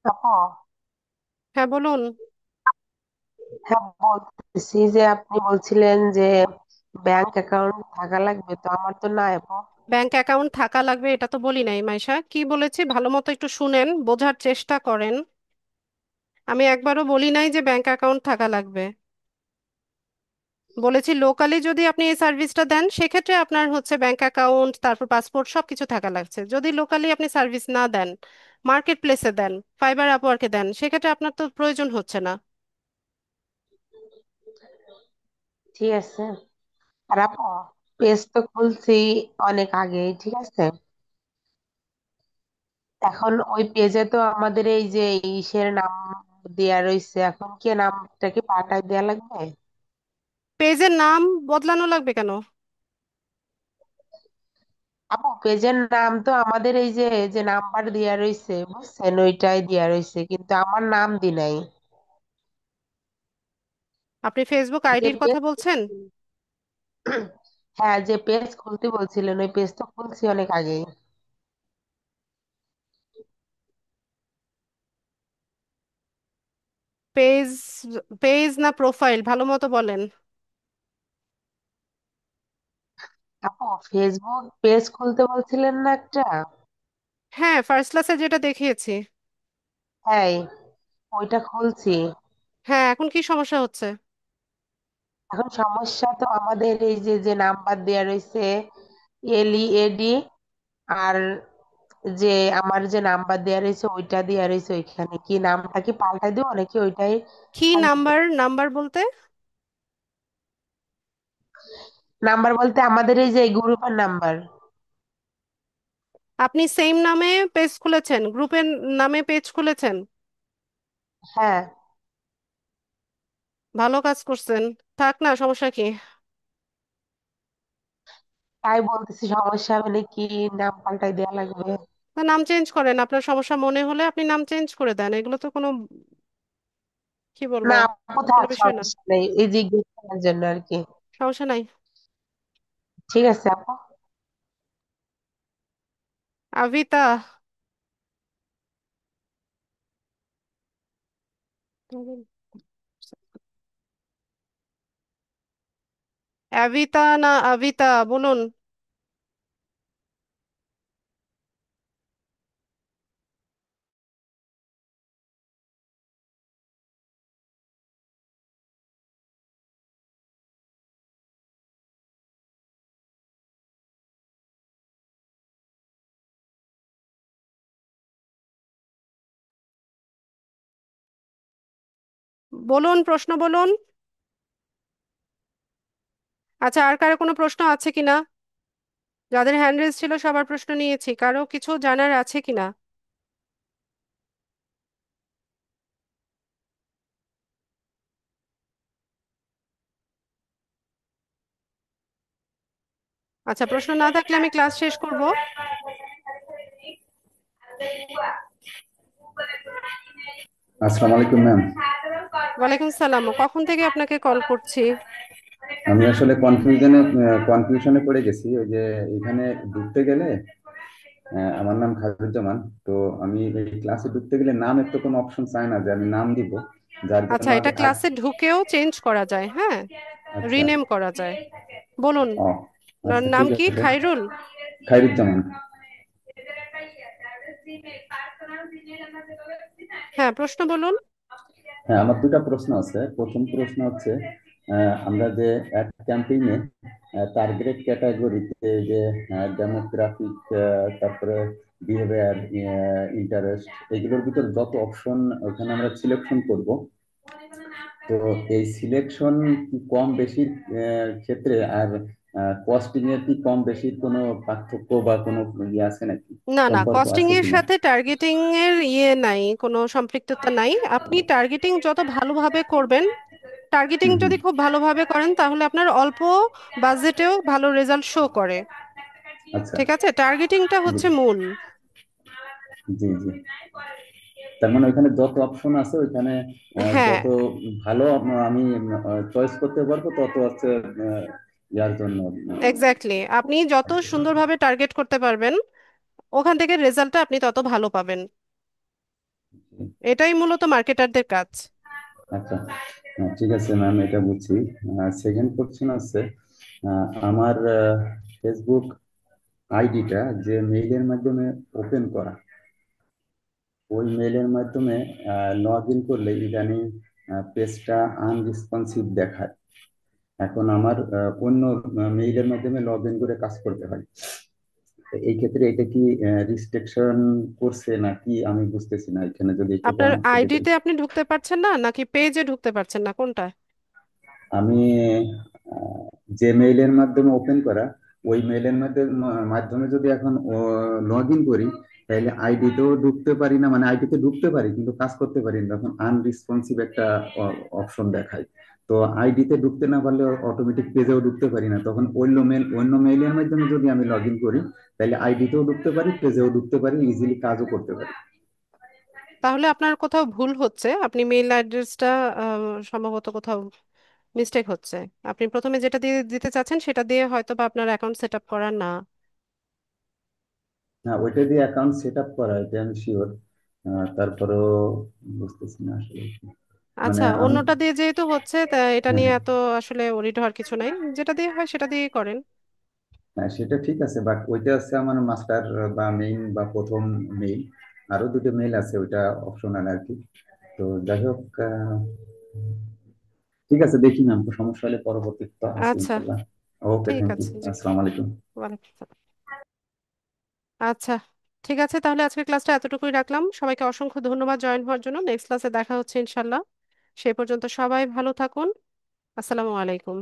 আপু, হ্যাঁ বলুন। হ্যাঁ বলতেছি যে আপনি বলছিলেন যে ব্যাংক অ্যাকাউন্ট থাকা লাগবে, তো আমার তো নাই আপু। ব্যাংক অ্যাকাউন্ট থাকা লাগবে এটা তো বলি নাই মাইশা, কি বলেছি ভালো মতো একটু শুনেন, বোঝার চেষ্টা করেন। আমি একবারও বলি নাই যে ব্যাংক অ্যাকাউন্ট থাকা লাগবে। বলেছি লোকালি যদি আপনি এই সার্ভিসটা দেন সেক্ষেত্রে আপনার হচ্ছে ব্যাংক অ্যাকাউন্ট তারপর পাসপোর্ট সবকিছু থাকা লাগছে। যদি লোকালি আপনি সার্ভিস না দেন, মার্কেট প্লেসে দেন, ফাইবার আপওয়ার্কে দেন, সেক্ষেত্রে আপনার তো প্রয়োজন হচ্ছে না। ঠিক আছে। আর আপু, পেজ তো খুলছি অনেক আগে, ঠিক আছে। এখন ওই পেজে তো আমাদের এই যে ইসের নাম দেয়া রয়েছে, এখন কি নামটা কি পাল্টাই দেয়া লাগবে? পেজের নাম বদলানো লাগবে কেন? আপু, পেজের নাম তো আমাদের এই যে যে নাম্বার দেয়া রয়েছে বুঝছেন, ওইটাই দেয়া রয়েছে, কিন্তু আমার নাম দি নাই। আপনি ফেসবুক যে আইডির কথা পেজ, বলছেন? হ্যাঁ যে পেজ খুলতে বলছিলেন ওই পেজ তো খুলছি অনেক আগেই। পেজ, পেজ না প্রোফাইল ভালো মতো বলেন। আপু, ফেসবুক পেজ খুলতে বলছিলেন না একটা? হ্যাঁ, ফার্স্ট ক্লাসে যেটা দেখিয়েছি। হ্যাঁ, ওইটা খুলছি। হ্যাঁ, এখন কি সমস্যা হচ্ছে? এখন সমস্যা তো আমাদের এই যে যে নাম্বার দেয়া রয়েছে, LEAD, আর যে আমার যে নাম্বার দেয়া রয়েছে ওইটা দেয়া রয়েছে, ওইখানে কি নামটা কি পাল্টাই দিব নাকি ওইটাই কি থাকবে? নাম্বার? নাম্বার বলতে? নাম্বার বলতে আমাদের এই যে গ্রুপের নাম্বার। আপনি সেম নামে পেজ খুলেছেন, গ্রুপের নামে পেজ খুলেছেন? হ্যাঁ, ভালো কাজ করছেন, থাক না, সমস্যা কি? তাই বলতেছি সমস্যা হবে নাকি, নাম পাল্টাই দেয়া লাগবে? না, নাম চেঞ্জ করেন, আপনার সমস্যা মনে হলে আপনি নাম চেঞ্জ করে দেন, এগুলো তো কোনো, কি বলবো, না আপু কোনো থাক, বিষয় না। সমস্যা নেই, এই জিজ্ঞেস করার জন্য আর কি। সমস্যা নাই। ঠিক আছে আপু। আভিতা, অ্যাভিতা না আভিতা বলুন। বলুন, প্রশ্ন বলুন। আচ্ছা, আর কারো কোনো প্রশ্ন আছে কিনা? যাদের হ্যান্ড রেজ ছিল সবার প্রশ্ন নিয়েছি, কারো কিছু জানার আছে কিনা? আচ্ছা, প্রশ্ন না থাকলে আমি ক্লাস শেষ করব। আসসালামু আলাইকুম ম্যাম। ওয়ালাইকুম সালাম, কখন থেকে আপনাকে কল করছি? আমি আসলে কনফিউশনে পড়ে গেছি। ওই যে এখানে ঢুকতে গেলে আমার নাম খায়রুজ্জামান। তো আমি এই ক্লাসে ঢুকতে গেলে নামের তো কোনো অপশন চায় না যে আমি নাম দিব, যার জন্য আচ্ছা, এটা ক্লাসে ঢুকেও চেঞ্জ করা যায়, হ্যাঁ, আচ্ছা। রিনেম করা যায়। বলুন, ও আপনার আচ্ছা, নাম ঠিক কি? আছে। খাইরুল? খায়রুজ্জামান। হ্যাঁ, প্রশ্ন বলুন। হ্যাঁ, আমার দুটা প্রশ্ন আছে। প্রথম প্রশ্ন হচ্ছে আমরা যে অ্যাড ক্যাম্পেইনে টার্গেট ক্যাটাগরিতে যে ডেমোগ্রাফিক, তারপরে বিহেভিয়ার, ইন্টারেস্ট, এগুলোর ভিতর যত অপশন ওখানে আমরা সিলেকশন করব, তো এই সিলেকশন কি কম বেশির ক্ষেত্রে আর কস্টিং এর কি কম বেশির কোনো পার্থক্য বা কোনো ইয়ে আছে নাকি, না না, সম্পর্ক কস্টিং আছে এর কিনা? সাথে টার্গেটিং এর নাই, কোনো সম্পৃক্ততা নাই। আপনি টার্গেটিং যত ভালোভাবে করবেন, টার্গেটিং হুম হুম। যদি খুব ভালোভাবে করেন তাহলে আপনার অল্প বাজেটেও ভালো রেজাল্ট শো করে। আচ্ছা, ঠিক আছে, টার্গেটিংটা হচ্ছে মূল। জি জি। তার মানে ওইখানে যত অপশন আছে ওইখানে হ্যাঁ, যত ভালো আমি চয়েস করতে পারবো তত হচ্ছে ইয়ার জন্য এক্স্যাক্টলি, আপনি যত সুন্দরভাবে টার্গেট করতে পারবেন ওখান থেকে রেজাল্টটা আপনি তত ভালো পাবেন। এটাই মূলত মার্কেটারদের কাজ। আচ্ছা, ঠিক আছে ম্যাম, এটা বুঝছি। সেকেন্ড কোশ্চেন আছে, আমার ফেসবুক আইডিটা যে মেইলের মাধ্যমে ওপেন করা, ওই মেইলের মাধ্যমে লগ ইন করলে ইদানিং পেজটা আনরেসপন্সিভ দেখায়। এখন আমার অন্য মেইলের মাধ্যমে লগ ইন করে কাজ করতে হয়। তো এই ক্ষেত্রে এটা কি রিস্ট্রিকশন করছে নাকি আমি বুঝতেছি না, এখানে যদি একটু আপনার পরামর্শ দিতেন। আইডিতে আপনি ঢুকতে পারছেন না নাকি পেজে ঢুকতে পারছেন না, কোনটা? আমি যে মেইলের মাধ্যমে ওপেন করা, ওই মেইলের মাধ্যমে যদি এখন লগ ইন করি, তাহলে আইডিতেও ঢুকতে পারি না, মানে আইডিতে ঢুকতে পারি কিন্তু কাজ করতে পারি না, তখন আনরিসপন্সিভ একটা অপশন দেখায়। তো আইডিতে ঢুকতে না পারলে অটোমেটিক পেজেও ঢুকতে পারি না, তখন অন্য মেইলের মাধ্যমে যদি আমি লগ ইন করি, তাহলে আইডিতেও ঢুকতে পারি, পেজেও ঢুকতে পারি, ইজিলি কাজও করতে পারি। তাহলে আপনার কোথাও ভুল হচ্ছে, আপনি মেইল অ্যাড্রেসটা সম্ভবত কোথাও মিস্টেক হচ্ছে। আপনি প্রথমে যেটা দিয়ে দিতে চাচ্ছেন সেটা দিয়ে হয়তো বা আপনার অ্যাকাউন্ট সেট আপ করা না। হ্যাঁ, ওইটা দিয়ে অ্যাকাউন্ট সেট আপ করা, এটা আমি শিওর। তারপরেও বুঝতেছি না আসলে কি। মানে আচ্ছা, আমি, অন্যটা দিয়ে যেহেতু হচ্ছে তা এটা হ্যাঁ নিয়ে হ্যাঁ এত আসলে ওরিড হওয়ার কিছু নাই, যেটা দিয়ে হয় সেটা দিয়ে করেন। হ্যাঁ, সেটা ঠিক আছে, বাট ওইটা আছে আমার মাস্টার বা মেইন বা প্রথম মেইল। আরো দুটো মেইল আছে, ওইটা অপশনাল আর কি। তো যাই হোক, ঠিক আছে, দেখি ম্যাম, সমস্যা হলে পরবর্তীতে আছে আচ্ছা, ইনশাল্লাহ। ওকে, ঠিক থ্যাংক ইউ, আছে, জি। আসসালামু আলাইকুম। ওয়ালাইকুম আসসালাম। আচ্ছা, ঠিক আছে, তাহলে আজকের ক্লাসটা এতটুকুই রাখলাম। সবাইকে অসংখ্য ধন্যবাদ জয়েন হওয়ার জন্য। নেক্সট ক্লাসে দেখা হচ্ছে ইনশাল্লাহ। সেই পর্যন্ত সবাই ভালো থাকুন। আসসালামু আলাইকুম।